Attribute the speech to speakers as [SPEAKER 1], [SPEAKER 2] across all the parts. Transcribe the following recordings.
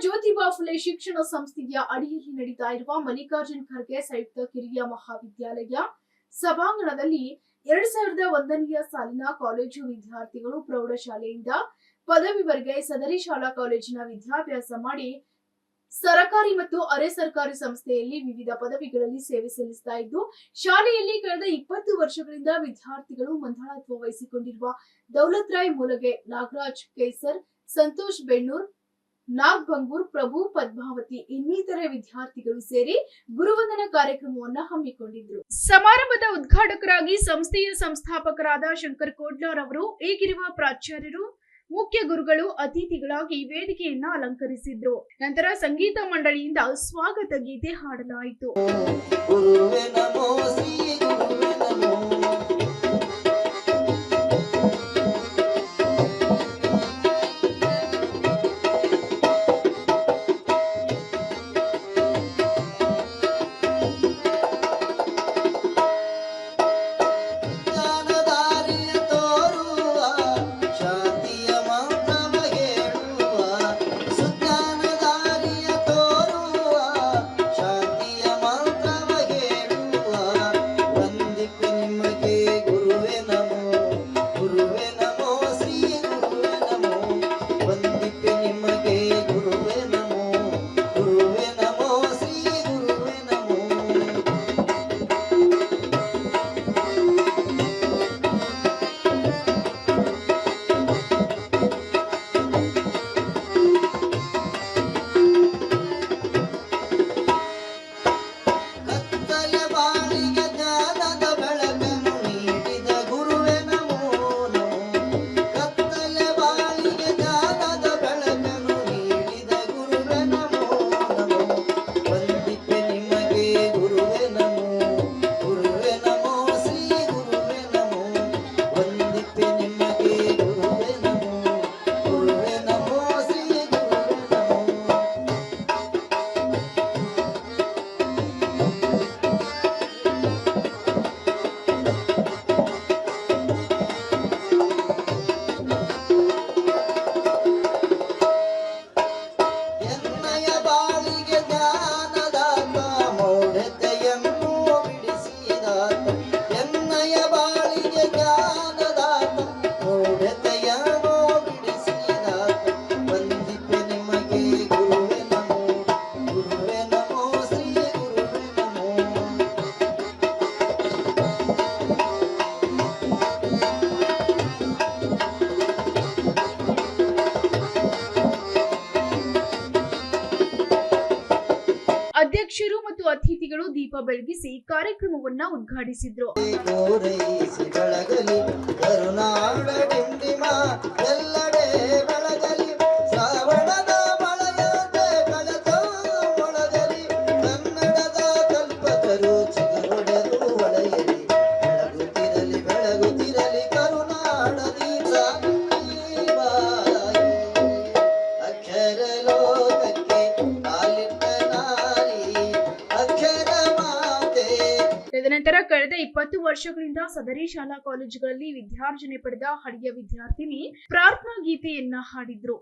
[SPEAKER 1] ಜ್ಯೋತಿಬಾ ಫುಲೆ ಶಿಕ್ಷಣ ಸಂಸ್ಥೆಯ ಅಡಿಯಲ್ಲಿ ನಡೀತಾ ಇರುವ ಮಲ್ಲಿಕಾರ್ಜುನ್ ಖರ್ಗೆ ಸಂಯುಕ್ತ ಕಿರಿಯ ಮಹಾವಿದ್ಯಾಲಯ ಸಭಾಂಗಣದಲ್ಲಿ 2001ನೇ ಸಾಲಿನ ಕಾಲೇಜು ವಿದ್ಯಾರ್ಥಿಗಳು ಪ್ರೌಢಶಾಲೆಯಿಂದ ಪದವಿವರೆಗೆ ಸದರಿ ಶಾಲಾ ಕಾಲೇಜಿನ ವಿದ್ಯಾಭ್ಯಾಸ ಮಾಡಿ ಸರ್ಕಾರಿ ಮತ್ತು ಅರೆ ಸರ್ಕಾರಿ ಸಂಸ್ಥೆಯಲ್ಲಿ ವಿವಿಧ ಪದವಿಗಳಲ್ಲಿ ಸೇವೆ ಸಲ್ಲಿಸುತ್ತಾ ಇದ್ದು ಶಾಲೆಯಲ್ಲಿ ಕಳೆದ 20 ವರ್ಷಗಳಿಂದ ವಿದ್ಯಾರ್ಥಿಗಳು ಮಂಡಳತ್ವ ವಹಿಸಿಕೊಂಡಿರುವ ದೌಲತ್ ರಾಯ್ ಮೂಲಗೆ, ನಾಗರಾಜ್ ಕೇಸರ್, ಸಂತೋಷ್ ಬೆಣ್ಣೂರ್, ನಾಗ್ ಬಂಗೂರ್, ಪ್ರಭು ಪದ್ಮಾವತಿ ಇನ್ನಿತರೆ ವಿದ್ಯಾರ್ಥಿಗಳು ಸೇರಿ ಗುರುವಂದನಾ ಕಾರ್ಯಕ್ರಮವನ್ನು ಹಮ್ಮಿಕೊಂಡಿದ್ರು. ಸಮಾರಂಭದ ಉದ್ಘಾಟಕರಾಗಿ ಸಂಸ್ಥೆಯ ಸಂಸ್ಥಾಪಕರಾದ ಶಂಕರ್ ಕೋಡ್ಲಾರ್ ಅವರು, ಈಗಿರುವ ಪ್ರಾಚಾರ್ಯರು, ಮುಖ್ಯ ಗುರುಗಳು ಅತಿಥಿಗಳಾಗಿ ವೇದಿಕೆಯನ್ನ ಅಲಂಕರಿಸಿದ್ರು. ನಂತರ ಸಂಗೀತ ಮಂಡಳಿಯಿಂದ ಸ್ವಾಗತ ಗೀತೆ ಹಾಡಲಾಯಿತು. ಅಧ್ಯಕ್ಷರು ಮತ್ತು ಅತಿಥಿಗಳು ದೀಪ ಬೆಳಗಿಸಿ ಕಾರ್ಯಕ್ರಮವನ್ನ ಉದ್ಘಾಟಿಸಿದ್ರು. ತದನಂತರ ಕಳೆದ 20 ವರ್ಷಗಳಿಂದ ಸದರಿ ಶಾಲಾ ಕಾಲೇಜುಗಳಲ್ಲಿ ವಿದ್ಯಾರ್ಜನೆ ಪಡೆದ ಹಳೆಯ ವಿದ್ಯಾರ್ಥಿನಿ ಪ್ರಾರ್ಥನಾ ಗೀತೆಯನ್ನ ಹಾಡಿದ್ರು.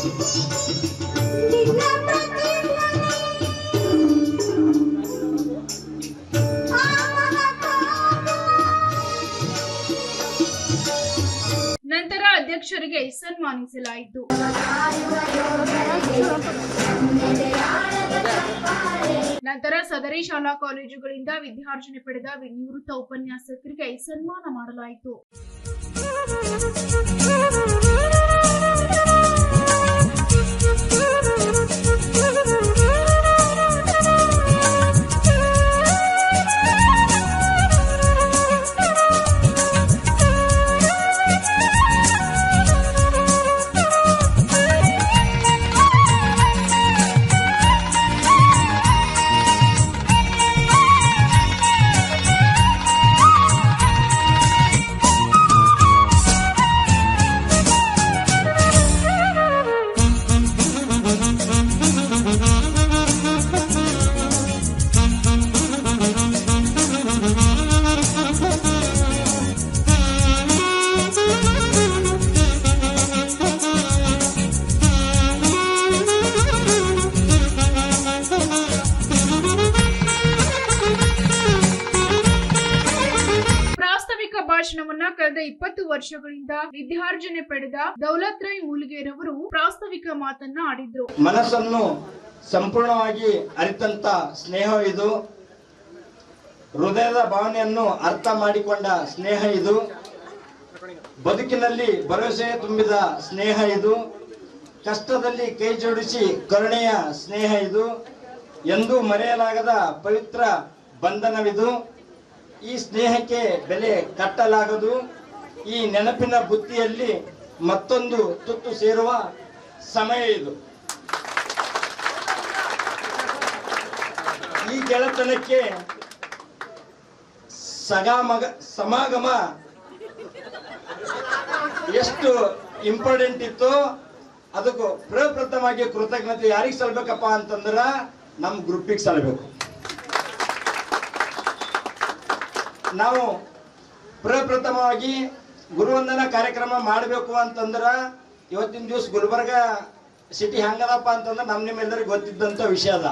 [SPEAKER 1] ನಂತರ ಅಧ್ಯಕ್ಷರಿಗೆ ಸನ್ಮಾನಿಸಲಾಯಿತು. ನಂತರ ಸದರಿ ಶಾಲಾ ಕಾಲೇಜುಗಳಿಂದ ವಿದ್ಯಾರ್ಜನೆ ಪಡೆದ ನಿವೃತ್ತ ಉಪನ್ಯಾಸಕರಿಗೆ ಸನ್ಮಾನ ಮಾಡಲಾಯಿತು. ಭಾಷಣವನ್ನ ಕಳೆದ 20 ವರ್ಷಗಳಿಂದ ವಿದ್ಯಾರ್ಜನೆ ಪಡೆದ ದೌಲತ್ ರೈ ಮೂಲಿಗೆರವರು ಪ್ರಾಸ್ತಾವಿಕ ಮಾತನ್ನ ಆಡಿದ್ರು.
[SPEAKER 2] ಮನಸ್ಸನ್ನು ಸಂಪೂರ್ಣವಾಗಿ ಅರಿತಂತ ಸ್ನೇಹ ಇದು, ಹೃದಯದ ಭಾವನೆಯನ್ನು ಅರ್ಥ ಮಾಡಿಕೊಂಡ ಸ್ನೇಹ ಇದು, ಬದುಕಿನಲ್ಲಿ ಭರವಸೆ ತುಂಬಿದ ಸ್ನೇಹ ಇದು, ಕಷ್ಟದಲ್ಲಿ ಕೈ ಜೋಡಿಸಿ ಕರುಣೆಯ ಸ್ನೇಹ ಇದು, ಎಂದೂ ಮರೆಯಲಾಗದ ಪವಿತ್ರ ಬಂಧನವಿದು. ಈ ಸ್ನೇಹಕ್ಕೆ ಬೆಲೆ ಕಟ್ಟಲಾಗದು. ಈ ನೆನಪಿನ ಬುತ್ತಿಯಲ್ಲಿ ಮತ್ತೊಂದು ತುತ್ತು ಸೇರುವ ಸಮಯ ಇದು. ಈ ಗೆಳೆತನಕ್ಕೆ ಸಮಾಗಮ ಎಷ್ಟು ಇಂಪಾರ್ಟೆಂಟ್ ಇತ್ತು, ಅದಕ್ಕೂ ಪ್ರಪ್ರಥಮವಾಗಿ ಕೃತಜ್ಞತೆ ಯಾರಿಗೆ ಸಲ್ಬೇಕಪ್ಪ ಅಂತಂದ್ರ ನಮ್ಮ ಗ್ರೂಪಿಗೆ ಸಲ್ಬೇಕು. ನಾವು ಪ್ರಪ್ರಥಮವಾಗಿ ಗುರುವಂದನಾ ಕಾರ್ಯಕ್ರಮ ಮಾಡಬೇಕು ಅಂತಂದ್ರ ಇವತ್ತಿನ ದಿವಸ ಗುಲ್ಬರ್ಗ ಸಿಟಿ ಹೆಂಗದಪ್ಪ ಅಂತಂದ್ರೆ ನಿಮ್ಮೆಲ್ಲರಿಗೂ ಗೊತ್ತಿದ್ದಂತ ವಿಷಯ ಅದ.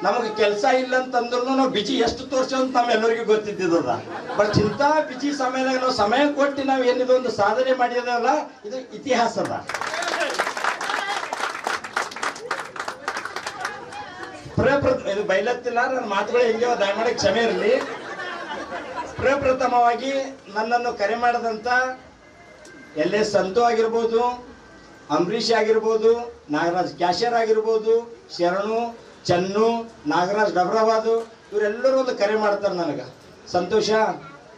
[SPEAKER 2] ನಮಗೆ ಕೆಲಸ ಇಲ್ಲ ಅಂತಂದ್ರೂ ನಾವು ಬಿಜಿ ಎಷ್ಟು ತೋರ್ಸೋ ಅಂತ ನಮ್ಮೆಲ್ಲರಿಗೂ ಗೊತ್ತಿದ್ದದ. ಬಟ್ ಇಂಥ ಬಿಜಿ ಸಮಯದಾಗ ನಾವು ಸಮಯ ಕೊಟ್ಟು ನಾವು ಏನಿದೆ ಒಂದು ಸಾಧನೆ ಮಾಡಿದವಲ್ಲ, ಇದು ಇತಿಹಾಸ ಅದ. ಇದು ಬೈಲತ್ತಿಲ್ಲ, ನನ್ನ ಮಾತುಗಳು ಹೆಂಗೆ ದಯಮಾಡಿ ಕ್ಷಮೆ ಇರಲಿ. ಪ್ರಪ್ರಥಮವಾಗಿ ನನ್ನನ್ನು ಕರೆ ಮಾಡದಂತ ಎಲ್.ಎಸ್. ಸಂತು ಆಗಿರ್ಬೋದು, ಅಂಬರೀಷ್ ಆಗಿರ್ಬೋದು, ನಾಗರಾಜ್ ಕ್ಯಾಶಿಯರ್ ಆಗಿರ್ಬೋದು, ಶರಣು, ಚನ್ನು, ನಾಗರಾಜ್ ಡಬ್ರಾಬಾದು, ಇವರೆಲ್ಲರೂ ಒಂದು ಕರೆ ಮಾಡ್ತಾರೆ ನನಗೆ. ಸಂತೋಷ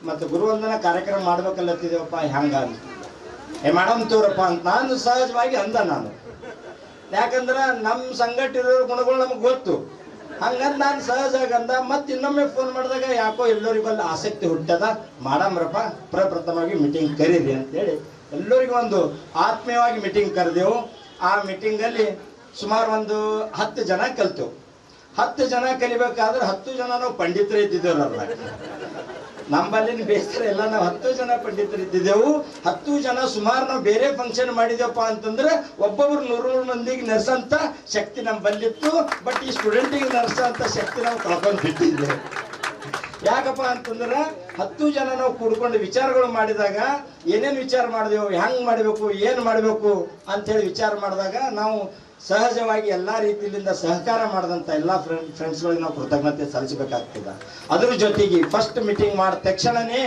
[SPEAKER 2] ಮತ್ತು ಗುರುವಂದನಾ ಕಾರ್ಯಕ್ರಮ ಮಾಡ್ಬೇಕಲ್ಲತ್ತಿದೇವಪ್ಪ, ಹ್ಯಾಂಗ ಮಾಡಮ್ ತೋರಪ್ಪ ಅಂತ ನಾನು ಸಹಜವಾಗಿ ಅಂದ. ನಾನು ಯಾಕಂದ್ರೆ ನಮ್ಮ ಸಂಘಟ ಇರೋ ಗುಣಗಳು ನಮಗೆ ಗೊತ್ತು. ಹಂಗಂತ ನಾನು ಸಹಜವಾಗಿ ಅಂದ. ಮತ್ತೆ ಇನ್ನೊಮ್ಮೆ ಫೋನ್ ಮಾಡಿದಾಗ ಯಾಕೋ ಎಲ್ಲರಿಗೂ ಅಲ್ಲಿ ಆಸಕ್ತಿ ಹುಟ್ಟದ, ಮಾಡಮ್ರಪ್ಪ ಪ್ರಪ್ರಥಮವಾಗಿ ಮೀಟಿಂಗ್ ಕರೀರಿ ಅಂತೇಳಿ ಎಲ್ಲರಿಗೂ ಒಂದು ಆತ್ಮೀಯವಾಗಿ ಮೀಟಿಂಗ್ ಕರೆದೆವು. ಆ ಮೀಟಿಂಗಲ್ಲಿ ಸುಮಾರು ಒಂದು 10 ಜನ ಕಲ್ತೆವು. 10 ಜನ ಕಲಿಬೇಕಾದ್ರೆ 10 ಜನ ನಾವು ಪಂಡಿತರು ಇದ್ದಿದ್ದೇವಲ್ಲ. ನಮ್ಮಲ್ಲಿ ಬೇಸರ ಎಲ್ಲ ನಾವು 10 ಜನ ಪಂಡಿತರು ಇದ್ದಿದ್ದೆವು. 10 ಜನ ಸುಮಾರು ನಾವು ಬೇರೆ ಫಂಕ್ಷನ್ ಮಾಡಿದೆವಪ್ಪ ಅಂತಂದ್ರೆ ಒಬ್ಬೊಬ್ರು 100 ಮಂದಿಗೆ ನರ್ಸಂತ ಶಕ್ತಿ ನಮ್ಮ ಬಲ್ಲಿತ್ತು. ಬಟ್ ಈ ಸ್ಟೂಡೆಂಟಿಗೆ ನರ್ಸಂತ ಶಕ್ತಿ ನಾವು ಕಳ್ಕೊಂಡು ಬಿಟ್ಟಿದ್ದೇವೆ. ಯಾಕಪ್ಪ ಅಂತಂದ್ರೆ 10 ಜನ ನಾವು ಕೂಡ್ಕೊಂಡು ವಿಚಾರಗಳು ಮಾಡಿದಾಗ ಏನೇನು ವಿಚಾರ ಮಾಡಿದೆವು, ಹೆಂಗ್ ಮಾಡಬೇಕು, ಏನು ಮಾಡಬೇಕು ಅಂತೇಳಿ ವಿಚಾರ ಮಾಡಿದಾಗ ನಾವು ಸಹಜವಾಗಿ ಎಲ್ಲ ರೀತಿಯಿಂದ ಸಹಕಾರ ಮಾಡಿದಂಥ ಎಲ್ಲ ಫ್ರೆಂಡ್ಸ್ಗಳಿಗೆ ನಾವು ಕೃತಜ್ಞತೆ ಸಲ್ಲಿಸಬೇಕಾಗ್ತದೆ. ಅದ್ರ ಜೊತೆಗೆ ಫಸ್ಟ್ ಮೀಟಿಂಗ್ ಮಾಡಿದ ತಕ್ಷಣನೇ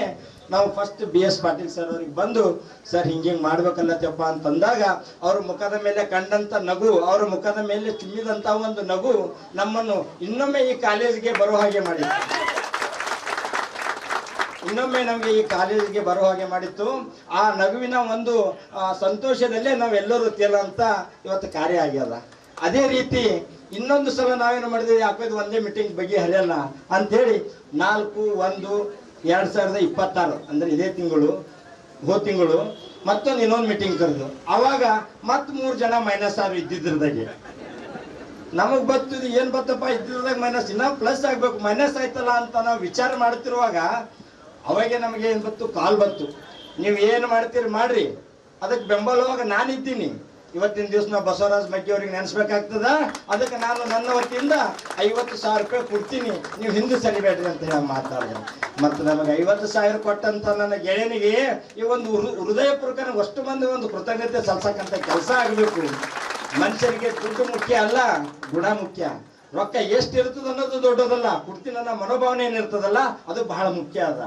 [SPEAKER 2] ನಾವು ಫಸ್ಟ್ BS ಪಾಟೀಲ್ ಸರ್ ಅವ್ರಿಗೆ ಬಂದು, ಸರ್ ಹಿಂಗೆ ಮಾಡ್ಬೇಕಲ್ಲತ್ತಪ್ಪ ಅಂತಂದಾಗ ಅವ್ರ ಮುಖದ ಮೇಲೆ ಕಂಡಂತ ನಗು, ಅವ್ರ ಮುಖದ ಮೇಲೆ ಚಿಮ್ಮಿದಂತ ಒಂದು ನಗು ನಮ್ಮನ್ನು ಇನ್ನೊಮ್ಮೆ ಈ ಕಾಲೇಜಿಗೆ ಬರೋ ಹಾಗೆ ಮಾಡಿತ್ತು. ಇನ್ನೊಮ್ಮೆ ನಮಗೆ ಈ ಕಾಲೇಜಿಗೆ ಬರೋ ಹಾಗೆ ಮಾಡಿತ್ತು. ಆ ನಗುವಿನ ಒಂದು ಸಂತೋಷದಲ್ಲೇ ನಾವೆಲ್ಲರೂ ತೇಲಂತ ಇವತ್ತು ಕಾರ್ಯ ಆಗ್ಯದ. ಅದೇ ರೀತಿ ಇನ್ನೊಂದು ಸಲ ನಾವೇನು ಮಾಡಿದ್ವಿ, ಯಾಕೋ ಒಂದೇ ಮೀಟಿಂಗ್ ಬಗ್ಗೆ ಹರಿಯಲ್ಲ ಅಂತೇಳಿ 4/1/2026 ಅಂದ್ರೆ ಇದೇ ತಿಂಗಳು, ಹೋದ ತಿಂಗಳು ಮತ್ತೊಂದು ಇನ್ನೊಂದು ಮೀಟಿಂಗ್ ಕರೆದು ಅವಾಗ ಮತ್ 3 ಜನ ಮೈನಸ್ ಆದ್ರು ಇದ್ದಿದ್ರದಾಗೆ. ನಮಗ್ ಬರ್ತದ ಏನ್ ಬತ್ತಪ್ಪ ಇದ್ದಿದ್ರದಾಗ ಮೈನಸ್, ಇನ್ನ ಪ್ಲಸ್ ಆಗ್ಬೇಕು, ಮೈನಸ್ ಆಯ್ತಲ್ಲ ಅಂತ ನಾವು ವಿಚಾರ ಮಾಡ್ತಿರುವಾಗ ಅವಾಗೆ ನಮಗೆ ಏನ್ ಬತ್ತು, ಕಾಲ್ ಬಂತು, ನೀವು ಏನು ಮಾಡ್ತೀರಿ ಮಾಡ್ರಿ, ಅದಕ್ಕೆ ಬೆಂಬಲವಾಗ ನಾನಿದ್ದೀನಿ, ಇವತ್ತಿನ ದಿವಸ ನಾವು ಬಸವರಾಜ ಮಗ್ಗಿ ಅವ್ರಿಗೆ ನೆನೆಸ್ಬೇಕಾಗ್ತದ. ಅದಕ್ಕೆ ನಾನು ನನ್ನ ವತಿಯಿಂದ 50,000 ರೂಪಾಯಿ ಕೊಡ್ತೀನಿ, ನೀವು ಹಿಂದೆ ಸರಿಬೇಡ್ರಿ ಅಂತ ಹೇಳಿ ಮಾತಾಡಿದೆ. ಮತ್ತು ನಮಗೆ 50,000 ಕೊಟ್ಟಂತ ನನ್ನ ಗೆಳೆಯನಿಗೆ ಈ ಒಂದು ಹೃದಯಪೂರ್ವಕ ಅಷ್ಟು ಮಂದಿ ಒಂದು ಕೃತಜ್ಞತೆ ಸಲ್ಸಕ್ಕಂತ ಕೆಲಸ ಆಗಬೇಕು. ಮನುಷ್ಯರಿಗೆ ದುಡ್ಡು ಮುಖ್ಯ ಅಲ್ಲ, ಗುಣ ಮುಖ್ಯ. ರೊಕ್ಕ ಎಷ್ಟು ಇರ್ತದ ಅನ್ನೋದು ದೊಡ್ಡದಲ್ಲ, ಕೊಡ್ತೀನಿ ಅನ್ನೋ ಮನೋಭಾವನೆ ಏನಿರ್ತದಲ್ಲ ಅದು ಬಹಳ ಮುಖ್ಯ ಅದ.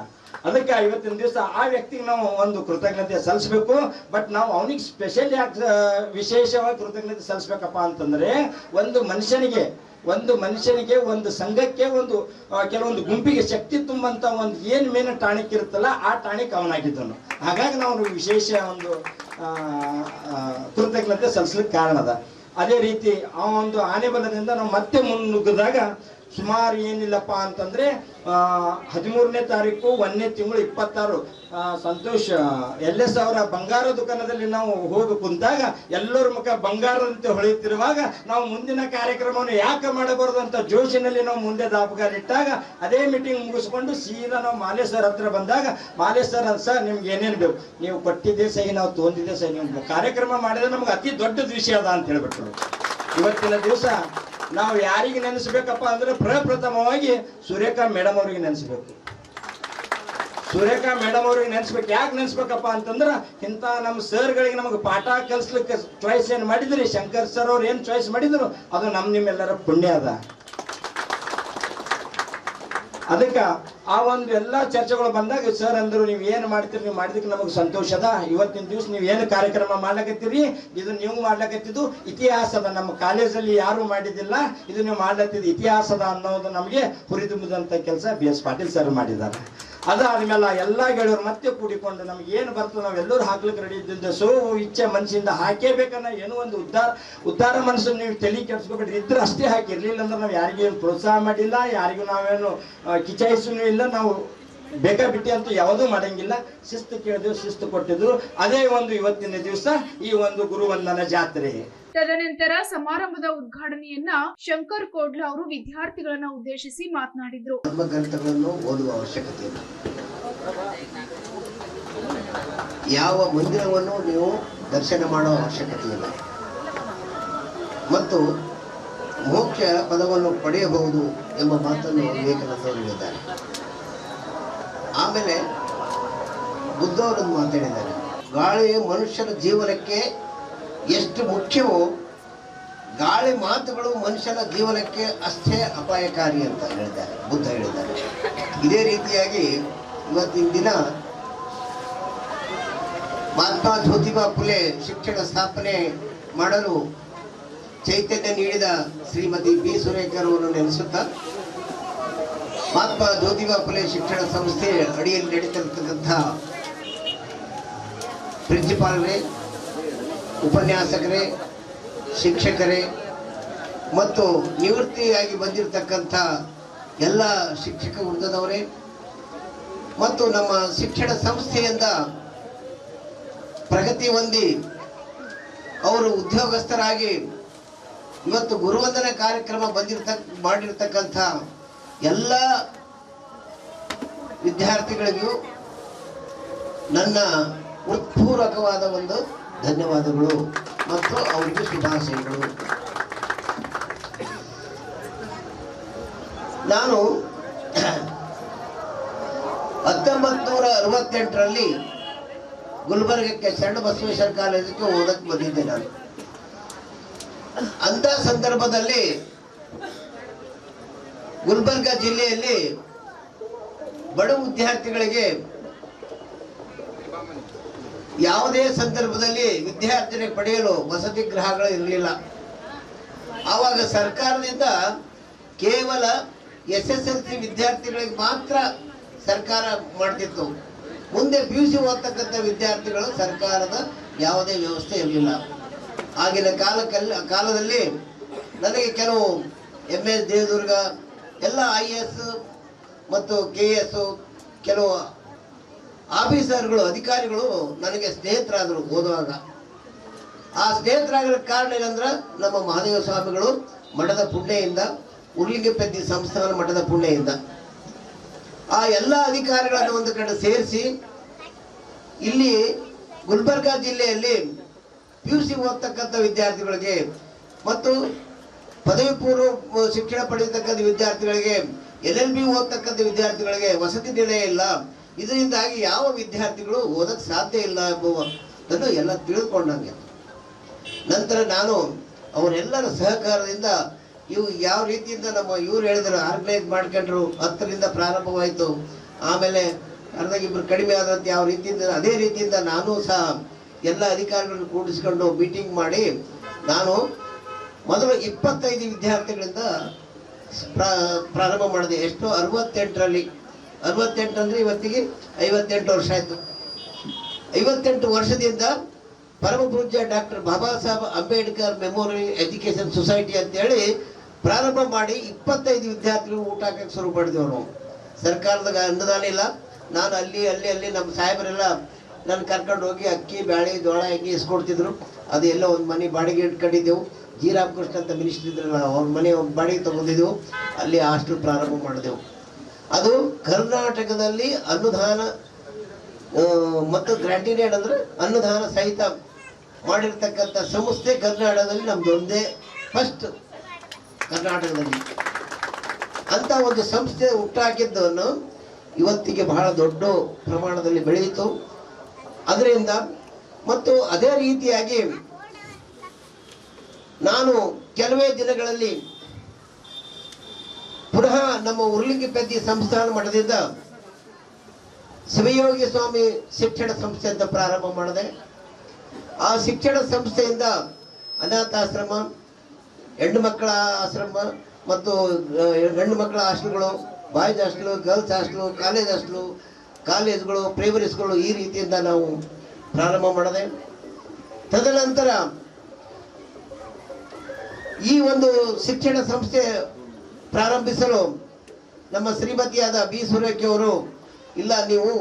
[SPEAKER 2] ಅದಕ್ಕೆ ಇವತ್ತಿನ ದಿವಸ ಆ ವ್ಯಕ್ತಿಗೆ ನಾವು ಒಂದು ಕೃತಜ್ಞತೆ ಸಲ್ಲಿಸಬೇಕು. ಬಟ್ ನಾವು ಅವನಿಗೆ ಸ್ಪೆಷಲ್ ಯಾಕೆ ವಿಶೇಷವಾಗಿ ಕೃತಜ್ಞತೆ ಸಲ್ಲಿಸ್ಬೇಕಪ್ಪ ಅಂತಂದ್ರೆ, ಒಂದು ಮನುಷ್ಯನಿಗೆ ಒಂದು ಸಂಘಕ್ಕೆ ಒಂದು ಕೆಲವೊಂದು ಗುಂಪಿಗೆ ಶಕ್ತಿ ತುಂಬಂತ ಒಂದು ಏನು ಮೇನ್ ಟಾಣಿಕ್ ಇರುತ್ತಲ್ಲ ಆ ಟಾಣಿಕ್ ಅವನಾಗಿದ್ದನು. ಹಾಗಾಗಿ ನಾವು ವಿಶೇಷ ಒಂದು ಕೃತಜ್ಞತೆ ಸಲ್ಲಿಸ್ಲಿಕ್ಕೆ ಕಾರಣ ಅದ. ಅದೇ ರೀತಿ ಆ ಒಂದು ಆನೆಬಲದಿಂದ ನಾವು ಮತ್ತೆ ಮುನ್ನುಗ್ಗಿದಾಗ ಸುಮಾರು ಏನಿಲ್ಲಪ್ಪ ಅಂತಂದ್ರೆ 13ನೇ ತಾರೀಕು 1ನೇ ತಿಂಗಳು 26 ಸಂತೋಷ್ LS ಅವರ ಬಂಗಾರ ದುಕಾನದಲ್ಲಿ ನಾವು ಹೋಗಿ ಕುಂತಾಗ ಎಲ್ಲರ ಮುಖ ಬಂಗಾರದಂತೆ ಹೊಳೆಯುತ್ತಿರುವಾಗ ನಾವು ಮುಂದಿನ ಕಾರ್ಯಕ್ರಮವನ್ನು ಯಾಕೆ ಮಾಡಬಾರದು ಅಂತ ಜೋಶಿನಲ್ಲಿ ನಾವು ಮುಂದೆ ದಾಪಗಾಲಿಟ್ಟಾಗ ಅದೇ ಮೀಟಿಂಗ್ ಮುಗಿಸ್ಕೊಂಡು ಸೀದಾ ನಾವು ಮಾಲೆ ಸರ್ ಹತ್ರ ಬಂದಾಗ ಮಾಲೆ ಸರ್ ನಿಮ್ಗೆ ಏನೇನು ಬೇಕು, ನೀವು ಕೊಟ್ಟಿದ್ದೆ ಸಹಿ, ನಾವು ತೊಂದಿದ್ದೆ ಸಹಿ, ನೀವು ಕಾರ್ಯಕ್ರಮ ಮಾಡಿದ್ರೆ ನಮ್ಗೆ ಅತಿ ದೊಡ್ಡದ ವಿಷಯ ಅದ ಅಂತ ಹೇಳ್ಬಿಟ್ರು. ಇವತ್ತಿನ ದಿವಸ ನಾವು ಯಾರಿಗೆ ನೆನೆಸ್ಬೇಕಪ್ಪ ಅಂದ್ರೆ ಪ್ರಪ್ರಥಮವಾಗಿ ಸುರೇಖಾ ಮೇಡಮ್ ಅವ್ರಿಗೆ ನೆನೆಸ್ಬೇಕು. ಸುರೇಖಾ ಮೇಡಮ್ ಅವ್ರಿಗೆ ನೆನೆಸ್ಬೇಕು. ಯಾಕೆ ನೆನೆಸ್ಬೇಕಪ್ಪ ಅಂತಂದ್ರೆ ಇಂಥ ನಮ್ಮ ಸರ್ಗಳಿಗೆ ನಮಗೆ ಪಾಠ ಕಲಿಸ್ಲಿಕ್ಕೆ ಚಾಯ್ಸ್ ಏನು ಮಾಡಿದ್ರಿ, ಶಂಕರ್ ಸರ್ ಅವ್ರು ಏನು ಚಾಯ್ಸ್ ಮಾಡಿದ್ರು ಅದು ನಿಮ್ಮೆಲ್ಲರ ಪುಣ್ಯ ಅದ. ಅದಕ್ಕೆ ಆ ಒಂದು ಎಲ್ಲ ಚರ್ಚೆಗಳು ಬಂದಾಗ ಸರ್ ಅಂದರು, ನೀವು ಏನು ಮಾಡ್ತೀರಿ, ನೀವು ಮಾಡಿದಕ್ಕೆ ನಮಗೆ ಸಂತೋಷ ಅದ. ಇವತ್ತಿನ ದಿವಸ ನೀವು ಏನು ಕಾರ್ಯಕ್ರಮ ಮಾಡ್ಲಕತ್ತೀರಿ ಇದು ನೀವು ಮಾಡ್ಲಕತ್ತಿದ್ದು ಇತಿಹಾಸದ, ನಮ್ಮ ಕಾಲೇಜಲ್ಲಿ ಯಾರು ಮಾಡಿದ್ದಿಲ್ಲ, ಇದು ನೀವು ಮಾಡ್ಲತ್ತಿದ್ದು ಇತಿಹಾಸದ ಅನ್ನೋದು ನಮಗೆ ಹುರಿದುಂಬಿದಂಥ ಕೆಲಸ BS ಪಾಟೀಲ್ ಸರ್ ಮಾಡಿದ್ದಾರೆ. ಅದಾದ್ಮೇಲೆ ಎಲ್ಲ ಗೆಳೆಯರು ಮತ್ತೆ ಕೂಡಿಕೊಂಡು ನಮ್ಗೆ ಏನು ಬರ್ತದೆ ನಾವೆಲ್ಲರೂ ಹಾಕ್ಲಿಕ್ಕೆ ರೆಡಿ ಇದ್ದಿದ್ದ ಇಚ್ಛೆ ಮನಸ್ಸಿಂದ ಹಾಕೇಬೇಕನ್ನ ಏನೋ ಒಂದು ಉದ್ಧಾರ ಮನಸ್ಸನ್ನು ನೀವು ತಲೆ ಕೆಡಿಸ್ಕೊಬೇಡ್ರಿ. ಇದ್ರೆ ಅಷ್ಟೇ ಹಾಕಿರ್ಲಿಲ್ಲ ಅಂದ್ರೆ ನಾವು ಯಾರಿಗೂ ಏನು ಪ್ರೋತ್ಸಾಹ ಮಾಡಿಲ್ಲ, ಯಾರಿಗೂ ನಾವೇನು ಕಿಚಾಯಿಸೂ ಇಲ್ಲ. ನಾವು ಬೇಕಾ ಬಿಟ್ಟಿ ಅಂತೂ ಯಾವುದೂ ಮಾಡಂಗಿಲ್ಲ. ಶಿಸ್ತು ಕೇಳಿದ್ವಿ, ಶಿಸ್ತು ಕೊಟ್ಟಿದ್ರು. ಅದೇ ಒಂದು ಇವತ್ತಿನ ದಿವಸ ಈ ಒಂದು ಗುರುವಂದನ ಜಾತ್ರೆ.
[SPEAKER 1] ತದನಂತರ ಸಮಾರಂಭದ ಉದ್ಘಾಟನೆಯನ್ನ ಶಂಕರ್ ಕೋಡ್ಲ ಅವರು ವಿದ್ಯಾರ್ಥಿಗಳನ್ನ ಉದ್ದೇಶಿಸಿ ಮಾತನಾಡಿದ್ರು.
[SPEAKER 3] ನಮ್ಮ ಗ್ರಂಥಗಳನ್ನು ಓದುವ ಅವಶ್ಯಕತೆ ಇಲ್ಲ. ಯಾವ ಮಂದಿರವನ್ನು ನೀವು ದರ್ಶನ ಮಾಡುವ ಅವಶ್ಯಕತೆ ಇಲ್ಲ ಮತ್ತು ಮೋಕ್ಷ ಪದವನ್ನು ಪಡೆಯಬಹುದು ಎಂಬ ಮಾತನ್ನು ವಿವೇಕಾನಂದರು ಹೇಳಿದ್ದಾರೆ. ಆಮೇಲೆ ಬುದ್ಧವರನ್ನು ಮಾತಾಡಿದ್ದಾರೆ, ಗಾಳಿ ಮನುಷ್ಯನ ಜೀವನಕ್ಕೆ ಎಷ್ಟು ಮುಖ್ಯವೋ ಗಾಳಿ ಮಾತುಗಳು ಮನುಷ್ಯನ ಜೀವನಕ್ಕೆ ಅಷ್ಟೇ ಅಪಾಯಕಾರಿ ಅಂತ ಹೇಳಿದ್ದಾರೆ, ಬುದ್ಧ ಹೇಳಿದ್ದಾರೆ. ಇದೇ ರೀತಿಯಾಗಿ ಇವತ್ತಿನ ದಿನ ಮಹಾತ್ಮ ಜ್ಯೋತಿಬಾ ಫುಲೆ ಶಿಕ್ಷಣ ಸ್ಥಾಪನೆ ಮಾಡಲು ಚೈತನ್ಯ ನೀಡಿದ ಶ್ರೀಮತಿ B. ಸುರೇಖರವರನ್ನು ನೆನೆಸುತ್ತಾ, ಮಹಾತ್ಮ ಜ್ಯೋತಿಬಾ ಫುಲೆ ಶಿಕ್ಷಣ ಸಂಸ್ಥೆ ಅಡಿಯಲ್ಲಿ ನಡೀತಿರ್ತಕ್ಕಂಥ ಪ್ರಿನ್ಸಿಪಾಲ್ರೇ, ಉಪನ್ಯಾಸಕರೇ, ಶಿಕ್ಷಕರೇ ಮತ್ತು ನಿವೃತ್ತಿಯಾಗಿ ಬಂದಿರತಕ್ಕಂಥ ಎಲ್ಲ ಶಿಕ್ಷಕ ವೃಂದದವರೇ ಮತ್ತು ನಮ್ಮ ಶಿಕ್ಷಣ ಸಂಸ್ಥೆಯಿಂದ ಪ್ರಗತಿ ಹೊಂದಿ ಅವರು ಉದ್ಯೋಗಸ್ಥರಾಗಿ ಇವತ್ತು ಗುರುವಂದನ ಕಾರ್ಯಕ್ರಮ ಮಾಡಿರ್ತಕ್ಕಂಥ ಎಲ್ಲ ವಿದ್ಯಾರ್ಥಿಗಳಿಗೂ ನನ್ನ ಹೃತ್ಪೂರ್ವಕವಾದ ಒಂದು ಧನ್ಯವಾದಗಳು ಮತ್ತು ಅವರಿಗೆ ಶುಭಾಶಯಗಳು. ನಾನು 1968ರಲ್ಲಿ ಗುಲ್ಬರ್ಗಕ್ಕೆ ಶರಣ ಬಸವೇಶ್ವರ ಕಾಲೇಜಿಗೆ ಓದಕ್ಕೆ ಬಂದಿದ್ದೆ. ನಾನು ಅಂತ ಸಂದರ್ಭದಲ್ಲಿ ಗುಲ್ಬರ್ಗ ಜಿಲ್ಲೆಯಲ್ಲಿ ಬಡ ವಿದ್ಯಾರ್ಥಿಗಳಿಗೆ ಯಾವುದೇ ಸಂದರ್ಭದಲ್ಲಿ ವಿದ್ಯಾರ್ಥಿನಿ ಪಡೆಯಲು ವಸತಿ ಗೃಹಗಳು ಇರಲಿಲ್ಲ. ಆವಾಗ ಸರ್ಕಾರದಿಂದ ಕೇವಲ SSLC ವಿದ್ಯಾರ್ಥಿಗಳಿಗೆ ಮಾತ್ರ ಸರ್ಕಾರ ಮಾಡ್ತಿತ್ತು. ಮುಂದೆ PUC ಓದ್ತಕ್ಕಂಥ ವಿದ್ಯಾರ್ಥಿಗಳು ಸರ್ಕಾರದ ಯಾವುದೇ ವ್ಯವಸ್ಥೆ ಇರಲಿಲ್ಲ. ಆಗಿನ ಕಾಲದಲ್ಲಿ ನನಗೆ ಕೆಲವು MS ದೇವದುರ್ಗ ಎಲ್ಲ IAS ಮತ್ತು KS ಕೆಲವು ಆಫೀಸರ್ಗಳು, ಅಧಿಕಾರಿಗಳು ನನಗೆ ಸ್ನೇಹಿತರಾದರು ಓದುವಾಗ. ಆ ಸ್ನೇಹಿತರಾಗಲು ಕಾರಣ ಏನಂದ್ರೆ ನಮ್ಮ ಮಹಾದೇವ ಸ್ವಾಮಿಗಳು ಮಠದ ಪುಣ್ಯದಿಂದ, ಉರ್ಲಿಂಗಪೆದ್ದಿ ಸಂಸ್ಥಾನ ಮಠದ ಪುಣ್ಯದಿಂದ ಆ ಎಲ್ಲ ಅಧಿಕಾರಿಗಳನ್ನು ಒಂದು ಕಡೆ ಸೇರಿಸಿ ಇಲ್ಲಿ ಗುಲ್ಬರ್ಗಾ ಜಿಲ್ಲೆಯಲ್ಲಿ PUC ಓದ್ತಕ್ಕಂಥ ವಿದ್ಯಾರ್ಥಿಗಳಿಗೆ ಮತ್ತು ಪದವಿ ಪೂರ್ವ ಶಿಕ್ಷಣ ಪಡೆಯತಕ್ಕಂಥ ವಿದ್ಯಾರ್ಥಿಗಳಿಗೆ, LLB ಓದ್ತಕ್ಕಂಥ ವಿದ್ಯಾರ್ಥಿಗಳಿಗೆ ವಸತಿ ನಿಲಯ ಇಲ್ಲ. ಇದರಿಂದಾಗಿ ಯಾವ ವಿದ್ಯಾರ್ಥಿಗಳು ಓದಕ್ಕೆ ಸಾಧ್ಯ ಇಲ್ಲ ಎಂಬುದನ್ನು ಎಲ್ಲ ತಿಳಿದುಕೊಂಡಂಗೆ. ನಂತರ ನಾನು ಅವರೆಲ್ಲರ ಸಹಕಾರದಿಂದ ಇವು ಯಾವ ರೀತಿಯಿಂದ ಇವ್ರು ಹೇಳಿದ್ರು ಆರ್ಗನೈಸ್ ಮಾಡ್ಕೊಂಡ್ರು, 10ರಿಂದ ಪ್ರಾರಂಭವಾಯಿತು. ಆಮೇಲೆ ಅರ್ಧಗಿಬ್ಬರು ಕಡಿಮೆ ಆದಂತೆ ಯಾವ ರೀತಿಯಿಂದ ಅದೇ ರೀತಿಯಿಂದ ನಾನು ಸಹ ಎಲ್ಲ ಅಧಿಕಾರಿಗಳನ್ನು ಕೂಡಿಸ್ಕೊಂಡು ಮೀಟಿಂಗ್ ಮಾಡಿ ನಾನು ಮೊದಲು 25 ವಿದ್ಯಾರ್ಥಿಗಳಿಂದ ಪ್ರಾರಂಭ ಮಾಡಿದೆ. ಎಷ್ಟು 68ರಲ್ಲಿ 68 ಅಂದರೆ ಇವತ್ತಿಗೆ 58 ವರ್ಷ ಆಯಿತು. 58 ವರ್ಷದಿಂದ ಪರಮ ಪೂಜ್ಯ doctor Baba Saheb Ambedkar memorial education society ಅಂತೇಳಿ ಪ್ರಾರಂಭ ಮಾಡಿ 25 ವಿದ್ಯಾರ್ಥಿಗಳು ಊಟ ಹಾಕಕ್ಕೆ ಶುರು ಮಾಡಿದೆವು ನಾವು. ಸರ್ಕಾರದ ಅನುದಾನ ಇಲ್ಲ. ನಾನು ಅಲ್ಲಿ ನಮ್ಮ ಸಾಹೇಬರೆಲ್ಲ ನನ್ನ ಕರ್ಕೊಂಡು ಹೋಗಿ ಅಕ್ಕಿ ಬ್ಯಾಳೆ ಜೋಳ ಹಿಂಗೆ ಇಸ್ಕೊಡ್ತಿದ್ರು. ಅದು ಎಲ್ಲ ಒಂದು ಮನೆ ಬಾಡಿಗೆ ಇಟ್ಕೊಂಡಿದ್ದೆವು. ಜಿ ರಾಮಕೃಷ್ಣ ಅಂತ ಮಿನಿಸ್ಟರ್ ಇದ್ರಲ್ಲ, ಅವ್ರ ಮನೆ ಬಾಡಿಗೆ ತಗೊಂಡಿದ್ದೆವು. ಅಲ್ಲಿ ಹಾಸ್ಟೆಲ್ ಪ್ರಾರಂಭ ಮಾಡಿದೆವು. ಅದು ಕರ್ನಾಟಕದಲ್ಲಿ ಅನುದಾನ ಮತ್ತು ಗ್ರಾಂಟಿನೇಡ್ ಅಂದರೆ ಅನುದಾನ ಸಹಿತ ಮಾಡಿರ್ತಕ್ಕಂಥ ಸಂಸ್ಥೆ ಕರ್ನಾಟಕದಲ್ಲಿ ನಮ್ದೊಂದೇ ಫಸ್ಟ್ ಕರ್ನಾಟಕದಲ್ಲಿ ಅಂತ ಒಂದು ಸಂಸ್ಥೆ ಹುಟ್ಟಾಕಿದ್ದನ್ನು ಇವತ್ತಿಗೆ ಬಹಳ ದೊಡ್ಡ ಪ್ರಮಾಣದಲ್ಲಿ ಬೆಳೆಯಿತು. ಅದರಿಂದ ಮತ್ತು ಅದೇ ರೀತಿಯಾಗಿ ನಾನು ಕೆಲವೇ ದಿನಗಳಲ್ಲಿ ಪುನಃ ನಮ್ಮ ಉರ್ಲಿಗಿಪೆದ್ದಿ ಸಂಸ್ಥಾನ ಮಠದಿಂದ ಶಿವಯೋಗಿ ಸ್ವಾಮಿ ಶಿಕ್ಷಣ ಸಂಸ್ಥೆ ಅಂತ ಪ್ರಾರಂಭ ಮಾಡಿದೆ. ಆ ಶಿಕ್ಷಣ ಸಂಸ್ಥೆಯಿಂದ ಅನಾಥಾಶ್ರಮ, ಹೆಣ್ಣು ಮಕ್ಕಳ ಆಶ್ರಮ ಮತ್ತು ಹೆಣ್ಣು ಮಕ್ಕಳ ಹಾಸ್ಟೆಲ್ಗಳು, ಬಾಯ್ಸ್ ಹಾಸ್ಟೆಲು, ಗರ್ಲ್ಸ್ ಹಾಸ್ಟೆಲು, ಕಾಲೇಜ್ಗಳು, ಪ್ರೈಮರಿ ಸ್ಕೂಲು, ಈ ರೀತಿಯಿಂದ ನಾವು ಪ್ರಾರಂಭ ಮಾಡಿದೆ. ತದನಂತರ ಈ ಒಂದು ಶಿಕ್ಷಣ ಸಂಸ್ಥೆ ಪ್ರಾರಂಭಿಸಲು ನಮ್ಮ ಶ್ರೀಮತಿಯಾದ ಬಿ ಸುರೇಖಿ ಅವರು, ಇಲ್ಲ ನೀವು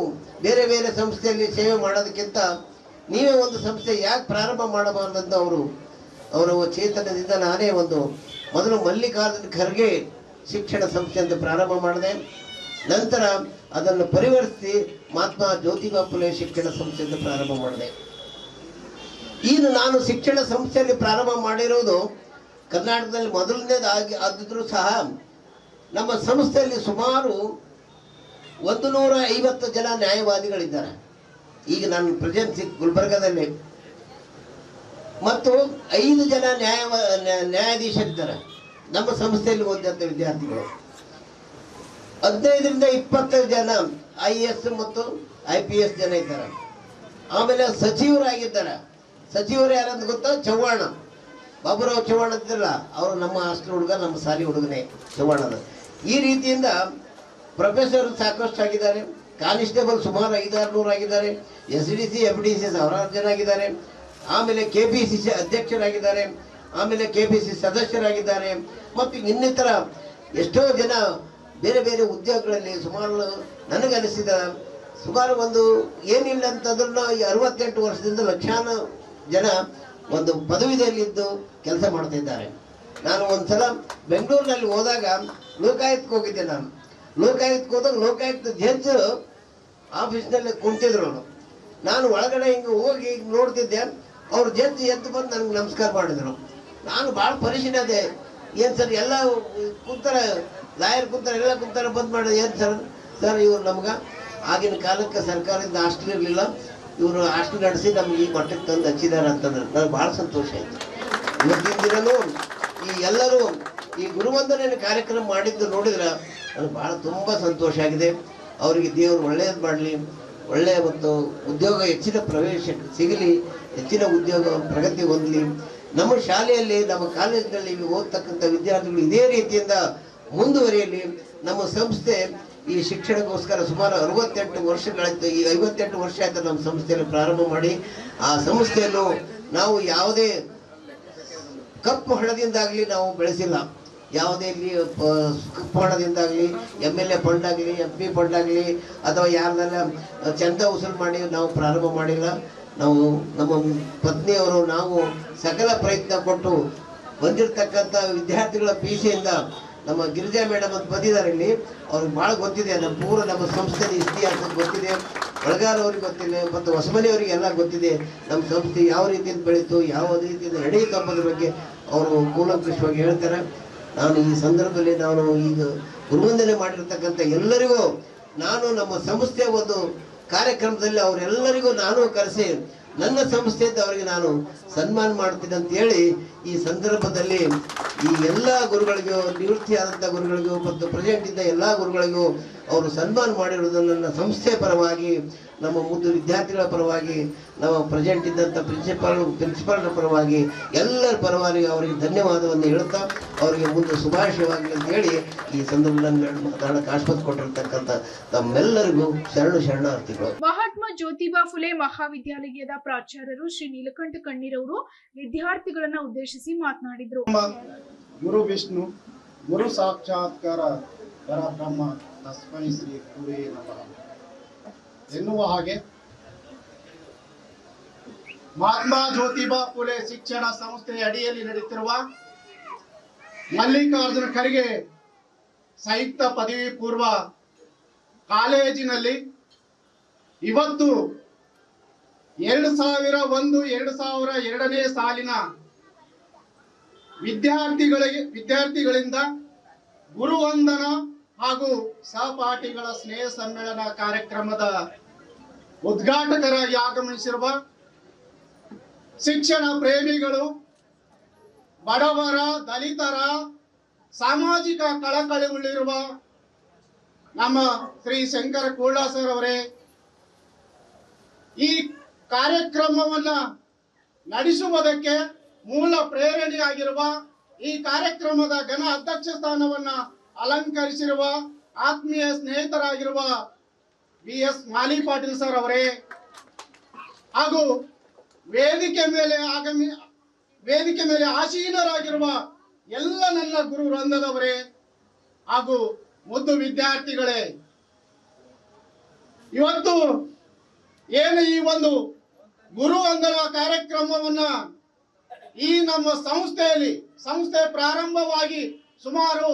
[SPEAKER 3] ಬೇರೆ ಬೇರೆ ಸಂಸ್ಥೆಯಲ್ಲಿ ಸೇವೆ ಮಾಡೋದಕ್ಕಿಂತ ನೀವೇ ಒಂದು ಸಂಸ್ಥೆ ಯಾಕೆ ಪ್ರಾರಂಭ ಮಾಡಬಾರ್ದಂತ ಅವರ ಚೇತನದಿಂದ ನಾನೇ ಮೊದಲು ಮಲ್ಲಿಕಾರ್ಜುನ ಖರ್ಗೆ ಶಿಕ್ಷಣ ಸಂಸ್ಥೆ ಅಂತ ಪ್ರಾರಂಭ ಮಾಡಿದೆ. ನಂತರ ಅದನ್ನು ಪರಿವರ್ತಿಸಿ ಮಹಾತ್ಮ ಜ್ಯೋತಿಬಾ ಫುಲೆ ಶಿಕ್ಷಣ ಸಂಸ್ಥೆ ಅಂತ ಪ್ರಾರಂಭ ಮಾಡಿದೆ. ಈಗ ನಾನು ಶಿಕ್ಷಣ ಸಂಸ್ಥೆಯಲ್ಲಿ ಪ್ರಾರಂಭ ಮಾಡಿರೋದು ಕರ್ನಾಟಕದಲ್ಲಿ ಮೊದಲನೇದಾಗಿ ಆಗಿದ್ರೂ ಸಹ ನಮ್ಮ ಸಂಸ್ಥೆಯಲ್ಲಿ ಸುಮಾರು 150 ಜನ ನ್ಯಾಯವಾದಿಗಳಿದ್ದಾರೆ. ಈಗ ನಾನು ಪ್ರೆಸೆಂಟ್ ಗುಲ್ಬರ್ಗಾದಲ್ಲಿ ಮತ್ತು 5 ಜನ ನ್ಯಾಯಾಧೀಶರಿದ್ದಾರೆ ನಮ್ಮ ಸಂಸ್ಥೆಯಲ್ಲಿ ಓದಿದಂಥ ವಿದ್ಯಾರ್ಥಿಗಳು. 15ರಿಂದ 20 ಜನ IAS ಮತ್ತು IPS ಜನ ಇದ್ದಾರೆ. ಆಮೇಲೆ ಸಚಿವರಾಗಿದ್ದಾರೆ. ಸಚಿವರು ಯಾರಂತ ಗೊತ್ತಾ? ಚವ್ಹಾಣ, ಬಾಬುರಾವ್ ಚವ್ಹಾಣ ಅಂತಿಲ್ಲ, ಅವರು ನಮ್ಮ ಹಾಸ್ಟೆಲ್ ಹುಡುಗ, ನಮ್ಮ ಸಾಲಿ ಹುಡುಗನೇ ಚವ್ಹಾಣದ. ಈ ರೀತಿಯಿಂದ ಪ್ರೊಫೆಸರ್ ಸಾಕಷ್ಟು ಆಗಿದ್ದಾರೆ. ಕಾನ್ಸ್ಟೇಬಲ್ ಸುಮಾರು 500-600 ಆಗಿದ್ದಾರೆ. SDC FDC 1000 ಜನ ಆಗಿದ್ದಾರೆ. ಆಮೇಲೆ KPCC ಅಧ್ಯಕ್ಷರಾಗಿದ್ದಾರೆ. ಆಮೇಲೆ KPCC ಸದಸ್ಯರಾಗಿದ್ದಾರೆ. ಮತ್ತು ಇನ್ನಿತರ ಎಷ್ಟೋ ಜನ ಬೇರೆ ಬೇರೆ ಉದ್ಯೋಗಗಳಲ್ಲಿ ಸುಮಾರು ನನಗನಿಸಿದ ಸುಮಾರು ಏನಿಲ್ಲ ಅಂತಂದ್ರೂ 68 ವರ್ಷದಿಂದ ಲಕ್ಷಾನು ಜನ ಒಂದು ಪದವಿದಲ್ಲಿದ್ದು ಕೆಲಸ ಮಾಡ್ತಾ ಇದ್ದಾರೆ. ನಾನು ಒಂದ್ಸಲ ಬೆಂಗಳೂರಿನಲ್ಲಿ ಹೋದಾಗ ಲೋಕಾಯುಕ್ತಕ್ಕೆ ಹೋಗಿದ್ದೆ. ನಾನು ಲೋಕಾಯುಕ್ತಕ್ಕೆ ಹೋದಾಗ ಲೋಕಾಯುಕ್ತ ಜಡ್ಜ್ ಆಫೀಸ್ನಲ್ಲಿ ಕುಂತಿದ್ರು. ನಾನು ಒಳಗಡೆ ಹಿಂಗೆ ಹೋಗಿ ನೋಡ್ತಿದ್ದೆ. ಅವ್ರು ಜಡ್ಜ್ ಎದ್ದು ಬಂದು ನನಗೆ ನಮಸ್ಕಾರ ಮಾಡಿದ್ರು. ನಾನು ಭಾಳ ಪರಿಶೀಲನೆ ಅದೇ, ಏನು ಸರ್ ಎಲ್ಲ ಕುಂತಾರೆ, ಲಾಯರ್ ಕುಂತಾರೆ, ಎಲ್ಲ ಕುಂತಾರೆ, ಬಂದ್ ಮಾಡಿದೆ. ಏನು ಸರ್ ಇವ್ರು ನಮ್ಗೆ ಆಗಿನ ಕಾಲಕ್ಕೆ ಸರ್ಕಾರದಿಂದ ಹಾಸ್ಟೆಲ್ ಇರಲಿಲ್ಲ, ಇವರು ಹಾಸ್ಟೆಲ್ ನಡೆಸಿ ನಮ್ಗೆ ಈ ಮಟ್ಟಕ್ಕೆ ತಂದು ಹಚ್ಚಿದ್ದಾರೆ ಅಂತಂದ್ರೆ ನನಗೆ ಭಾಳ ಸಂತೋಷ ಆಯಿತು. ಇವತ್ತಿನ ದಿನನೂ ಎಲ್ಲರೂ ಈ ಗುರುವಂದನೆ ಕಾರ್ಯಕ್ರಮ ಮಾಡಿದ್ದು ನೋಡಿದ್ರೆ ನನಗೆ ಭಾಳ ತುಂಬ ಸಂತೋಷ ಆಗಿದೆ. ಅವರಿಗೆ ದೇವರು ಒಳ್ಳೆಯದು ಮಾಡಲಿ, ಒಳ್ಳೆಯ ಒಂದು ಉದ್ಯೋಗ ಹೆಚ್ಚಿನ ಪ್ರವೇಶ ಸಿಗಲಿ, ಹೆಚ್ಚಿನ ಉದ್ಯೋಗ ಪ್ರಗತಿ ಹೊಂದಲಿ. ನಮ್ಮ ಶಾಲೆಯಲ್ಲಿ, ನಮ್ಮ ಕಾಲೇಜಿನಲ್ಲಿ ಓದ್ತಕ್ಕಂಥ ವಿದ್ಯಾರ್ಥಿಗಳು ಇದೇ ರೀತಿಯಿಂದ ಮುಂದುವರಿಯಲಿ. ನಮ್ಮ ಸಂಸ್ಥೆ ಈ ಶಿಕ್ಷಣಕ್ಕೋಸ್ಕರ ಸುಮಾರು 68 ವರ್ಷಗಳಾಯ್ತು. ಈ 58 ವರ್ಷ ಆಯ್ತು ನಮ್ಮ ಸಂಸ್ಥೆಯನ್ನು ಪ್ರಾರಂಭ ಮಾಡಿ. ಆ ಸಂಸ್ಥೆಯನ್ನು ನಾವು ಯಾವುದೇ ಕಪ್ಪು ಹಣದಿಂದಾಗಲಿ ನಾವು ಬೆಳೆಸಿಲ್ಲ. ಯಾವುದೇ ಇಲ್ಲಿ ಕಪ್ಪು ಹಣದಿಂದಾಗಲಿ, MLA ಫಂಡ್ ಆಗಲಿ, MP ಫಂಡ್ ಆಗಲಿ, ಅಥವಾ ಯಾರನ್ನೆಲ್ಲ ಚಂದ ವಸೂಲು ಮಾಡಿ ನಾವು ಪ್ರಾರಂಭ ಮಾಡಿಲ್ಲ. ನಾವು ನಮ್ಮ ಪತ್ನಿಯವರು ನಾವು ಸಕಲ ಪ್ರಯತ್ನ ಕೊಟ್ಟು ಬಂದಿರತಕ್ಕಂಥ ವಿದ್ಯಾರ್ಥಿಗಳ PCಯಿಂದ ನಮ್ಮ ಗಿರಿಜಾ ಮೇಡಮ್ ಅಂತ ಬಂದಿದ್ದಾರೆ ಇಲ್ಲಿ. ಅವ್ರಿಗೆ ಭಾಳ ಗೊತ್ತಿದೆ, ನಮ್ಮ ಸಂಸ್ಥೆಯ ಇತಿಹಾಸ ಗೊತ್ತಿದೆ. ಬಳಗಾರ ಅವ್ರಿಗೆ ಗೊತ್ತಿದೆ ಮತ್ತು ಹೊಸಮನೆಯವರಿಗೆ ಎಲ್ಲ ಗೊತ್ತಿದೆ ನಮ್ಮ ಸಂಸ್ಥೆ ಯಾವ ರೀತಿಯಿಂದ ಬೆಳೀತು ಯಾವ ರೀತಿಯಿಂದ ನಡೆಯಿತು ಅನ್ನೋದ್ರ ಬಗ್ಗೆ ಅವರು ಕೂಲಂಕಷವಾಗಿ ಹೇಳ್ತಾರೆ. ನಾನು ಈ ಸಂದರ್ಭದಲ್ಲಿ ನಾನು ಈಗ ಗುರುವಂದನೆ ಮಾಡಿರ್ತಕ್ಕಂಥ ಎಲ್ಲರಿಗೂ ನಾನು ನಮ್ಮ ಸಂಸ್ಥೆಯ ಒಂದು ಕಾರ್ಯಕ್ರಮದಲ್ಲಿ ಅವರೆಲ್ಲರಿಗೂ ನಾನು ಕರೆಸಿ ನನ್ನ ಸಂಸ್ಥೆಯಿಂದ ಅವರಿಗೆ ನಾನು ಸನ್ಮಾನ ಮಾಡ್ತೀನಿ ಅಂತ ಹೇಳಿ ಈ ಸಂದರ್ಭದಲ್ಲಿ ಈ ಎಲ್ಲ ಗುರುಗಳಿಗೂ ನಿವೃತ್ತಿಯಾದಂಥ ಗುರುಗಳಿಗೂ ಮತ್ತು ಪ್ರೆಸೆಂಟ್ ಇದ್ದ ಎಲ್ಲ ಗುರುಗಳಿಗೂ ಅವರು ಸನ್ಮಾನ ಮಾಡಿರುವುದು ನನ್ನ ಸಂಸ್ಥೆಯ ಪರವಾಗಿ, ನಮ್ಮ ಮುದ್ದು ವಿದ್ಯಾರ್ಥಿಗಳ ಪರವಾಗಿ, ನಮ್ಮ ಪ್ರೆಸೆಂಟ್ ಇದ್ದಂಥ ಪ್ರಿನ್ಸಿಪಾಲ್ರ ಪರವಾಗಿ ಎಲ್ಲರ ಪರವಾಗಿ ಅವರಿಗೆ ಧನ್ಯವಾದವನ್ನು ಹೇಳ್ತಾ ಅವರಿಗೆ ಮುಂದೆ ಶುಭಾಶಯವಾಗಲಿ ಅಂತ ಹೇಳಿ ಈ ಸಂದರ್ಭದಲ್ಲಿ ಮಾತಾಡಕ್ಕೆ ಆಸ್ಪತ್ರೆ ಕೊಟ್ಟಿರ್ತಕ್ಕಂಥ ತಮ್ಮೆಲ್ಲರಿಗೂ ಶರಣಾರ್ಥಿಗಳು.
[SPEAKER 1] ಮಹಾತ್ಮ ಜ್ಯೋತಿಬಾ ಫುಲೆ ಮಹಾವಿದ್ಯಾಲಯದ ಪ್ರಾಚಾರ್ಯರು ಶ್ರೀ ನೀಲಕಂಠ ಕಣ್ಣೀರವರು ವಿದ್ಯಾರ್ಥಿಗಳನ್ನ ಉದ್ದೇಶಿಸಿ ಮಾತನಾಡಿದರು.
[SPEAKER 4] ಗುರು ವಿಷ್ಣು ಗುರು ಸಾಕ್ಷಾತ್ಕಾರ ಪರಬ್ರಹ್ಮ ತಸ್ಮೈ ಶ್ರೀ ಗುರುವೇ ನಮಃ ಎನ್ನುವ ಹಾಗೆ ಮಹಾತ್ಮ ಜ್ಯೋತಿಬಾ ಫುಲೆ ಶಿಕ್ಷಣ ಸಂಸ್ಥೆಯ ಅಡಿಯಲ್ಲಿ ನಡೆಯುತ್ತಿರುವ ಮಲ್ಲಿಕಾರ್ಜುನ ಖರ್ಗೆ ಸಂಯುಕ್ತ ಪದವಿ ಪೂರ್ವ ಕಾಲೇಜಿನಲ್ಲಿ ಇವತ್ತು 2001-2002ನೇ ಸಾಲಿನ ವಿದ್ಯಾರ್ಥಿಗಳಿಂದ ಗುರುವಂದನ ಹಾಗೂ ಸಹಪಾಠಿಗಳ ಸ್ನೇಹ ಸಮ್ಮೇಳನ ಕಾರ್ಯಕ್ರಮದ ಉದ್ಘಾಟಕರಾಗಿ ಆಗಮಿಸಿರುವ ಶಿಕ್ಷಣ ಪ್ರೇಮಿಗಳು, ಬಡವರ, ದಲಿತರ ಸಾಮಾಜಿಕ ಕಳಕಳಿ ಉಳ್ಳಿರುವ ನಮ್ಮ ಶ್ರೀ ಶಂಕರ ಕೂಡ್ಲ ಸರ್ ಅವರೇ, ಈ ಕಾರ್ಯಕ್ರಮವನ್ನ ನಡೆಸುವುದಕ್ಕೆ ಮೂಲ ಪ್ರೇರಣೆಯಾಗಿರುವ, ಈ ಕಾರ್ಯಕ್ರಮದ ಘನ ಅಧ್ಯಕ್ಷ ಸ್ಥಾನವನ್ನ ಅಲಂಕರಿಸಿರುವ ಆತ್ಮೀಯ ಸ್ನೇಹಿತರಾಗಿರುವ BS ಮಾಲಿ ಪಾಟೀಲ್ ಸರ್ ಅವರೇ, ಹಾಗೂ ವೇದಿಕೆ ಮೇಲೆ ಆಸೀನರಾಗಿರುವ ಎಲ್ಲ ನನ್ನ ಗುರು ವೃಂದದವರೇ ಹಾಗೂ ಮುದ್ದು ವಿದ್ಯಾರ್ಥಿಗಳೇ, ಇವತ್ತು ಏನು ಈ ಒಂದು ಗುರು ವಂದನಾ ಕಾರ್ಯಕ್ರಮವನ್ನ ಈ ನಮ್ಮ ಸಂಸ್ಥೆ ಪ್ರಾರಂಭವಾಗಿ ಸುಮಾರು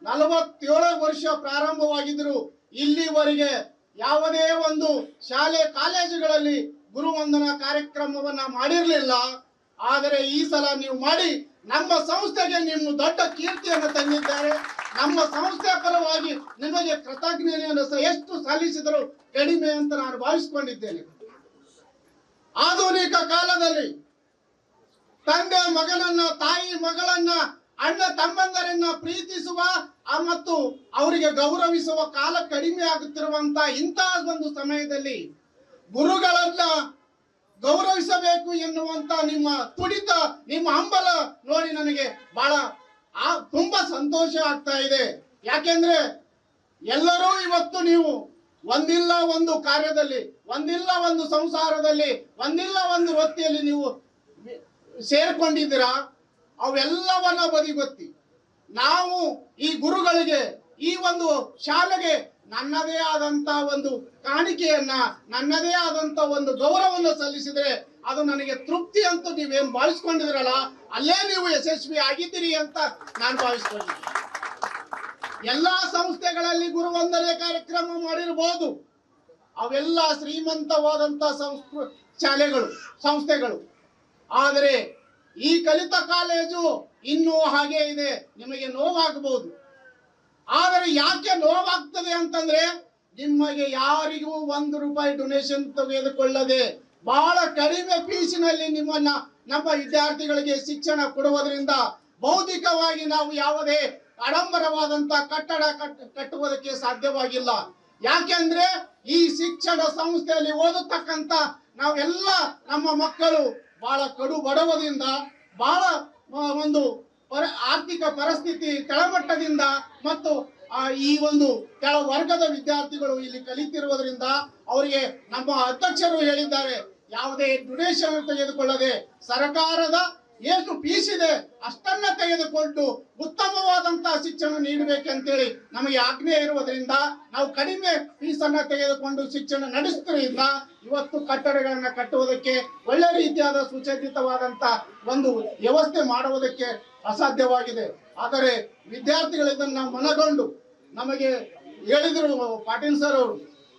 [SPEAKER 4] 47 ವರ್ಷ ಪ್ರಾರಂಭವಾಗಿದ್ರು ಇಲ್ಲಿವರೆಗೆ ಯಾವುದೇ ಒಂದು ಶಾಲೆ ಕಾಲೇಜುಗಳಲ್ಲಿ ಗುರುವಂದನಾ ಕಾರ್ಯಕ್ರಮವನ್ನ ಮಾಡಿರಲಿಲ್ಲ. ಆದರೆ ಈ ಸಲ ನೀವು ಮಾಡಿ ನಮ್ಮ ಸಂಸ್ಥೆಗೆ ನಿಮ್ಮ ದೊಡ್ಡ ಕೀರ್ತಿಯನ್ನು ತಂದಿದ್ದಾರೆ. ನಮ್ಮ ಸಂಸ್ಥೆ ಪರವಾಗಿ ನಿಮಗೆ ಕೃತಜ್ಞತೆಯನ್ನು ಎಷ್ಟು ಸಲ್ಲಿಸಿದರೂ ಕಡಿಮೆ ಅಂತ ನಾನು ಭಾವಿಸಿಕೊಂಡಿದ್ದೇನೆ. ಆಧುನಿಕ ಕಾಲದಲ್ಲಿ ತಂದೆ ಮಗನನ್ನ, ತಾಯಿ ಮಗಳನ್ನ, ಅಣ್ಣ ತಮ್ಮಂದರನ್ನ ಪ್ರೀತಿಸುವ ಮತ್ತು ಅವರಿಗೆ ಗೌರವಿಸುವ ಕಾಲ ಕಡಿಮೆ ಆಗುತ್ತಿರುವಂತ ಇಂತಹ ಒಂದು ಸಮಯದಲ್ಲಿ ಗುರುಗಳನ್ನ ಗೌರವಿಸಬೇಕು ಎನ್ನುವಂತ ನಿಮ್ಮ ತುಡಿತ, ನಿಮ್ಮ ಹಂಬಲ ನೋಡಿ ನನಗೆ ಬಹಳ ತುಂಬಾ ಸಂತೋಷ ಆಗ್ತಾ ಇದೆ. ಯಾಕೆಂದ್ರೆ ಎಲ್ಲರೂ ಇವತ್ತು ನೀವು ಒಂದಿಲ್ಲ ಒಂದು ಕಾರ್ಯದಲ್ಲಿ, ಒಂದಿಲ್ಲ ಒಂದು ಸಂಸಾರದಲ್ಲಿ, ಒಂದಿಲ್ಲ ಒಂದು ವೃತ್ತಿಯಲ್ಲಿ ನೀವು ಸೇರ್ಕೊಂಡಿದ್ದೀರಾ. ಅವೆಲ್ಲವನ್ನ ಬದಿಗೊತ್ತಿ ನಾವು ಈ ಗುರುಗಳಿಗೆ, ಈ ಒಂದು ಶಾಲೆಗೆ ನನ್ನದೇ ಆದಂತ ಒಂದು ಕಾಣಿಕೆಯನ್ನ, ನನ್ನದೇ ಆದಂತ ಒಂದು ಗೌರವವನ್ನು ಸಲ್ಲಿಸಿದ್ರೆ ಅದು ನನಗೆ ತೃಪ್ತಿ ಅಂತ ನೀವೇನ್ ಭಾವಿಸ್ಕೊಂಡಿದ್ರಲ್ಲ, ಅಲ್ಲೇ ನೀವು ಯಶಸ್ವಿ ಆಗಿದ್ದೀರಿ ಅಂತ ನಾನು ಭಾವಿಸ್ಕೊಂಡಿದ್ದೀನಿ. ಎಲ್ಲಾ ಸಂಸ್ಥೆಗಳಲ್ಲಿ ಗುರುವಂದನೆ ಕಾರ್ಯಕ್ರಮ ಮಾಡಿರಬಹುದು, ಅವೆಲ್ಲ ಶ್ರೀಮಂತವಾದಂತ ಸಂಸ್ಥೆಗಳು. ಆದರೆ ಈ ಕಲಿತ ಕಾಲೇಜು ಇನ್ನೂ ಹಾಗೆ ಇದೆ. ನಿಮಗೆ ನೋವಾಗಬಹುದು. ಆದರೆ ಯಾಕೆ ನೋವಾಗ್ತದೆ ಅಂತಂದ್ರೆ, ನಿಮಗೆ ಯಾರಿಗೂ 1 ರೂಪಾಯಿ ಡೊನೇಷನ್ ತೆಗೆದುಕೊಳ್ಳದೆ ಬಹಳ ಕಡಿಮೆ ಫೀಸಿನಲ್ಲಿ ನಮ್ಮ ವಿದ್ಯಾರ್ಥಿಗಳಿಗೆ ಶಿಕ್ಷಣ ಕೊಡುವುದರಿಂದ ಬೌದ್ಧಿಕವಾಗಿ ನಾವು ಯಾವುದೇ ಆಡಂಬರವಾದಂತ ಕಟ್ಟಡ ಕಟ್ಟುವುದಕ್ಕೆ ಸಾಧ್ಯವಾಗಿಲ್ಲ. ಯಾಕೆಂದ್ರೆ ಈ ಶಿಕ್ಷಣ ಸಂಸ್ಥೆಯಲ್ಲಿ ಓದತಕ್ಕಂತ ನಾವೆಲ್ಲ ನಮ್ಮ ಮಕ್ಕಳು ಬಹಳ ಕಡು ಬಡವದಿಂದ, ಬಹಳ ಒಂದು ಆರ್ಥಿಕ ಪರಿಸ್ಥಿತಿ ಕೆಳಮಟ್ಟದಿಂದ ಮತ್ತು ಈ ಒಂದು ಕೆಳ ವರ್ಗದ ವಿದ್ಯಾರ್ಥಿಗಳು ಇಲ್ಲಿ ಕಲಿತಿರುವುದರಿಂದ ಅವರಿಗೆ ನಮ್ಮ ಅಧ್ಯಕ್ಷರು ಹೇಳಿದ್ದಾರೆ, ಯಾವುದೇ ಡೊನೇಷನ್ ತೆಗೆದುಕೊಳ್ಳದೆ ಸರ್ಕಾರದ ಎಷ್ಟು ಫೀಸ್ ಇದೆ ಅಷ್ಟನ್ನ ತೆಗೆದುಕೊಂಡು ಉತ್ತಮವಾದಂತಹ ಶಿಕ್ಷಣ ನೀಡಬೇಕಂತೇಳಿ ನಮಗೆ ಆಜ್ಞೆ ಇರುವುದರಿಂದ ನಾವು ಕಡಿಮೆ ಫೀಸ್ ಅನ್ನ ತೆಗೆದುಕೊಂಡು ಶಿಕ್ಷಣ ನಡೆಸುವುದರಿಂದ ಇವತ್ತು ಕಟ್ಟಡಗಳನ್ನ ಕಟ್ಟುವುದಕ್ಕೆ, ಒಳ್ಳೆ ರೀತಿಯಾದ ಸುಸಜ್ಜಿತವಾದಂತ ಒಂದು ವ್ಯವಸ್ಥೆ ಮಾಡುವುದಕ್ಕೆ ಅಸಾಧ್ಯವಾಗಿದೆ. ಆದರೆ ವಿದ್ಯಾರ್ಥಿಗಳು ಇದನ್ನ ಮನಗೊಂಡು ನಮಗೆ ಹೇಳಿದರು ಪಾಟೀಲ್ ಸರ್ ಅವರು,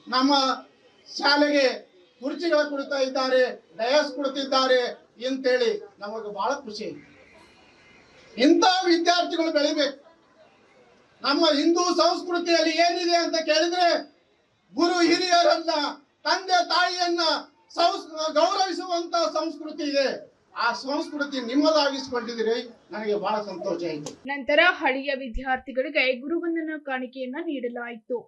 [SPEAKER 4] ನಮ್ಮ ಶಾಲೆಗೆ ಕುರ್ಚಿಗಳು ಕೊಡ್ತಾ ಇದ್ದಾರೆ, ಡಯಸ್ ಕೊಡ್ತಿದ್ದಾರೆ ಅಂತೇಳಿ ನಮಗೆ ಬಹಳ ಖುಷಿ ಐತಿ. ಇಂಥ ವಿದ್ಯಾರ್ಥಿಗಳು ಬೆಳಿಬೇಕು. ನಮ್ಮ ಹಿಂದೂ ಸಂಸ್ಕೃತಿಯಲ್ಲಿ ಏನಿದೆ ಅಂತ ಕೇಳಿದ್ರೆ, ಗುರು ಹಿರಿಯರನ್ನ, ತಂದೆ ತಾಯಿಯನ್ನ ಗೌರವಿಸುವಂತ ಸಂಸ್ಕೃತಿ ಇದೆ. ಆ ಸಂಸ್ಕೃತಿ ನಿಮ್ಮದಾಗಿಸಿಕೊಂಡಿದ್ದೀರಿ, ನನಗೆ ಬಹಳ ಸಂತೋಷ ಆಯಿತು.
[SPEAKER 1] ನಂತರ ಹಳ್ಳಿಯ ವಿದ್ಯಾರ್ಥಿಗಳಿಗೆ ಗುರುವಂದನಾ ಕಾಣಿಕೆಯನ್ನ ನೀಡಲಾಯಿತು.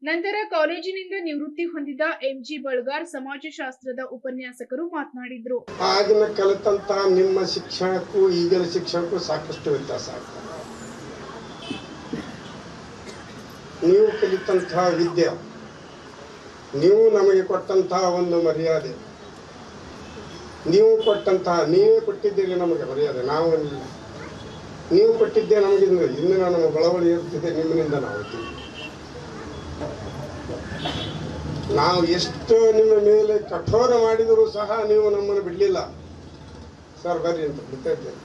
[SPEAKER 1] ನಂತರ ಕಾಲೇಜಿನಿಂದ ನಿವೃತ್ತಿ ಹೊಂದಿದ ಎಂಜಿ ಬಳ್ಗಾರ್ ಸಮಾಜಶಾಸ್ತ್ರದ ಉಪನ್ಯಾಸಕರು ಮಾತನಾಡಿದರು.
[SPEAKER 5] ಆಗಿನ ಕಲಿತಂತ ನಿಮ್ಮ ಶಿಕ್ಷಣಕ್ಕೂ ಈಗಿನ ಶಿಕ್ಷಣಕ್ಕೂ ಸಾಕಷ್ಟು ವ್ಯತ್ಯಾಸ ಆಗ್ತದೆ. ನೀವು ಕಲಿತಂತಹ ವಿದ್ಯೆ, ನೀವು ನಮಗೆ ಕೊಟ್ಟಂತಹ ಒಂದು ಮರ್ಯಾದೆ, ನೀವೇ ಕೊಟ್ಟಿದ್ದೀರಿ ನಮಗೆ ಮರ್ಯಾದೆ. ನಾವು ನೀವು ಕೊಟ್ಟಿದ್ದೇ ನಮಗೆ ಇಂದಿನ ನಮ್ಮ ಬಳವಳಿ ಇರ್ತಿದೆ, ನಿಮ್ಮಿನಿಂದ ನಾವು ನಾವು ಎಷ್ಟು ನಿಮ್ಮ ಮೇಲೆ ಕಠೋರ ಮಾಡಿದರೂ ಸಹ ನೀವು ನಮ್ಮನ್ನು ಬಿಡಲಿಲ್ಲ. ಸರ್ ಬರ್ರಿ ಅಂತ ಬಿಡ್ತಾ ಇದ್ದೇನೆ.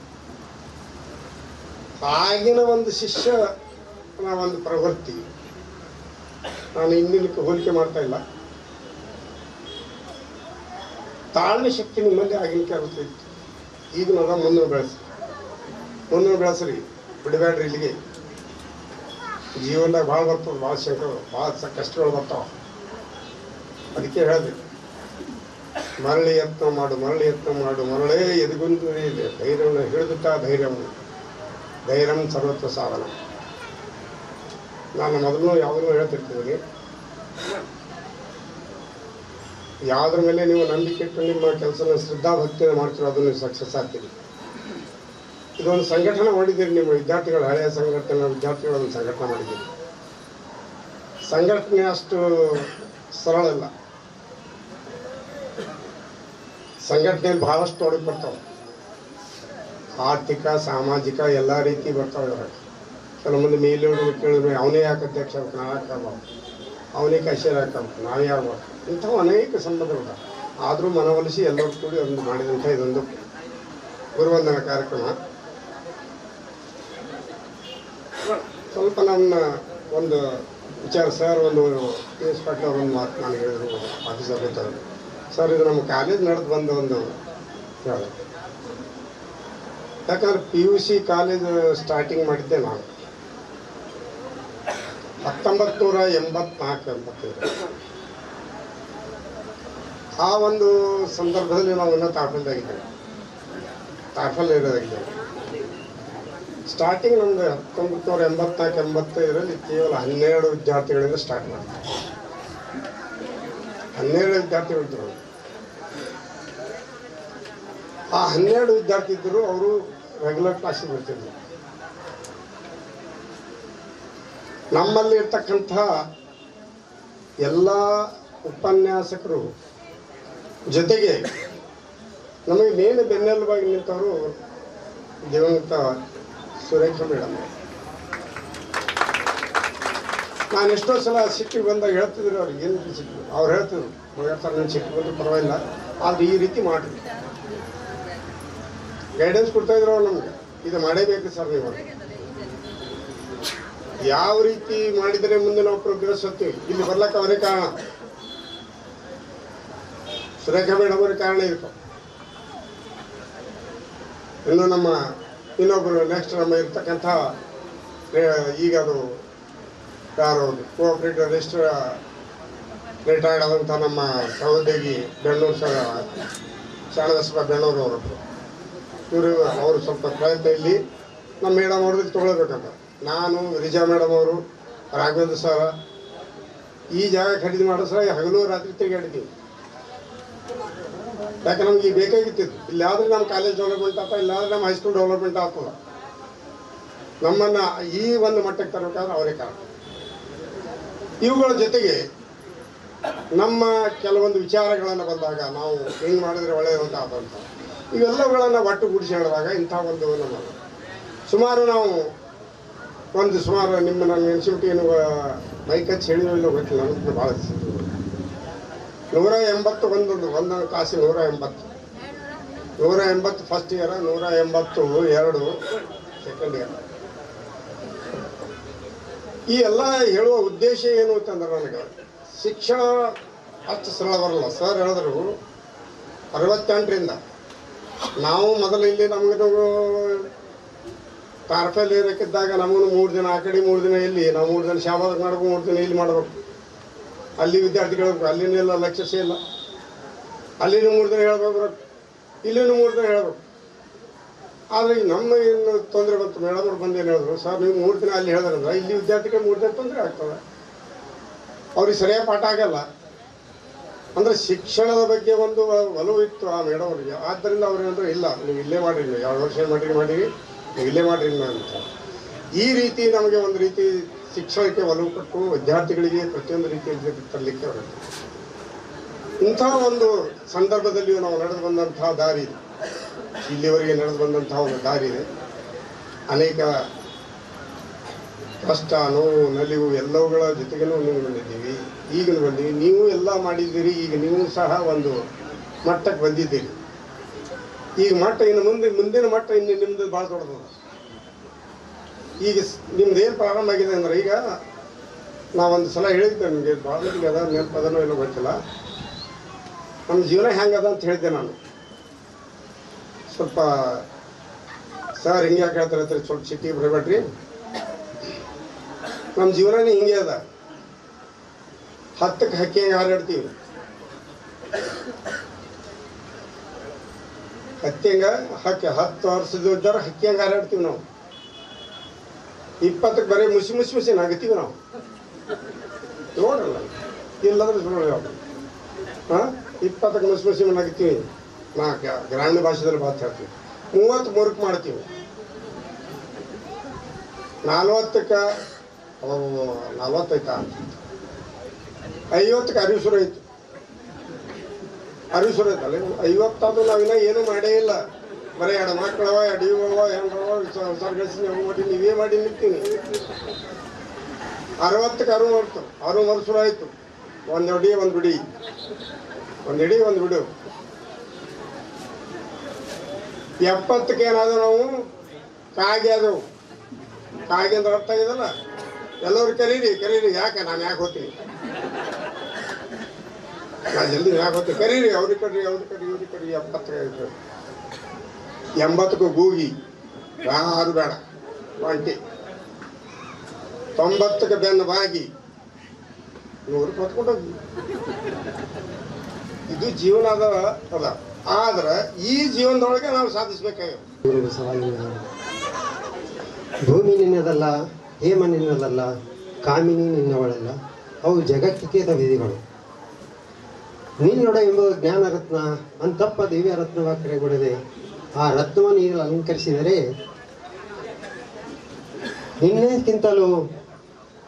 [SPEAKER 5] ಆಗಿನ ಒಂದು ಶಿಷ್ಯನ ಒಂದು ಪ್ರವೃತ್ತಿ ನಾನು ಇಂದಿನಕ್ಕೆ ಹೋಲಿಕೆ ಮಾಡ್ತಾ ಇಲ್ಲ. ತಾಳ್ಮೆ ಶಕ್ತಿ ನಿಮ್ಮಲ್ಲಿ ಆಗಿನ ಕೆಲಸ ಇತ್ತು. ಈಗ ನಾವು ಮುಂದೆ ಬೆಳೆಸ್ರಿ, ಬಿಡಬೇಡ್ರಿ. ಇಲ್ಲಿಗೆ ಜೀವನದಾಗ ಭಾಳ ಬರ್ತದೆ, ಭಾಳ ಕಷ್ಟಗಳು ಬರ್ತಾವ. ಅದಕ್ಕೆ ಹೇಳಿದೆ, ಮರಳಿ ಯತ್ನ ಮಾಡು, ಮರಳೇ ಎದುಗುಂದು ಧೈರ್ಯವನ್ನು ಹಿಡಿದುತ್ತ ಧೈರ್ಯಂ ಸರ್ವತ್ವ ಸಾಧನ. ನಾನು ಮೊದಲು ಯಾವುದನ್ನು ಹೇಳ್ತಿರ್ತೀನಿ, ಯಾವುದ್ರ ಮೇಲೆ ನೀವು ನಂಬಿಕೆ ಇಟ್ಟು ನಿಮ್ಮ ಕೆಲಸನ ಶ್ರದ್ಧಾಭಕ್ತಿಯನ್ನು ಮಾಡ್ತೀರೋ ಅದನ್ನು ನೀವು ಸಕ್ಸಸ್ ಆಗ್ತೀರಿ. ಇದೊಂದು ಸಂಘಟನೆ ಮಾಡಿದ್ದೀರಿ, ನಿಮ್ಮ ವಿದ್ಯಾರ್ಥಿಗಳು, ಹಳೆಯ ಸಂಘಟನೆ ವಿದ್ಯಾರ್ಥಿಗಳು ಒಂದು ಸಂಘಟನೆ ಮಾಡಿದ್ದೀರಿ. ಸಂಘಟನೆ ಅಷ್ಟು ಸರಳ ಇಲ್ಲ. ಸಂಘಟನೆಯಲ್ಲಿ ಬಹಳಷ್ಟು ತೊಡಗಿ ಬರ್ತಾವೆ. ಆರ್ಥಿಕ, ಸಾಮಾಜಿಕ ಎಲ್ಲ ರೀತಿ ಬರ್ತಾವೆ. ಇದ್ರಾಗ ಕೆಲವೊಂದು ಮೇಲೆ ಕೇಳಿದ್ರೆ ಅವನೇ ಯಾಕೆ ಅಧ್ಯಕ್ಷ ಆಗ್ಬೇಕು, ನಾವು ಯಾಕೆ ಆಗ್ಬೇಕು, ಅವನೇ ಕ್ಯಾಶಿಯರ್ ಹಾಕಬೇಕು, ನಾವೇ ಆಗ್ಬೇಕು, ಇಂಥವು ಅನೇಕ ಸಂಬಂಧಗಳು. ಆದರೂ ಮನವೊಲಿಸಿ ಎಲ್ಲರೂ ಕೂಡಿ ಒಂದು ಮಾಡಿದಂಥ ಇದೊಂದು ಗುರುವಂದನಾ ಕಾರ್ಯಕ್ರಮ. ಸ್ವಲ್ಪ ನನ್ನ ಒಂದು ವಿಚಾರ ಸರ್, ಒಂದು ಇನ್ಸ್ಪೆಕ್ಟರ್ ಒಂದು ಮಾತು ನಾನು ಹೇಳಿದ್ರು ಆಫೀಸರ್ ಇರ್ತಾರೆ. ಸರ್, ಇದು ನಮ್ಮ ಕಾಲೇಜ್ ನಡೆದು ಬಂದ ಒಂದು ಹೇಳಿ, ಯಾಕಂದ್ರೆ PUC ಕಾಲೇಜ್ ಸ್ಟಾರ್ಟಿಂಗ್ ಮಾಡಿದ್ದೆ ನಾನು 1984-85. ಆ ಒಂದು ಸಂದರ್ಭದಲ್ಲಿ ನಾವು ಇನ್ನೂ ತಾರ್ಫಲ್ದಾಗಿದ್ದೇವೆ, ತಾರ್ಫಲ್ ಏರಿಯಾದಾಗಿದ್ದೇವೆ. ಸ್ಟಾರ್ಟಿಂಗ್ ನಮ್ದು 1984-85 ಕೇವಲ 12 ವಿದ್ಯಾರ್ಥಿಗಳಿಂದ ಸ್ಟಾರ್ಟ್ ಮಾಡಿದ್ವಿ. 12 ವಿದ್ಯಾರ್ಥಿಗಳು ಇದ್ದರು. ಆ 12 ವಿದ್ಯಾರ್ಥಿ ಇದ್ದರು, ಅವರು ರೆಗ್ಯುಲರ್ ಕ್ಲಾಸಿಗೆ ಬರ್ತಿದ್ರು. ನಮ್ಮಲ್ಲಿ ಇರ್ತಕ್ಕಂಥ ಎಲ್ಲ ಉಪನ್ಯಾಸಕರು ಜೊತೆಗೆ ನಮಗೆ ಮೇನ್ ಬೆನ್ನೆಲುಬಾಗಿ ನಿಂತವರು ದಿವಂಗತ ಸುರೇಖ ಮೇಡಮ್. ನಾನು ಎಷ್ಟೋ ಸಲ ಸಿಟ್ಟಿಗೆ ಬಂದಾಗ ಹೇಳ್ತಿದ್ರು, ಅವ್ರಿಗೆ ಏನು ಸಿಟ್ಟು, ಅವ್ರು ಹೇಳ್ತಿದ್ರು, ಹೇಳ್ತಾರೆ ನಾನು ಸಿಟ್ಟು ಬಂದರೂ ಪರವಾಗಿಲ್ಲ, ಆದರೆ ಈ ರೀತಿ ಮಾಡಿರಿ, ಗೈಡೆನ್ಸ್ ಕೊಡ್ತಾಯಿದ್ರು ಅವ್ರು ನಮಗೆ. ಇದು ಮಾಡೇಬೇಕು ಸರ್, ನೀವು ಯಾವ ರೀತಿ ಮಾಡಿದರೆ ಮುಂದೆ ನಾವು ಪ್ರೋಗ್ರೆಸ್ ಹೋಗ್ತೀವಿ. ಇಲ್ಲಿ ಬರ್ಲಕ್ಕೆ ಅವರೇ ಕಾರಣ, ಸುರೇಖಾ ಮೇಡಮ್ ಅವರೇ ಕಾರಣ ಇರ್ತಾವೆ. ಇನ್ನು ನಮ್ಮ ಇನ್ನೊಬ್ಬರು ನೆಕ್ಸ್ಟ್ ನಮ್ಮ ಇರ್ತಕ್ಕಂಥ ಈಗ ಅದು ಯಾರು ಕೋಆಪರೇಟಿವ್ ರಿಜಿಸ್ಟರ್ ರಿಟೈರ್ಡ್ ಆದಂಥ ನಮ್ಮ ಸಹೋದ್ಯೋಗಿ ಬೆಣ್ಣೂರು ಶಾಣದಸ್ಪ ಬೆಣ್ಣೂರು ಅವರೊಬ್ಬರು ಇವರು ಅವರು ಸ್ವಲ್ಪ ಪ್ರಯತ್ನ ಇಲ್ಲಿ ನಮ್ಮ ಮೇಡಮ್ ಅವ್ರದ್ದು ತೊಗೊಳ್ಬೇಕಂತ ನಾನು ರಿಜಾ ಮೇಡಮ್ ಅವರು ರಾಘವೇಂದ್ರ ಸರ ಈ ಜಾಗ ಖರೀದಿ ಮಾಡೋ ಸಲ ಹಗಲು ರಾತ್ರಿ ತಿರುಗಾಡಿದ್ದೀವಿ. ಯಾಕೆ ನಮ್ಗೆ ಈಗ ಬೇಕಾಗಿತ್ತಿತ್ತು. ಇಲ್ಲಾದ್ರೆ ನಮ್ಮ ಕಾಲೇಜ್ ಡೆವಲಪ್ಮೆಂಟ್ ಆಗ್ತಾ, ಇಲ್ಲಾದ್ರೆ ನಮ್ಮ ಹೈಸ್ಕೂಲ್ ಡೆವಲಪ್ಮೆಂಟ್ ಆಗ್ತದ. ನಮ್ಮನ್ನು ಈ ಒಂದು ಮಟ್ಟಕ್ಕೆ ತರಬೇಕಾದ್ರೆ ಅವರೇ ಕಾರಣ. ಇವುಗಳ ಜೊತೆಗೆ ನಮ್ಮ ಕೆಲವೊಂದು ವಿಚಾರಗಳನ್ನು ಬಂದಾಗ ನಾವು ಹೆಂಗೆ ಮಾಡಿದ್ರೆ ಒಳ್ಳೆಯದಂತ ಆದಂಥ ಇವೆಲ್ಲವುಗಳನ್ನು ಒಟ್ಟುಗೂಡಿಸಿ ಹೇಳಿದಾಗ ಇಂಥ ಒಂದು ನಮ್ಮ ಸುಮಾರು ನಾವು ಸುಮಾರು ನಿಮ್ಮ ನನ್ನ ಎನ್ಸಿಬಿಟಿ ಏನು ಮೈಕಚ್ಚಿ ಹೇಳಿಲ್ಲ ಗೊತ್ತಿಲ್ಲ, ನನಗೆ ಭಾಳ 180 ಒಂದೊಂದು ಕ್ಲಾಸಿಗೆ 180 ಫಸ್ಟ್ ಇಯರ್, 180 ಎರಡು ಸೆಕೆಂಡ್ ಇಯರ್. ಈ ಎಲ್ಲ ಹೇಳುವ ಉದ್ದೇಶ ಏನು ಅಂತಂದ್ರೆ ನನಗೆ ಶಿಕ್ಷಣ ಅಷ್ಟು ಸರಳ ಬರಲ್ಲ. ಸರ್ ಹೇಳಿದ್ರು 68ರಿಂದ ನಾವು ಮೊದಲು ಇಲ್ಲಿ ನಮಗೆ ಕಾರ್ಫೆಲ್ ಇರೋಕ್ಕಿದ್ದಾಗ ನಮಗೂ 3 ದಿನ ಆ ಕಡೆ 3 ದಿನ ಇಲ್ಲಿ, ನಾವು 3 ದಿನ ಶಾಬಾದ್ ಮಾಡಬೇಕು, 3 ದಿನ ಇಲ್ಲಿ ಮಾಡಬೇಕು. ಅಲ್ಲಿ ವಿದ್ಯಾರ್ಥಿಗಳು ಅಲ್ಲಿನೆಲ್ಲ ಲಕ್ಷ್ಯಸೇ ಇಲ್ಲ. ಅಲ್ಲಿನೂ 3 ದಿನ ಹೇಳ್ಬೇಕು, ಇಲ್ಲಿನೂ 3 ದಿನ ಹೇಳ್ಬೇಕು. ಆದರೆ ನಮ್ಮ ಏನು ತೊಂದರೆ ಬಂತು, ಮೇಡಮ್ ಬಂದು ಏನು ಹೇಳಿದ್ರು, ಸರ್ ನೀವು 3 ದಿನ ಅಲ್ಲಿ ಹೇಳಿದ್ರಂದ್ರೆ ಇಲ್ಲಿ ವಿದ್ಯಾರ್ಥಿಗಳು 3 ದಿನ ತೊಂದರೆ ಆಗ್ತದೆ, ಅವ್ರಿಗೆ ಸರಿಯಾಗಿ ಪಾಠ ಆಗಲ್ಲ. ಅಂದರೆ ಶಿಕ್ಷಣದ ಬಗ್ಗೆ ಒಂದು ಒಲವು ಇತ್ತು ಆ ಮೇಡಮ್ ಅವರಿಗೆ. ಆದ್ದರಿಂದ ಅವ್ರು ಏನಂದ್ರೆ ಇಲ್ಲ ನೀವು ಇಲ್ಲೇ ಮಾಡಿರಿ, 2 ವರ್ಷ ಮಾಡಿರಿ ನೀವು ಇಲ್ಲೇ ಮಾಡಿರಿ ಅಂತ. ಈ ರೀತಿ ನಮಗೆ ಒಂದು ರೀತಿ ಶಿಕ್ಷಣಕ್ಕೆ ಒಲವು ಕೊಟ್ಟು ವಿದ್ಯಾರ್ಥಿಗಳಿಗೆ ಪ್ರತಿಯೊಂದು ರೀತಿಯಲ್ಲಿ ತರಲಿಕ್ಕೆ ಹೊರಟು. ಇಂಥ ಒಂದು ಸಂದರ್ಭದಲ್ಲಿಯೂ ನಾವು ನಡೆದು ಬಂದಂತಹ ದಾರಿ ಇದೆ, ಇಲ್ಲಿವರೆಗೆ ನಡೆದು ಬಂದಂತಹ ಒಂದು ದಾರಿ ಇದೆ. ಅನೇಕ ಕಷ್ಟ, ನೋವು, ನಲಿವು ಎಲ್ಲವುಗಳ ಜೊತೆಗೇನೂ ನೀವು ಬಂದಿದ್ದೀವಿ, ಈಗಲೂ ಬಂದೀವಿ. ನೀವು ಎಲ್ಲ ಮಾಡಿದ್ದೀರಿ, ಈಗ ನೀವು ಸಹ ಒಂದು ಮಟ್ಟಕ್ಕೆ ಬಂದಿದ್ದೀರಿ. ಈಗ ಮಟ್ಟ ಇನ್ನು ಮುಂದಿನ ಮಟ್ಟ ಇನ್ನು ನಿಮ್ಮದು ಭಾಳ ದೊಡ್ಡದು. ಈಗ ನಿಮ್ದು ಏನು ಪ್ರಾರಂಭ ಆಗಿದೆ ಅಂದ್ರೆ, ಈಗ ನಾವೊಂದು ಸಲ ಹೇಳಿದ್ದೆ ನಿಮಗೆ, ಭಾಳ ಮಂದಿಗೆ ಅದ ನೆನಪದನೋ ಏನೋ ಗೊತ್ತಿಲ್ಲ, ನಮ್ಮ ಜೀವನ ಹೆಂಗದ ಅಂತ ಹೇಳಿದ್ದೆ ನಾನು. ಸ್ವಲ್ಪ ಸರ್ ಹಿಂಗೆ ಯಾಕೆ ಹೇಳ್ತಾರೆ ಸ್ವಲ್ಪ ಸಿಟ್ಟಿಗೆ ಬರಬೇಡ್ರಿ, ನಮ್ಮ ಜೀವನನೇ ಹಿಂಗೆ ಅದ. 10ಕ್ಕೆ ಹಕ್ಕಿ ಹೆಂಗೆ ಹಾರಾಡ್ತೀವಿ, ಹಕ್ಕಿ ಹೆಂಗೆ 10 ವರ್ಷದ ಇದ್ದಾರೆ ಹಕ್ಕಿ ಹೆಂಗೆ ಹಾರಾಡ್ತೀವಿ ನಾವು. 20ಕ್ಕೆ ಬರೀ ಮುಸಿ ನಗತೀವಿ ನಾವು. ನೋಡಲ್ಲ ಇಲ್ಲಂದ್ರೆ ಹಾಂ 20ಕ್ಕೆ ಮುಸಿ ನಗತೀವಿ. ನಾ ಗ್ರಾಮೀಣ ಭಾಷೆದಲ್ಲಿ ಮಾತು ಹೇಳ್ತೀವಿ. 33ಕ್ಕೆ ಮಾಡ್ತೀವಿ. 40ಕ್ಕೆ 40 ಆಯ್ತಾ, 50ಕ್ಕೆ ಅರಿಸುರ ಐತು. ಅರಿಸುರ ಐತಲ್ಲ, 50 ನಾವಿನ್ನ ಏನೂ ಮಾಡೇ ಇಲ್ಲ. ಬರೀ 2 ಮಕ್ಕಳವ, 2 ಇವ, ಹೆಂಗವ, ಸರ್ಗಸಿ ನೀವೇ ಮಾಡಿ ನಿಲ್ತೀನಿ. 60ಕ್ಕೆ ಅರು ಮರುಸುರ ಆಯ್ತು. 1 ಅಡಿ 1 ಬಿಡಿ, 1 ಇಡಿ 1 ಬಿಡು. 70ಕ್ಕೆ ಏನಾದ್ರು ನಾವು ಕಾಗೆ ಆದವು. ಕಾಗೆ ಅಂದ್ರೆ ಅರ್ಥ ಆಗಿದಲ್ಲ, ಎಲ್ಲರೂ ಕರೀರಿ ಯಾಕೆ ನಾನು ಯಾಕೆ ಹೋಗ್ತೀನಿ, ನಾನು ಜಲ್ದಿ ಯಾಕೆ ಹೋಗ್ತೀನಿ, ಕರೀರಿ ಅವ್ರಿಗೆ ಕರೀರಿ ಇವ್ರಿಗೆ ಕರೀರಿ. 80ಕ್ಕೆ ಗೂಗಿ, ಯಾರು ಬೇಡ ಒಂಟಿ. 90ಕ್ಕೆ ಬೆನ್ನು ಬಾಗಿ 100ಕ್ಕೆ ಹೊತ್ಕೊಂಡೋಗಿ. ಇದು ಜೀವನ ಅದ. ಆದ್ರೆ ಈ ಜೀವನದೊಳಗೆ ನಾವು ಸಾಧಿಸ್ಬೇಕಾಗ್ಯವ.
[SPEAKER 6] ಭೂಮಿ ನಿನ್ನದಲ್ಲ, ಹೇಮ ನಿನ್ನದಲ್ಲ, ಕಾಮಿನಿ ನಿನ್ನವಳಲ್ಲ, ಅವು ಜಗತ್ತಿಗೆ ವಿಧಿಗಳು. ನಿನ್ನೊಡ ಎಂಬುದು ಜ್ಞಾನ ರತ್ನ, ಅಂತಪ್ಪ ದಿವ್ಯ ರತ್ನವಾಗಿ ಕರೆಗೊಡದೆ. ಆ ರತ್ನವನ್ನು ನೀನು ಅಲಂಕರಿಸಿದರೆ ನಿನ್ನೆಕ್ಕಿಂತಲೂ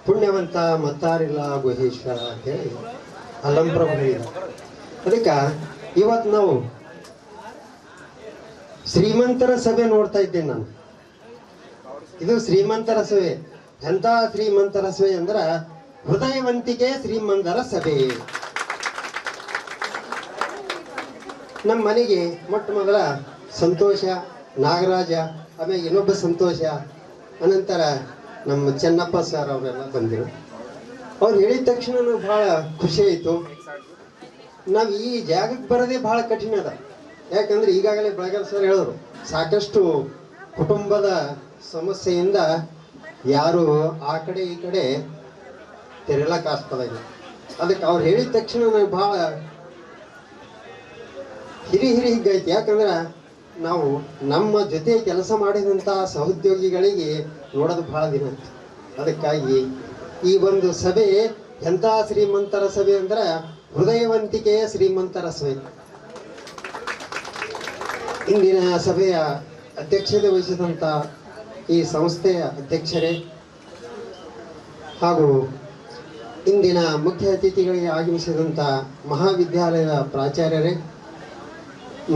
[SPEAKER 6] ಪುಣ್ಯವಂತ ಮತ್ತಾರಿಲ್ಲ ಗುಹೇಶ್ವರ ಅಂತೇಳಿ ಅಲ್ಲಂಪ್ರಭು ಹೇಳಿದ. ಅದಕ್ಕೆ ಇವತ್ತು ನಾವು ಶ್ರೀಮಂತರ ಸಭೆ ನೋಡ್ತಾ ಇದ್ದೇನೆ ನಾನು. ಇದು ಶ್ರೀಮಂತರ ಸಭೆ. ಎಂಥ ಶ್ರೀಮಂತರ ಸಭೆ ಅಂದ್ರ ಹೃದಯವಂತಿಕೆ ಶ್ರೀಮಂತರ ಸಭೆ. ನಮ್ಮ ಮನೆಗೆ ಮೊಟ್ಟ ಮೊದಲ ಸಂತೋಷ, ನಾಗರಾಜ, ಆಮೇಲೆ ಇನ್ನೊಬ್ಬ ಸಂತೋಷ, ಅನಂತರ ನಮ್ಮ ಚೆನ್ನಪ್ಪ ಸರ್ ಅವರೆಲ್ಲ ಬಂದರು. ಅವ್ರು ಹೇಳಿದ ತಕ್ಷಣ ನನಗೆ ಭಾಳ ಖುಷಿ ಆಯಿತು. ನಾವು ಈ ಜಾಗಕ್ಕೆ ಬರೋದೇ ಭಾಳ ಕಠಿಣ ಅದ. ಯಾಕಂದ್ರೆ ಈಗಾಗಲೇ ಬೆಳಗಾವಿ ಸರ್ ಹೇಳಿದ್ರು, ಸಾಕಷ್ಟು ಕುಟುಂಬದ ಸಮಸ್ಯೆಯಿಂದ ಯಾರು ಆ ಕಡೆ ಈ ಕಡೆ ತೆರಳಕ್ಕೆ ಆಸ್ಪದ ಇಲ್ಲ. ಅದಕ್ಕೆ ಅವ್ರು ಹೇಳಿದ ತಕ್ಷಣ ನನಗೆ ಭಾಳ ಹಿರಿ ಹಿಗ್ಗೈತಿ. ಯಾಕಂದ್ರೆ ನಾವು ನಮ್ಮ ಜೊತೆ ಕೆಲಸ ಮಾಡಿದಂಥ ಸಹೋದ್ಯೋಗಿಗಳಿಗೆ ನೋಡೋದು ಭಾಳ ದಿನ ಆಯ್ತು. ಅದಕ್ಕಾಗಿ ಈ ಒಂದು ಸಭೆ ಎಂಥ ಶ್ರೀಮಂತರ ಸಭೆ ಅಂದ್ರೆ ಹೃದಯವಂತಿಕೆಯ ಶ್ರೀಮಂತರ ಸಭೆ. ಇಂದಿನ ಸಭೆಯ ಅಧ್ಯಕ್ಷತೆ ವಹಿಸಿದಂಥ ಈ ಸಂಸ್ಥೆಯ ಅಧ್ಯಕ್ಷರೇ ಹಾಗೂ ಇಂದಿನ ಮುಖ್ಯ ಅತಿಥಿಗಳಿಗೆ ಆಗಮಿಸಿದಂಥ ಮಹಾವಿದ್ಯಾಲಯದ ಪ್ರಾಚಾರ್ಯರೇ,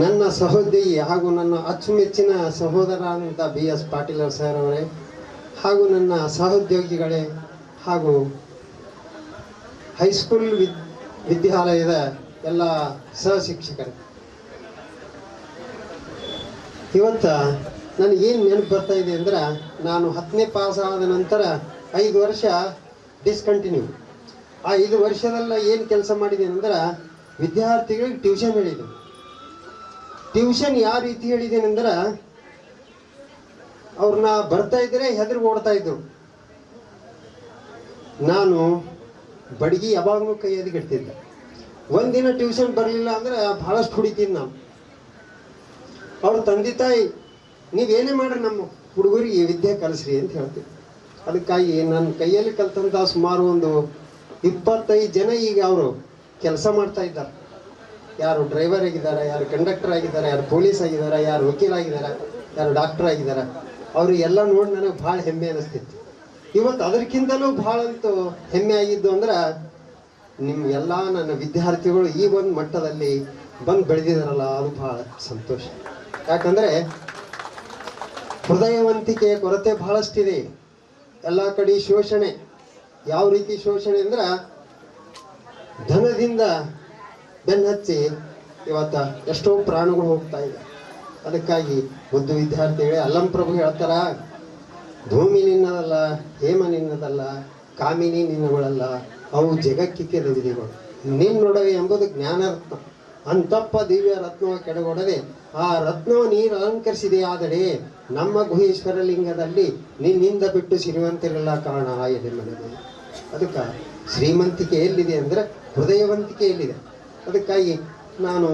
[SPEAKER 6] ನನ್ನ ಸಹೋದ್ಯೋಗಿ ಹಾಗೂ ನನ್ನ ಅಚ್ಚುಮೆಚ್ಚಿನ ಸಹೋದರರಾದಂಥ BS ಪಾಟೀಲ್ ಸರ್ ಅವರೇ, ಹಾಗೂ ನನ್ನ ಸಹೋದ್ಯೋಗಿಗಳೇ ಹಾಗೂ ಹೈಸ್ಕೂಲ್ ವಿದ್ಯಾಲಯದ ಎಲ್ಲ ಸಹಶಿಕ್ಷಕರೇ, ಇವತ್ತು ನನಗೇನು ನೆನಪು ಬರ್ತಾ ಇದೆ ಅಂದ್ರೆ, ನಾನು 10ನೇ ಪಾಸ್ ಆದ ನಂತರ 5 ವರ್ಷ ಡಿಸ್ಕಂಟಿನ್ಯೂ. ಆ 5 ವರ್ಷದಲ್ಲ ಏನು ಕೆಲಸ ಮಾಡಿದ್ದೀನಿ ಅಂದ್ರೆ, ವಿದ್ಯಾರ್ಥಿಗಳಿಗೆ ಟ್ಯೂಷನ್ ಹೇಳಿದೆ. ಟ್ಯೂಷನ್ ಯಾವ ರೀತಿ ಹೇಳಿದ್ದೇನೆ ಅಂದ್ರೆ, ಅವ್ರನ್ನ ಬರ್ತಾ ಇದ್ರೆ ಹೆದರಿ ಓಡ್ತಾ ಇದ್ರು. ನಾನು ಬಡಗಿ ಯಾವಾಗಲೂ ಕೈಯಲ್ಲಿ ಇಡ್ತಿದ್ದೆ. ಒಂದಿನ ಟ್ಯೂಷನ್ ಬರಲಿಲ್ಲ ಅಂದ್ರೆ ಬಹಳಷ್ಟು ಹೊಡಿತೀನಿ ನಾನು. ಅವ್ರ ತಂದೆ ತಾಯಿ ನೀವೇನೇ ಮಾಡ್ರಿ ನಮ್ಮ ಹುಡುಗರಿಗೆ ವಿದ್ಯೆ ಕಲಿಸ್ರಿ ಅಂತ ಹೇಳ್ತೀವಿ. ಅದಕ್ಕಾಗಿ ನನ್ನ ಕೈಯಲ್ಲಿ ಕಲ್ತಂಥ ಸುಮಾರು ಒಂದು 25 ಜನ ಈಗ ಅವರು ಕೆಲಸ ಮಾಡ್ತಾ ಇದ್ದಾರೆ. ಯಾರು ಡ್ರೈವರ್ ಆಗಿದ್ದಾರೆ, ಯಾರು ಕಂಡಕ್ಟರ್ ಆಗಿದ್ದಾರೆ, ಯಾರು ಪೊಲೀಸ್ ಆಗಿದ್ದಾರೆ, ಯಾರು ವಕೀಲ ಆಗಿದ್ದಾರೆ, ಯಾರು ಡಾಕ್ಟರ್ ಆಗಿದ್ದಾರೆ. ಅವರಿಗೆಲ್ಲ ನೋಡಿ ನನಗೆ ಭಾಳ ಹೆಮ್ಮೆ ಅನಿಸ್ತಿತ್ತು. ಇವತ್ತು ಅದಕ್ಕಿಂತಲೂ ಭಾಳ ಅಂತೂ ಹೆಮ್ಮೆ ಆಗಿದ್ದು ಅಂದ್ರೆ, ನಿಮ್ಗೆಲ್ಲ ನನ್ನ ವಿದ್ಯಾರ್ಥಿಗಳು ಈ ಒಂದು ಮಟ್ಟದಲ್ಲಿ ಬಂದು ಬೆಳೆದಿದ್ದಾರಲ್ಲ, ಅದು ಭಾಳ ಸಂತೋಷ. ಯಾಕಂದರೆ ಹೃದಯವಂತಿಕೆಯ ಕೊರತೆ ಬಹಳಷ್ಟಿದೆ. ಎಲ್ಲ ಕಡೆ ಶೋಷಣೆ. ಯಾವ ರೀತಿ ಶೋಷಣೆ ಅಂದ್ರೆ, ಧನದಿಂದ ಬೆನ್ನಚ್ಚಿ ಇವತ್ತು ಎಷ್ಟೋ ಪ್ರಾಣಗಳು ಹೋಗ್ತಾ ಇದೆ. ಅದಕ್ಕಾಗಿ ಒಂದು ವಿದ್ಯಾರ್ಥಿಗಳೇ, ಅಲ್ಲಂಪ್ರಭು ಹೇಳ್ತಾರ, ಭೂಮಿ ನಿನ್ನದಲ್ಲ, ಹೇಮ ನಿನ್ನದಲ್ಲ, ಕಾಮಿನಿ ನಿನ್ನಗಳಲ್ಲ, ಅವು ಜಗಕ್ಕಿಕ್ಕಿದ ವಿಧಿಗಳು. ನಿನ್ನೊಡವೆ ಎಂಬುದು ಜ್ಞಾನರತ್ನ, ಅಂತಪ್ಪ ದಿವ್ಯ ರತ್ನವ ಕೆಡಗೊಡದೆ ಆ ರತ್ನವ ನೀರು ಅಲಂಕರಿಸಿದೆ. ಆದರೆ ನಮ್ಮ ಗುಹೇಶ್ವರ ಲಿಂಗದಲ್ಲಿ ನಿನ್ನಿಂದ ಬಿಟ್ಟು ಸಿರಿವಂತಿರಲ್ಲ ಕಾರಣ ಆಯದೆ ಮನೆಗೆ. ಅದಕ್ಕೆ ಶ್ರೀಮಂತಿಕೆ ಎಲ್ಲಿದೆ ಅಂದರೆ ಹೃದಯವಂತಿಕೆ ಎಲ್ಲಿದೆ. ಅದಕ್ಕಾಗಿ ನಾನು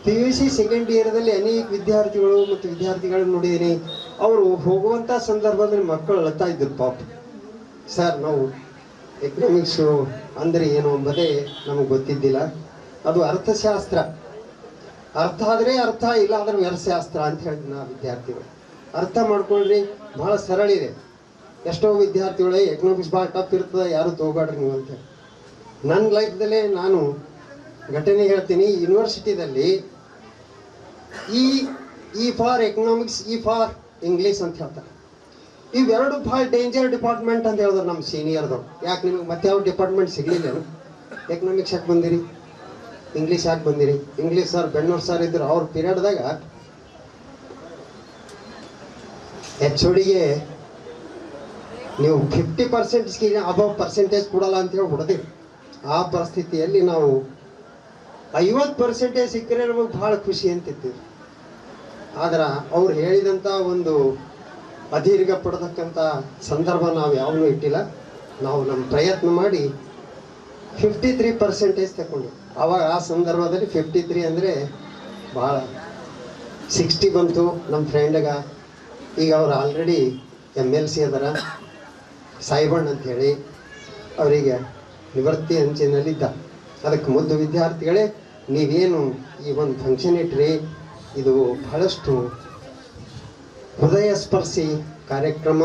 [SPEAKER 6] PUC ಸೆಕೆಂಡ್ ಇಯರ್ದಲ್ಲಿ ಅನೇಕ ವಿದ್ಯಾರ್ಥಿಗಳು ಮತ್ತು ವಿದ್ಯಾರ್ಥಿಗಳನ್ನು ನೋಡಿದ್ದೀನಿ. ಅವರು ಹೋಗುವಂಥ ಸಂದರ್ಭದಲ್ಲಿ ಮಕ್ಕಳು ಅಳ್ತಾ ಇದ್ರು. ಪಾಪ ಸರ್, ನಾವು ಎಕನಾಮಿಕ್ಸು ಅಂದರೆ ಏನು ಎಂಬುದೇ ನಮಗೆ ಗೊತ್ತಿದ್ದಿಲ್ಲ. ಅದು ಅರ್ಥಶಾಸ್ತ್ರ. ಅರ್ಥ ಆದರೆ ಅರ್ಥ, ಇಲ್ಲ ಆದರೆ ವ್ಯರ್ಥಶಾಸ್ತ್ರ ಅಂತ ಹೇಳ್ತೀನಿ ನಾ ವಿದ್ಯಾರ್ಥಿಗಳು. ಅರ್ಥ ಮಾಡ್ಕೊಳ್ರಿ, ಭಾಳ ಸರಳ ಇದೆ. ಎಷ್ಟೋ ವಿದ್ಯಾರ್ಥಿಗಳೇ ಎಕನಾಮಿಕ್ಸ್ ಭಾಳ ಟಫ್ ಇರ್ತದೆ, ಯಾರು ತೊಗೊಬೇಡ್ರಿ ನೀವು ಅಂತ. ನನ್ನ ಲೈಫ್ದಲ್ಲೇ ನಾನು ಘಟನೆ ಹೇಳ್ತೀನಿ. ಯೂನಿವರ್ಸಿಟಿದಲ್ಲಿ E for economics, E for English ಅಂತ ಹೇಳ್ತಾರೆ. ಇವೆರಡು ಭಾಳ ಡೇಂಜರ್ ಡಿಪಾರ್ಟ್ಮೆಂಟ್ ಅಂತ ಹೇಳಿದ್ರು ನಮ್ಮ ಸೀನಿಯರ್ದವ್ರು. ಯಾಕೆ ನಿಮಗೆ ಮತ್ತೆ ಯಾವ ಡಿಪಾರ್ಟ್ಮೆಂಟ್ ಸಿಗಲಿಲ್ಲ? ಎಕನಾಮಿಕ್ಸ್ ಯಾಕೆ ಬಂದಿರಿ, ಇಂಗ್ಲೀಷ್ ಯಾಕೆ ಬಂದಿರಿ? ಇಂಗ್ಲೀಷ್ ಸರ್ ಬೆಣ್ಣೂರು ಸರ್ ಇದ್ರು. ಅವ್ರ ಪೀರಿಯಡ್ದಾಗ HODಗೆ ನೀವು 50% ಅಬವ್ ಪರ್ಸೆಂಟೇಜ್ ಕೊಡಲ್ಲ ಅಂತ ಹೇಳಿ ಹೊಡೆದಿರಿ. ಆ ಪರಿಸ್ಥಿತಿಯಲ್ಲಿ ನಾವು 50% ಸಿಕ್ಕರೆ ನಮಗೆ ಭಾಳ ಖುಷಿ ಅಂತಿರ್ತೀವಿ. ಆದ್ರೆ ಅವ್ರು ಹೇಳಿದಂಥ ಒಂದು ಅದೀರ್ಘ ಪಡತಕ್ಕಂಥ ಸಂದರ್ಭ ನಾವು ಯಾವನ್ನೂ ಇಟ್ಟಿಲ್ಲ. ನಾವು ನಮ್ಮ ಪ್ರಯತ್ನ ಮಾಡಿ 53% ತಗೊಂಡು, ಆವಾಗ ಆ ಸಂದರ್ಭದಲ್ಲಿ 53 ಅಂದರೆ ಭಾಳ 60 ಬಂತು ನಮ್ಮ ಫ್ರೆಂಡ್ಗ. ಈಗ ಅವ್ರು ಆಲ್ರೆಡಿ MLC ಅದರ, ಸಾಯಿಬಣ್ಣ ಅಂಥೇಳಿ, ಅವರಿಗೆ ನಿವೃತ್ತಿ ಅಂಚಿನಲ್ಲಿದ್ದ. ಅದಕ್ಕೆ ಮುದ್ದು ವಿದ್ಯಾರ್ಥಿಗಳೇ, ನೀವೇನು ಈ ಒಂದು ಫಂಕ್ಷನ್ ಇಟ್ರಿ, ಇದು ಬಹಳಷ್ಟು ಹೃದಯ ಸ್ಪರ್ಶಿ ಕಾರ್ಯಕ್ರಮ.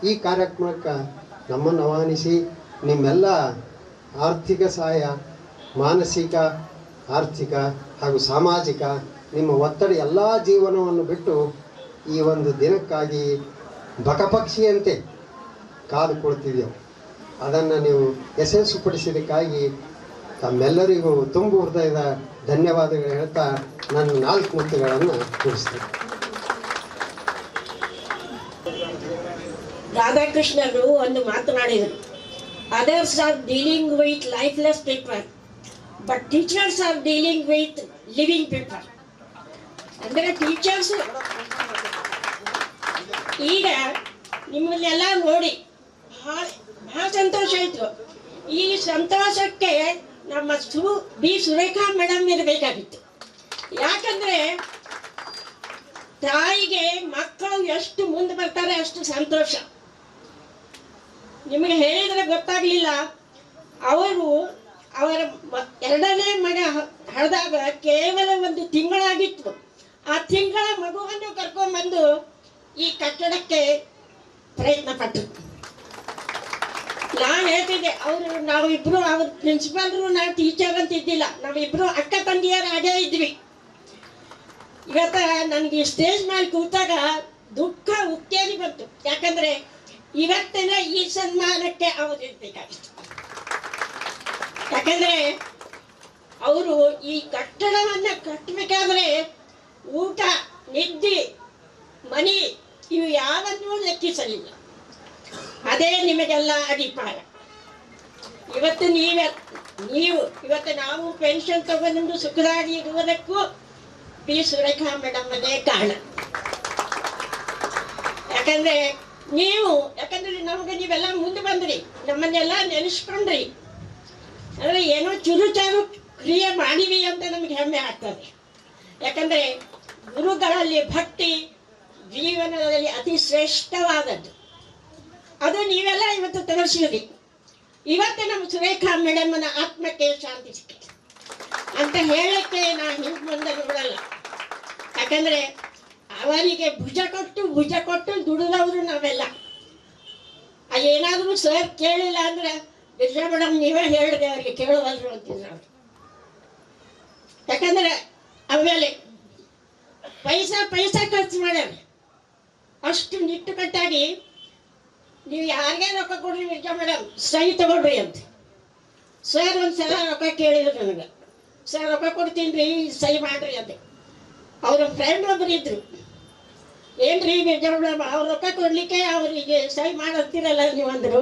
[SPEAKER 6] ಈ ಕಾರ್ಯಕ್ರಮಕ್ಕೆ ನಮ್ಮನ್ನು ಆಹ್ವಾನಿಸಿ ನಿಮ್ಮೆಲ್ಲ ಆರ್ಥಿಕ ಸಹಾಯ, ಮಾನಸಿಕ, ಆರ್ಥಿಕ ಹಾಗೂ ಸಾಮಾಜಿಕ ನಿಮ್ಮ ಒತ್ತಡ ಎಲ್ಲ ಜೀವನವನ್ನು ಬಿಟ್ಟು ಈ ಒಂದು ದಿನಕ್ಕಾಗಿ ಬಕಪಕ್ಷಿಯಂತೆ ಕಾದು ಕೊಡ್ತಿದ್ದೆವು. ಅದನ್ನು ನೀವು ಯಶಸ್ವಿಪಡಿಸಿದ್ದಕ್ಕಾಗಿ ತಮ್ಮೆಲ್ಲರಿಗೂ ತುಂಬು ಹೃದಯದ ಧನ್ಯವಾದಗಳು ಹೇಳ್ತಾ ನನ್ನ 4 ಮುತ್ತುಗಳನ್ನು ತಿಳಿಸ್ತೇನೆ.
[SPEAKER 7] ರಾಧಾಕೃಷ್ಣರು ಒಂದು ಮಾತನಾಡಿದರು, others are dealing with lifeless people but teachers are dealing with living people. ಅಂದರೆ ಟೀಚರ್ಸ್ ಈಗ ನಿಮ್ಮನ್ನೆಲ್ಲ ನೋಡಿ ಬಹಳ ಸಂತೋಷ ಆಯಿತು. ಈ ಸಂತೋಷಕ್ಕೆ ನಮ್ಮ ಸುರೇಖಾ ಮೇಡಮ್ ಇರಬೇಕಾಗಿತ್ತು. ಯಾಕಂದರೆ ತಾಯಿಗೆ ಮಕ್ಕಳು ಎಷ್ಟು ಮುಂದೆ ಬರ್ತಾರೆ ಅಷ್ಟು ಸಂತೋಷ. ನಿಮಗೆ ಹೇಳಿದರೆ ಗೊತ್ತಾಗಲಿಲ್ಲ, ಅವರ ಎರಡನೇ ಮಗ ಹಳೆದಾಗ ಕೇವಲ 1 ತಿಂಗಳಾಗಿತ್ತು. ಆ ತಿಂಗಳ ಮಗುವನ್ನು ಕರ್ಕೊಂಡ್ಬಂದು ಈ ಕಟ್ಟಡಕ್ಕೆ ಪ್ರಯತ್ನ ಪಟ್ಟರು. ನಾನು ಹೇಳ್ತಿದ್ದೆ, ನಾವಿಬ್ರು ಅವ್ರ ಪ್ರಿನ್ಸಿಪಾಲ್ರು ನಾವು ಟೀಚರ್ ಅಂತ ಇದ್ದಿಲ್ಲ, ನಾವಿಬ್ರು ಅಕ್ಕ ತಂಗಿಯರು ಹಾಗೇ ಇದ್ವಿ. ಇವತ್ತ ನನಗೆ ಸ್ಟೇಜ್ ಮೇಲೆ ಕೂತಾಗ ದುಃಖ ಉಕ್ಕೇರಿ ಬಂತು. ಯಾಕಂದ್ರೆ ಇವತ್ತಿನ ಈ ಸನ್ಮಾನಕ್ಕೆ ಅವರು ಇರ್ಬೇಕಾಗಿತ್ತು. ಯಾಕಂದ್ರೆ ಅವರು ಈ ಕಟ್ಟಡವನ್ನ ಕಟ್ಟಬೇಕಾದ್ರೆ ಊಟ, ನಿದ್ದೆ, ಮನಿ ಇವು ಯಾವನ್ನೂ ಲೆಕ್ಕಿಸಲಿಲ್ಲ. ಅದೇ ನಿಮಗೆಲ್ಲ ಅಡಿಪಾಯ. ಇವತ್ತು ಇವತ್ತು ನಾವು ಪೆನ್ಷನ್ ತಗೊಂಡು ಸುಖವಾಗಿ ಇರುವುದಕ್ಕೂ ಪಿ ಸುರೇಖಾ ಮೇಡಮ್ ಅದೇ ಕಾರಣ. ಯಾಕಂದ್ರೆ ನಮಗೆ ನೀವೆಲ್ಲ ಮುಂದೆ ಬಂದ್ರಿ, ನಮ್ಮನ್ನೆಲ್ಲ ನೆನೆಸ್ಕೊಂಡ್ರಿ ಅಂದ್ರೆ ಏನೋ ಚುರುಚಾರು ಕ್ರಿಯೆ ಮಾಡಿವಿ ಅಂತ ನಮಗೆ ಹೆಮ್ಮೆ ಆಗ್ತದೆ. ಯಾಕಂದ್ರೆ ಗುರುಗಳಲ್ಲಿ ಭಕ್ತಿ ಜೀವನದಲ್ಲಿ ಅತಿ ಶ್ರೇಷ್ಠವಾದದ್ದು. ಅದು ನೀವೆಲ್ಲ ಇವತ್ತು ತೋರಿಸಿದ್ರಿ. ಇವತ್ತು ನಮ್ಮ ಸುರೇಖಾ ಮೇಡಮ್ನ ಆತ್ಮಕ್ಕೆ ಶಾಂತಿ ಸಿಕ್ಕಿದೆ ಅಂತ ಹೇಳಕ್ಕೆ ನಾನು ಹಿಂದೆ ಮುಂದೆ ನೋಡಲ್ಲ. ಯಾಕಂದ್ರೆ ಅವರಿಗೆ ಭುಜ ಕೊಟ್ಟು ದುಡಿದವರು ನಾವೆಲ್ಲ. ಏನಾದರೂ ಸರ್ ಕೇಳಿಲ್ಲ ಅಂದ್ರೆ ಬಿರ್ಜಾ ಮೇಡಮ್ ನೀವೇ ಹೇಳಿದೆ ಅವರಿಗೆ ಕೇಳುವಲ್ರು ಅಂತಿದ್ರು ಅವರು. ಯಾಕಂದ್ರೆ ಆಮೇಲೆ ಪೈಸಾ ಖರ್ಚು ಮಾಡ್ಯಾರ. ಅಷ್ಟು ನಿಟ್ಟುಕಟ್ಟಾಗಿ ನೀವು ಯಾರಿಗೇ ರೊಕ್ಕ ಕೊಡ್ರಿ ಬಿರ್ಜಾ ಮೇಡಮ್ ಸಹಿ ತಗೊಳ್ರಿ ಅಂತ. ಸರ್ ಒಂದ್ಸಲ ರೊಕ್ಕ ಕೇಳಿದ್ರು ನನಗೆ, ಸರ್ ರೊಕ್ಕ ಕೊಡ್ತೀನಿ ಸಹಿ ಮಾಡ್ರಿ ಅಂತ. ಅವ್ರ ಫ್ರೆಂಡ್ ಒಬ್ರು ಇದ್ರು, ಏನ್ರಿ ಬಿರ್ಜಾ ಮೇಡಮ್ ಅವ್ರ ರೊಕ್ಕ ಕೊಡ್ಲಿಕ್ಕೆ ಅವರಿಗೆ ಸಹಿ ಮಾಡಂತೀರಲ್ಲ ನೀವು ಅಂದರು.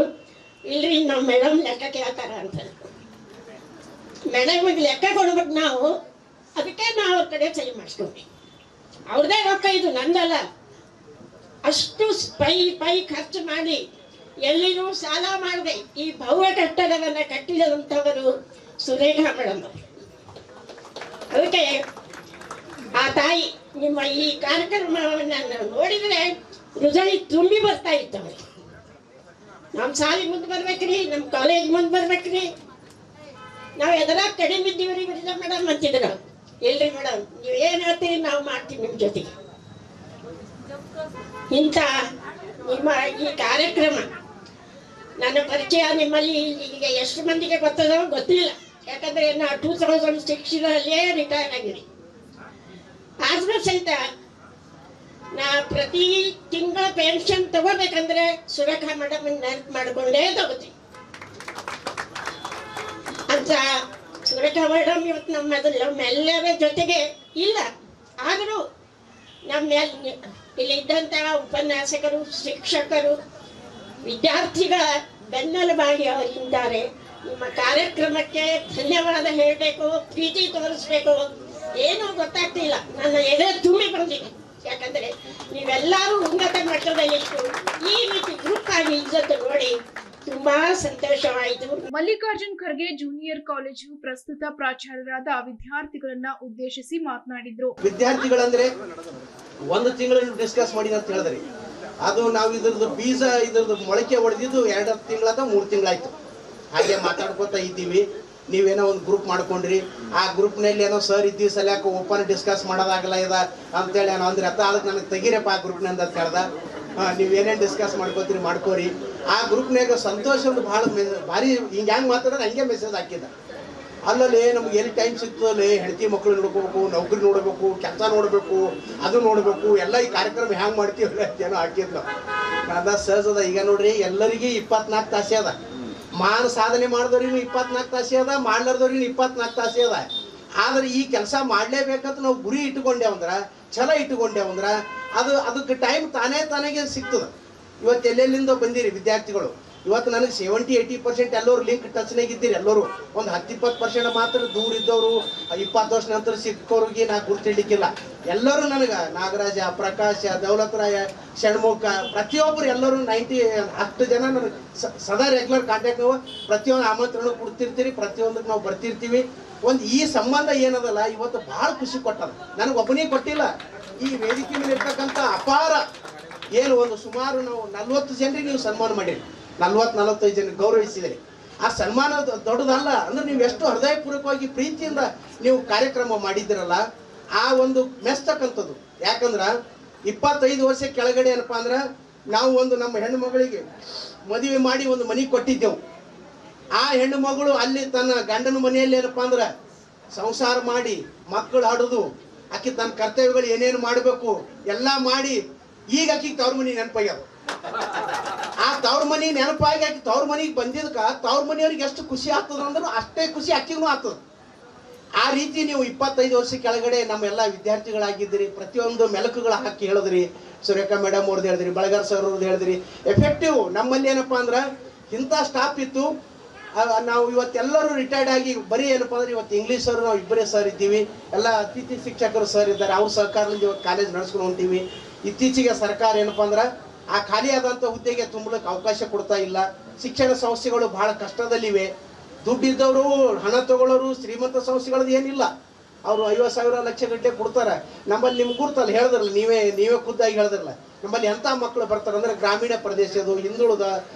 [SPEAKER 7] ಇಲ್ರಿ ನಮ್ಮ ಮೇಡಮ್ ಲೆಕ್ಕ ಕೇಳ್ತಾರ ಅಂತ. ಮೇಡಮ್ಗೆ ಲೆಕ್ಕ ಕೊಡ್ಬೇಕು ನಾವು, ಅದಕ್ಕೆ ನಾವು ಅವ್ರ ಕಡೆ ಸಹಿ ಮಾಡಿಸ್ಕೊಂಡ್ವಿ. ಅವ್ರದೇ ರೊಕ್ಕ ಇದು, ನಂದಲ್ಲ. ಅಷ್ಟು ಪೈ ಖರ್ಚು ಮಾಡಿ ಎಲ್ಲಿನೂ ಸಾಲ ಮಾಡದೆ ಈ ಭವ್ಯ ಕಟ್ಟಡವನ್ನು ಕಟ್ಟಿದಂಥವರು ಸುರೇಖಾ ಮೇಡಮ್. ಅದಕ್ಕೆ ಆ ತಾಯಿ ನಿಮ್ಮ ಈ ಕಾರ್ಯಕ್ರಮವನ್ನು ನೋಡಿದರೆ ಹೃದಯ ತುಂಬಿ ಬರ್ತಾ ಇತ್ತು ಅವ್ರಿಗೆ. ನಮ್ಮ ಶಾಲೆ ಮುಂದೆ ಬರ್ಬೇಕ್ರಿ, ನಮ್ಮ ಕಾಲೇಜ್ ಮುಂದೆ ಬರ್ಬೇಕ್ರಿ. ನಾವು ಎದರಾಗ ಕಡಿಮೆ ಇದ್ದೀವ್ರಿ ಬಿರ್ಜಾ ಮೇಡಮ್ ಅಂತಿದ್ರು. ಇಲ್ರಿ ಮೇಡಮ್ ನೀವು ಏನು ಹೇಳ್ತೀರಿ ನಾವು ಮಾಡ್ತೀವಿ ನಿಮ್ಮ ಜೊತೆಗೆ. ಇಂಥ ನಿಮ್ಮ ಈ ಕಾರ್ಯಕ್ರಮ ನನ್ನ ಪರಿಚಯ ನಿಮ್ಮಲ್ಲಿ ಈಗ ಎಷ್ಟು ಮಂದಿಗೆ ಗೊತ್ತದೋ ಗೊತ್ತಿಲ್ಲ. ಯಾಕಂದ್ರೆ ನಾವು 2006 ರಿಟೈರ್ ಆಗಿರಿ. ಆದ್ರೂ ಸಹಿತ ನಾ ಪ್ರತಿ ತಿಂಗಳ ಪೆನ್ಷನ್ ತಗೋಬೇಕಂದ್ರೆ ಸುರೇಖಾ ಮೇಡಮ್ ನೆನಪು ಮಾಡಿಕೊಂಡೇ ತಗೋತೀವಿ ಅಂತ. ಸುರೇಖಾ ಮೇಡಮ್ ಇವತ್ತು ನಮ್ಮೆಲ್ಲರ ಜೊತೆಗೆ ಇಲ್ಲ, ಆದರೂ ಇಲ್ಲಿ ಇದ್ದಂಥ ಉಪನ್ಯಾಸಕರು, ಶಿಕ್ಷಕರು, ವಿದ್ಯಾರ್ಥಿಗಳ ಬೆನ್ನೆಲುಬಾಗಿ ಅವರಿದ್ದಾರೆ. ನಿಮ್ಮ ಕಾರ್ಯಕ್ರಮಕ್ಕೆ ಧನ್ಯವಾದ ಹೇಳಬೇಕು, ಪ್ರೀತಿ ತೋರಿಸ್ಬೇಕು, ಏನೂ ಗೊತ್ತಾಗ್ತಿಲ್ಲ. ನನ್ನ ಎದೆ ತುಂಬಿ ಬಂದಿದೆ. ಯಾಕಂದ್ರೆ ನೀವೆಲ್ಲರೂ ಉನ್ನತ ಮಟ್ಟದಲ್ಲಿಟ್ಟು ಈ ರೀತಿ ಗ್ರೂಪ್ ಆಗಿ ಇದ್ದದ್ದು ನೋಡಿ ತುಂಬಾ ಸಂತೋಷವಾಯಿತು.
[SPEAKER 1] ಮಲ್ಲಿಕಾರ್ಜುನ್ ಖರ್ಗೆ ಜೂನಿಯರ್ ಕಾಲೇಜು ಪ್ರಸ್ತುತ ಪ್ರಾಚಾರ್ಯರಾದ ವಿದ್ಯಾರ್ಥಿಗಳನ್ನ ಉದ್ದೇಶಿಸಿ ಮಾತನಾಡಿದ್ರು.
[SPEAKER 4] ವಿದ್ಯಾರ್ಥಿಗಳಂದ್ರೆ 1 ತಿಂಗಳಲ್ಲಿ ಡಿಸ್ಕಸ್ ಮಾಡಿ ಅಂತ ಹೇಳಿದ್ರಿ. ಅದು ನಾವು ಇದ್ರದ್ದು ಬೀಜ ಮೊಳಕೆ ಹೊಡೆದಿದ್ದು 2 ತಿಂಗಳಾದ 3 ತಿಂಗಳಾಯ್ತು. ಹಾಗೆ ಮಾತಾಡ್ಕೊತಾ ಇದ್ದೀವಿ. ನೀವೇನೋ ಒಂದು ಗ್ರೂಪ್ ಮಾಡ್ಕೊಂಡ್ರಿ, ಆ ಗ್ರೂಪ್ನಲ್ಲಿ ಏನೋ ಸರ್ ಇದ್ದೀವಿ ಸಲ್ಯಾಕ ಓಪನ್ ಡಿಸ್ಕಸ್ ಮಾಡೋದಾಗಲ್ಲ ಇದ ಅಂತೇಳಿ ಏನೋ ಅಂದ್ರೆ ಅದಕ್ಕೆ ನನಗೆ ತೆಗೀರಪ್ಪ ಆ ಗ್ರೂಪ್ನಿಂದ ಅಂತ ಹೇಳ್ದ. ನೀವೇನೇನು ಡಿಸ್ಕಸ್ ಮಾಡ್ಕೋತೀರಿ ಮಾಡ್ಕೋರಿ. ಆ ಗ್ರೂಪ್ನಾಗ ಸಂತೋಷ ಒಂದು ಭಾರಿ ಹಿಂಗೆ ಮಾತಾಡೋದು ಹಂಗೆ ಮೆಸೇಜ್ ಹಾಕಿದ್ದ. ಅಲ್ಲಲ್ಲಿ ನಮ್ಗೆ ಎಲ್ಲಿ ಟೈಮ್ ಸಿಗ್ತದಲ್ಲಿ ಹೆಂಡತಿ ಮಕ್ಕಳು ನೋಡ್ಕೋಬೇಕು, ನೌಕರಿ ನೋಡಬೇಕು, ಕೆಲಸ ನೋಡಬೇಕು, ಅದು ನೋಡಬೇಕು, ಎಲ್ಲ ಈ ಕಾರ್ಯಕ್ರಮ ಹ್ಯಾಂಗೆ ಮಾಡ್ತೀವಲ್ಲ ಅಂತೇನೋ ಹಾಕಿದ್ಲು. ಅದ ಸಹಜದ. ಈಗ ನೋಡ್ರಿ ಎಲ್ಲರಿಗೂ 24 ತಾಸೆ ಅದ. ಸಾಧನೆ ಮಾಡಿದವ್ರಿಗೂ 24 ತಾಸೆ ಅದ, ಮಾಡ್ಲಾರ್ದವ್ರಿಗೂ 24 ತಾಸೆ ಅದ. ಆದ್ರೆ ಈ ಕೆಲಸ ಮಾಡಲೇಬೇಕಂತ ನಾವು ಗುರಿ ಇಟ್ಟುಕೊಂಡೇವಂದ್ರೆ, ಛಲ ಇಟ್ಟುಕೊಂಡೇವಂದ್ರೆ ಅದಕ್ಕೆ ಟೈಮ್ ತಾನೇ ಸಿಗ್ತದೆ. ಇವತ್ತು ಎಲ್ಲೆಲ್ಲಿಂದ ಬಂದಿರಿ ವಿದ್ಯಾರ್ಥಿಗಳು, ಇವತ್ತು ನನಗೆ 70-80% ಎಲ್ಲರೂ ಲಿಂಕ್ ಟಚ್ನಾಗ ಇದ್ದೀರಿ. ಎಲ್ಲರೂ ಒಂದು 10-20% ಮಾತ್ರ ದೂರ ಇದ್ದವರು 20 ವರ್ಷ ನಂತರ ಸಿಕ್ಕವ್ರಿಗೆ ನಾ ಗುರ್ತಿಡ್ಲಿಕ್ಕಿಲ್ಲ. ಎಲ್ಲರೂ ನನಗೆ ನಾಗರಾಜ, ಪ್ರಕಾಶ, ದೌಲತರಾಯ, ಷಣ್ಮುಖ, ಪ್ರತಿಯೊಬ್ಬರು ಎಲ್ಲರೂ 10 ಜನ ನನಗೆ ಸದಾ ರೆಗ್ಯುಲರ್ ಕಾಂಟ್ಯಾಕ್ಟ್. ನಾವು ಪ್ರತಿಯೊಂದು ಆಮಂತ್ರಣ ಕೊಡ್ತಿರ್ತೀರಿ, ಪ್ರತಿಯೊಂದಕ್ಕೆ ನಾವು ಬರ್ತಿರ್ತೀವಿ. ಒಂದು ಈ ಸಂಬಂಧ ಏನದಲ್ಲ ಇವತ್ತು ಭಾಳ ಖುಷಿ ಕೊಟ್ಟದ. ನನಗೆ ಒಬ್ಬನಿಗೆ ಕೊಟ್ಟಿಲ್ಲ, ಈ ವೇದಿಕೆ ಮೇಲೆ ಇರ್ತಕ್ಕಂಥ ಅಪಾರ ಏನು ಒಂದು ಸುಮಾರು ನಾವು 40 ಜನರಿಗೆ ನೀವು ಸನ್ಮಾನ ಮಾಡಿರಿ, 40-45 ಜನರಿಗೆ ಗೌರವಿಸಿದಿರಿ. ಆ ಸನ್ಮಾನ ದೊಡ್ಡದಲ್ಲ ಅಂದ್ರೆ ನೀವು ಎಷ್ಟು ಹೃದಯಪೂರ್ವಕವಾಗಿ ಪ್ರೀತಿಯಿಂದ ನೀವು ಕಾರ್ಯಕ್ರಮ ಮಾಡಿದ್ದೀರಲ್ಲ, ಆ ಒಂದು ಮೆಸ್ತಕ್ಕಂಥದ್ದು. ಯಾಕಂದ್ರೆ 25 ವರ್ಷ ಕೆಳಗಡೆ ಏನಪ್ಪಾ ಅಂದ್ರೆ ನಾವು ಒಂದು ನಮ್ಮ ಹೆಣ್ಣು ಮಗಳಿಗೆ ಮದುವೆ ಮಾಡಿ ಒಂದು ಮನೆ ಕೊಟ್ಟಿದ್ದೆವು. ಆ ಹೆಣ್ಣು ಮಗಳು ಅಲ್ಲಿ ತನ್ನ ಗಂಡನ ಮನೆಯಲ್ಲಿ ಏನಪ್ಪಾ ಅಂದ್ರೆ ಸಂಸಾರ ಮಾಡಿ ಮಕ್ಕಳು ಆಡೋದು, ಆಕಿ ತನ್ನ ಕರ್ತವ್ಯಗಳು ಏನೇನು ಮಾಡಬೇಕು ಎಲ್ಲ ಮಾಡಿ ಈಗ ಆಕಿಗೆ ತವ್ರ ಮನೆ ನೆನಪಾಗ್ಯಾವ. ಆ ತವ್ರ ಮನೆ ನೆನಪಾಗಿ ಆಕಿ ತವ್ರ ಮನೆಗೆ ಬಂದಿದ್ಕ ತವ್ರ ಮನೆಯವ್ರಿಗೆ ಎಷ್ಟು ಖುಷಿ ಆಗ್ತದ ಅಂದ್ರೆ ಅಷ್ಟೇ ಖುಷಿ ಆಕಿಗೂ ಆಗ್ತದ. ಆ ರೀತಿ ನೀವು 25 ವರ್ಷ ಕೆಳಗಡೆ ನಮ್ಮೆಲ್ಲ ವಿದ್ಯಾರ್ಥಿಗಳಾಗಿದ್ದೀರಿ. ಪ್ರತಿಯೊಂದು ಮೆಲಕುಗಳು ಹಾಕಿ ಹೇಳಿದ್ರಿ. ಸುರೇಖಾ ಮೇಡಮ್ ಅವ್ರದ್ದು ಹೇಳಿದ್ರಿ, ಬಳಗಾರ್ ಸರ್ ಅವ್ರದ್ದು ಹೇಳಿದ್ರಿ. ಎಫೆಕ್ಟಿವ್ ನಮ್ಮಲ್ಲಿ ಏನಪ್ಪಾ ಅಂದ್ರೆ ಇಂಥ ಸ್ಟಾಫ್ ಇತ್ತು. ನಾವು ಇವತ್ತೆಲ್ಲರೂ ರಿಟೈರ್ಡ್ ಆಗಿ ಬರೀ ಏನಪ್ಪಾ ಅಂದ್ರೆ ಇವತ್ತು ಇಂಗ್ಲೀಷ್ ಸರ್ ನಾವು ಇಬ್ಬರೇ ಸರ್ ಇದ್ದೀವಿ. ಎಲ್ಲ ಅತಿಥಿ ಶಿಕ್ಷಕರು ಸರ್ ಇದ್ದಾರೆ, ಅವ್ರ ಸಹಕಾರದಿಂದ ಇವತ್ತು ಕಾಲೇಜ್ ನಡೆಸ್ಕೊಂಡು ಹೊಂಟೀವಿ. ಇತ್ತೀಚೆಗೆ ಸರ್ಕಾರ ಏನಪ್ಪಾ ಅಂದ್ರೆ ಆ ಖಾಲಿ ಆದಂಥ ಹುದ್ದೆಗೆ ತುಂಬಲಿಕ್ಕೆ ಅವಕಾಶ ಕೊಡ್ತಾ ಇಲ್ಲ. ಶಿಕ್ಷಣ ಸಂಸ್ಥೆಗಳು ಬಹಳ ಕಷ್ಟದಲ್ಲಿವೆ. ದುಡ್ಡಿದ್ದವರು, ಹಣ ತಗೊಳ್ಳೋರು, ಶ್ರೀಮಂತ ಸಂಸ್ಥೆಗಳದ್ದು ಏನಿಲ್ಲ. ಅವರು 50,000 ಲಕ್ಷ ಗಟ್ಟಲೆ ಕೊಡ್ತಾರೆ. ನಮ್ಮಲ್ಲಿ ನಿಮ್ಗೆ ಗುರ್ತಲ್ಲ, ಹೇಳಿದ್ರಲ್ಲ ನೀವೇ ಖುದ್ದಾಗಿ ಹೇಳಿದ್ರಲ್ಲ, ನಮ್ಮಲ್ಲಿ ಎಂಥ ಮಕ್ಕಳು ಬರ್ತಾರೆ ಅಂದ್ರೆ ಗ್ರಾಮೀಣ ಪ್ರದೇಶದ್ದು, ಹಿಂದುಳಿದ,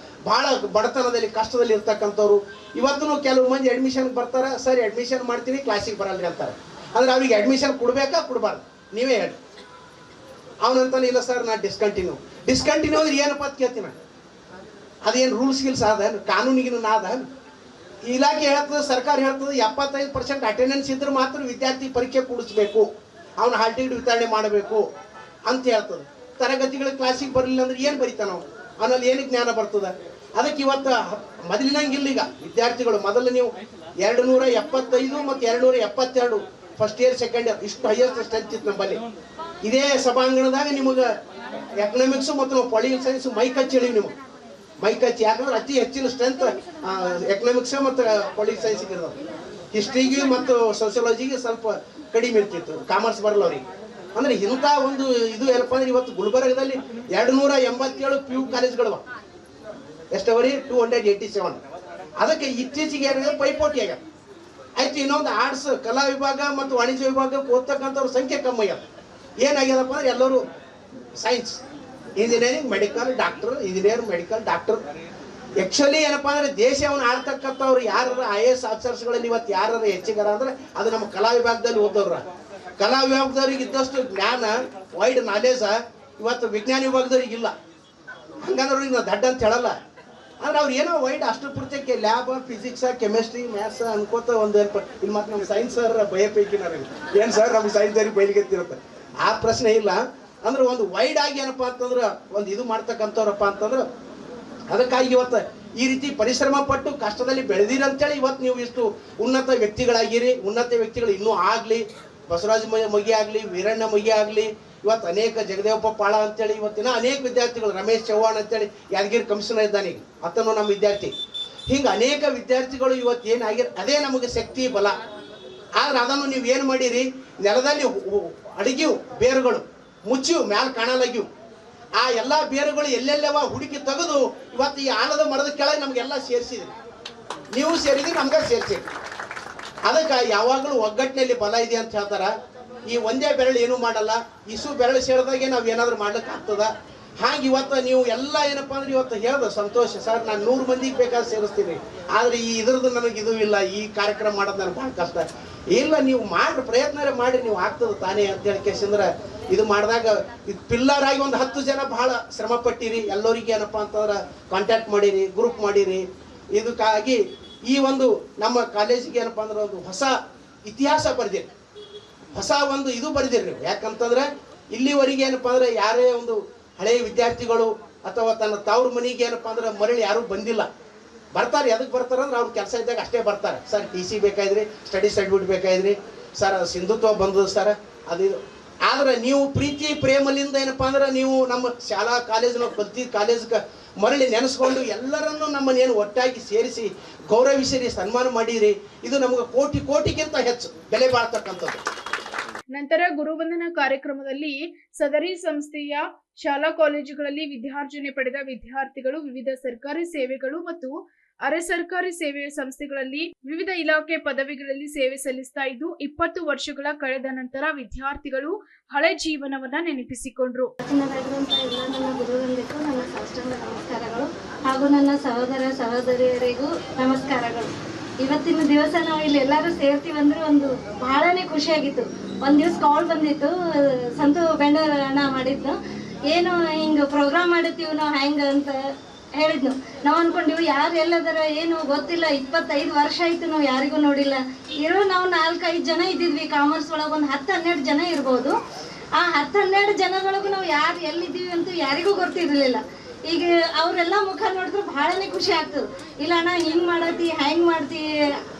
[SPEAKER 4] ಭಾಳ ಬಡತನದಲ್ಲಿ ಕಷ್ಟದಲ್ಲಿ ಇರ್ತಕ್ಕಂಥವ್ರು. ಇವತ್ತು ಕೆಲವು ಮಂದಿ ಅಡ್ಮಿಷನ್ಗೆ ಬರ್ತಾರೆ, ಸರಿ ಅಡ್ಮಿಷನ್ ಮಾಡ್ತೀನಿ ಕ್ಲಾಸಿಗೆ ಬರಲ್ರಿ ಅಂತಾರೆ. ಅಂದ್ರೆ ಅವ್ರಿಗೆ ಅಡ್ಮಿಷನ್ ಕೊಡ್ಬೇಕಾ ಕೊಡಬಾರ್ದು ನೀವೇ ಹೇಳಿ. ಅವನಂತಾನೆ ಇಲ್ಲ ಸರ್ ನಾ ಡಿಸ್ಕಂಟಿನ್ಯೂ ಅಂದ್ರೆ ಏನಪ್ಪ ಅಂತ ಕೇಳ್ತೀನಿ. ಅದೇನು ರೂಲ್ಸ್ ಗಿಲ್ಸ್ ಅದ, ಕಾನೂನಿಗಿನ ಅದ? ಇಲಾಖೆ ಹೇಳ್ತದೆ, ಸರ್ಕಾರ ಹೇಳ್ತದೆ 75% ಅಟೆಂಡೆನ್ಸ್ ಇದ್ರೆ ಮಾತ್ರ ವಿದ್ಯಾರ್ಥಿ ಪರೀಕ್ಷೆ ಕೂಡಿಸ್ಬೇಕು, ಅವನ ಹಾಲ್ ಟಿಕೆಟ್ ವಿತರಣೆ ಮಾಡಬೇಕು ಅಂತ ಹೇಳ್ತದೆ. ತರಗತಿಗಳ ಕ್ಲಾಸಿಗೆ ಬರಲಿಲ್ಲ ಅಂದ್ರೆ ಏನು ಬರೀತಾನ ನಾವು? ಅವನಲ್ಲಿ ಏನು ಜ್ಞಾನ ಬರ್ತದೆ? ಅದಕ್ಕೆ ಇವತ್ತು ಮೊದಲಿನಂಗಿಲ್ಲ. ಈಗ ವಿದ್ಯಾರ್ಥಿಗಳು ಮೊದಲು ನೀವು 275 ಮತ್ತು 272 ಫಸ್ಟ್ ಇಯರ್ ಸೆಕೆಂಡ್ ಇಯರ್ ಇಷ್ಟು ಹೈಯೆಸ್ಟ್ ಸ್ಟ್ರೆಂತ್ ಇತ್ತು ನಮ್ಮಲ್ಲಿ. ಇದೇ ಸಭಾಂಗಣದಾಗ ನಿಮಗೆ ಎಕನಾಮಿಕ್ಸು ಮತ್ತು ನಾವು ಪೊಲಿಟಿಕಲ್ ಸೈನ್ಸ್ ಮೈಕಚ್ಚಿ ಹೇಳಿವಿ. ನಿಮಗೆ ಮೈಕಚ್ಚಿ ಯಾಕಂದ್ರೆ ಅತಿ ಹೆಚ್ಚಿನ ಸ್ಟ್ರೆಂತ್ ಎಕನಾಮಿಕ್ಸ್ ಮತ್ತು ಪೊಲಿಟಿಕಲ್ ಸೈನ್ಸಿಗೆ ಇರೋದು. ಹಿಸ್ಟ್ರಿಗೆ ಮತ್ತು ಸೋಸಿಯಾಲಜಿಗೆ ಸ್ವಲ್ಪ ಕಡಿಮೆ ಇರ್ತಿತ್ತು, ಕಾಮರ್ಸ್ ಬರಲ್ಲ ಅವ್ರಿಗೆ. ಅಂದ್ರೆ ಇಂಥ ಒಂದು ಇದು ಏನಪ್ಪ ಅಂದ್ರೆ ಇವತ್ತು ಗುಲ್ಬರ್ಗದಲ್ಲಿ 287 PU ಕಾಲೇಜ್ಗಳವ. ಎಷ್ಟವರಿ? 287. ಅದಕ್ಕೆ ಇತ್ತೀಚೆಗೆ ಏನಾಗಿದೆ, ಪೈಪೋಟಿ ಆಗ್ಯಾವ. ಆಯ್ತು, ಇನ್ನೊಂದು ಆರ್ಟ್ಸ್ ಕಲಾ ವಿಭಾಗ ಮತ್ತು ವಾಣಿಜ್ಯ ವಿಭಾಗಕ್ಕೆ ಓದ್ತಕ್ಕಂಥವ್ರ ಸಂಖ್ಯೆ ಕಮ್ಮಿ ಆಗ್ಯಾವ. ಏನಾಗ್ಯದಪ್ಪ ಅಂದ್ರೆ ಎಲ್ಲರೂ science, engineering, medical, doctor, engineer, medical, doctor. Actually ಏನಪ್ಪಾ ಅಂದ್ರೆ ದೇಶವನ್ನು ಆಳ್ತಕ್ಕಂಥವ್ರು ಯಾರು IAS ಆಫೀಸರ್ಸ್ಗಳಲ್ಲಿ ಇವತ್ತು ಯಾರು ಹೆಚ್ಚಿಗಾರ ಅಂದ್ರೆ ಅದು ನಮ್ಮ ಕಲಾ ವಿಭಾಗದಲ್ಲಿ ಓದೋರ. ಕಲಾ ವಿಭಾಗದವ್ರಿಗೆ ಇದ್ದಷ್ಟು ಜ್ಞಾನ, ವೈಡ್ ನಾಲೆಜ್ ಇವತ್ತು ವಿಜ್ಞಾನ ವಿಭಾಗದವ್ರಿಗೆ ಇಲ್ಲ. ಹಂಗಂದ್ರೆ ಅವ್ರಿಗೆ ನಾವು ದಡ್ಡ ಅಂತ ಹೇಳಲ್ಲ. ಅಂದ್ರೆ ಅವ್ರು ಏನೋ ವೈಡ್ ಅಷ್ಟು ಪೂರ್ತಿಗೆ ಲ್ಯಾಬ್, ಫಿಸಿಕ್ಸ್, ಕೆಮಿಸ್ಟ್ರಿ, ಮ್ಯಾಥ್ಸ್ ಅನ್ಕೋತ ಒಂದು ಇಲ್ಲಿ ಮತ್ತೆ ನಮ್ಮ ಸೈನ್ಸ್ ಸರ್ ಭಯಪೈಕಿ ನನಗೆ ಏನು ಸರ್ ನಮ್ಮ ಸೈನ್ಸ್ ಅವ್ರಿಗೆ ಬಯಲಿಗೆತ್ತಿರುತ್ತೆ. ಆ ಪ್ರಶ್ನೆ ಇಲ್ಲ. ಅಂದ್ರೆ ಒಂದು ವೈಡ್ ಆಗಿ ಏನಪ್ಪಾ ಅಂತಂದ್ರೆ ಒಂದು ಇದು ಮಾಡ್ತಕ್ಕಂಥವ್ರಪ್ಪ ಅಂತಂದ್ರೆ ಅದಕ್ಕಾಗಿ ಇವತ್ತು ಈ ರೀತಿ ಪರಿಶ್ರಮ ಪಟ್ಟು ಕಷ್ಟದಲ್ಲಿ ಬೆಳೆದಿರಂತೇಳಿ ಇವತ್ತು ನೀವು ಇಷ್ಟು ಉನ್ನತ ವ್ಯಕ್ತಿಗಳಾಗಿರಿ. ಉನ್ನತ ವ್ಯಕ್ತಿಗಳು ಇನ್ನೂ ಆಗಲಿ, ಬಸವರಾಜ ಮೊಗಿ ಆಗಲಿ, ವೀರಣ್ಣ ಮೊಗಿ ಆಗಲಿ, ಇವತ್ತು ಅನೇಕ ಜಗದೇವಪ್ಪ ಪಾಳ ಅಂತೇಳಿ ಇವತ್ತಿನ ಅನೇಕ ವಿದ್ಯಾರ್ಥಿಗಳು, ರಮೇಶ್ ಚವ್ಹಾಣ್ ಅಂತೇಳಿ ಯಾದಗಿರಿ ಕಮಿಷನರ್ ಇದ್ದಾನೆ, ಈಗ ಆತನು ನಮ್ಮ ವಿದ್ಯಾರ್ಥಿ. ಹಿಂಗೆ ಅನೇಕ ವಿದ್ಯಾರ್ಥಿಗಳು ಇವತ್ತು ಏನಾಗಿರ್ ಅದೇ ನಮಗೆ ಶಕ್ತಿ ಬಲ. ಆದ್ರೆ ಅದನ್ನು ನೀವು ಏನು ಮಾಡಿರಿ, ನೆಲದಲ್ಲಿ ಅಡಗಿವು ಬೇರುಗಳು ಮುಚ್ಚಿವು, ಮ್ಯಾಲ ಕಾಣಲಾಗಿವು. ಆ ಎಲ್ಲ ಬೇರುಗಳು ಎಲ್ಲೆಲ್ಲವ ಹುಡುಕಿ ತೆಗೆದು ಇವತ್ತು ಈ ಆಲದ ಮರದ ಕೆಳಗೆ ನಮಗೆಲ್ಲ ಸೇರಿಸಿದ್ರಿ. ನೀವು ಸೇರಿದ್ರಿ, ನಮ್ಗೆ ಸೇರಿಸಿದ್ರಿ. ಅದಕ್ಕೆ ಯಾವಾಗಲೂ ಒಗ್ಗಟ್ಟಿನಲ್ಲಿ ಬಲ ಇದೆ ಅಂತ ಹೇಳ್ತಾರ. ಈ ಒಂದೇ ಬೆರಳು ಏನೂ ಮಾಡಲ್ಲ, ಇಸು ಬೆರಳು ಸೇರಿದಾಗೆ ನಾವು ಏನಾದರೂ ಮಾಡ್ಲಿಕ್ಕೆ ಆಗ್ತದ. ಹಾಗೆ ಇವತ್ತು ನೀವು ಎಲ್ಲ ಏನಪ್ಪ ಅಂದ್ರೆ ಇವತ್ತು ಹೇಳ್ದ ಸಂತೋಷ ಸರ್, ನಾನು 100 ಮಂದಿಗೆ ಬೇಕಾದ್ರೆ ಸೇರಿಸ್ತೀನಿ, ಆದರೆ ಈ ಇದ್ರದ್ದು ನನಗೆ ಇದು ಇಲ್ಲ, ಈ ಕಾರ್ಯಕ್ರಮ ಮಾಡೋದು ನನಗೆ ಭಾಳ ಕಷ್ಟ ಇಲ್ಲ. ನೀವು ಮಾಡ್ರಿ, ಪ್ರಯತ್ನ ಮಾಡಿ, ನೀವು ಆಗ್ತದೆ ತಾನೇ ಅಂತೇಳಿ ಕೇಸಂದ್ರೆ ಇದು ಮಾಡಿದಾಗ ಇದು ಪಿಲ್ಲರ್ ಆಗಿ ಒಂದು 10 ಜನ ಭಾಳ ಶ್ರಮ ಪಟ್ಟಿರಿ. ಎಲ್ಲರಿಗೆ ಏನಪ್ಪ ಅಂತಂದ್ರೆ ಕಾಂಟ್ಯಾಕ್ಟ್ ಮಾಡಿರಿ, ಗ್ರೂಪ್ ಮಾಡಿರಿ. ಇದಕ್ಕಾಗಿ ಈ ಒಂದು ನಮ್ಮ ಕಾಲೇಜಿಗೆ ಏನಪ್ಪ ಅಂದ್ರೆ ಒಂದು ಹೊಸ ಇತಿಹಾಸ ಬರೆದಿರಿ, ಹೊಸ ಒಂದು ಇದು ಬರೆದಿರಿ ನೀವು. ಯಾಕಂತಂದ್ರೆ ಇಲ್ಲಿವರೆಗೆ ಏನಪ್ಪ ಅಂದ್ರೆ ಯಾರೇ ಒಂದು ಹಳೆಯ ವಿದ್ಯಾರ್ಥಿಗಳು ಅಥವಾ ತನ್ನ ತವ್ರ ಮನೆಗೆ ಏನಪ್ಪ ಅಂದ್ರೆ ಮರಳಿ ಯಾರೂ ಬಂದಿಲ್ಲ. ಬರ್ತಾರೆ, ಎದಕ್ಕೆ ಬರ್ತಾರೆ ಅಂದ್ರೆ ಅವ್ರ ಕೆಲಸ ಇದ್ದಾಗ ಅಷ್ಟೇ ಬರ್ತಾರೆ. ಸರ್ TC ಬೇಕಾಯ್ದ್ರಿ, ಸ್ಟಡಿ ಸರ್ಟಿಫಿಕೇಟ್ ಬೇಕಾಯ್ದ್ರಿ, ಸರ್ ಸಿಂಧುತ್ವ ಬಂದದ್ದು ಸರ್ ಅದು. ಆದ್ರೆ ನೀವು ಪ್ರೀತಿ ಪ್ರೇಮಲಿಂದ ಏನಪ್ಪ ಅಂದ್ರೆ ನೀವು ನಮ್ಮ ಶಾಲಾ ಕಾಲೇಜ್ ನಾವು ಕಲ್ತಿ ಕಾಲೇಜ್ಗೆ ಮರಳಿ ನೆನೆಸ್ಕೊಂಡು ಎಲ್ಲರನ್ನೂ ನಮ್ಮನ್ನೇನು ಒಟ್ಟಾಗಿ ಸೇರಿಸಿ ಗೌರವಿಸಿರಿ, ಸನ್ಮಾನ ಮಾಡಿರಿ. ಇದು ನಮಗೆ ಕೋಟಿಗಿಂತ ಹೆಚ್ಚು ಬೆಲೆ ಬಾಳ್ತಕ್ಕಂಥದ್ದು.
[SPEAKER 1] ನಂತರ ಗುರುವಂದನಾ ಕಾರ್ಯಕ್ರಮದಲ್ಲಿ ಸದರಿ ಸಂಸ್ಥೆಯ ಶಾಲಾ ಕಾಲೇಜುಗಳಲ್ಲಿ ವಿದ್ಯಾರ್ಜನೆ ಪಡೆದ ವಿದ್ಯಾರ್ಥಿಗಳು ವಿವಿಧ ಸರ್ಕಾರಿ ಸೇವೆಗಳು ಮತ್ತು ಅರೆ ಸರ್ಕಾರಿ ಸೇವೆ ಸಂಸ್ಥೆಗಳಲ್ಲಿ ವಿವಿಧ ಇಲಾಖೆ ಪದವಿಗಳಲ್ಲಿ ಸೇವೆ ಸಲ್ಲಿಸ್ತಾ ಇದ್ದು 20 ವರ್ಷಗಳ ಕಳೆದ ನಂತರ ವಿದ್ಯಾರ್ಥಿಗಳು ಹಳೆ ಜೀವನವನ್ನ ನೆನಪಿಸಿಕೊಂಡ್ರು.
[SPEAKER 8] ನನ್ನ ಗುರುಗಳಿಗೂ ನನ್ನ ಸಾಷ್ಟಾಂಗ ನಮಸ್ಕಾರಗಳು ಹಾಗೂ ನನ್ನ ಸಹೋದರ ಸಹೋದರಿಯರಿಗೂ ನಮಸ್ಕಾರಗಳು. ಇವತ್ತಿನ ದಿವಸ ನಾವು ಇಲ್ಲಿ ಎಲ್ಲರೂ ಸೇರ್ತೀವಂದ್ರೆ ಒಂದು ಬಹಳನೇ ಖುಷಿಯಾಗಿತ್ತು. ಒಂದು ದಿವಸ ಕಾಲ್ ಬಂದಿತ್ತು, ಸಂತು ಬೆಂಡಣ್ಣ ಮಾಡಿದ್ನು, ಏನು ಹಿಂಗೆ ಪ್ರೋಗ್ರಾಮ್ ಮಾಡಿರ್ತೀವಿ ನಾವು ಹೆಂಗೆ ಅಂತ ಹೇಳಿದ್ನು. ನಾವು ಅನ್ಕೊಂಡಿವಿ ಯಾರು ಎಲ್ಲದರ ಏನು ಗೊತ್ತಿಲ್ಲ, 25 ವರ್ಷ ಆಯ್ತು ನಾವು ಯಾರಿಗೂ ನೋಡಿಲ್ಲ. ನಾವು 4-5 ಜನ ಇದ್ದಿದ್ವಿ ಕಾಮರ್ಸ್ ಒಳಗೆ, ಒಂದು 10-12 ಜನ ಇರ್ಬೋದು. ಆ 10-12 ಜನದೊಳಗೂ ನಾವು ಯಾರು ಎಲ್ಲಿದ್ದೀವಿ ಅಂತ ಯಾರಿಗೂ ಗೊತ್ತಿರಲಿಲ್ಲ. ಈಗ ಅವರೆಲ್ಲ ಮುಖ ನೋಡಿದ್ರೆ ಬಹಳನೇ ಖುಷಿ ಆಗ್ತದೆ. ಇಲ್ಲ ಅಣ್ಣ ಹಿಂಗೆ ಮಾಡತ್ತಿ ಹೆಂಗೆ ಮಾಡ್ತಿ,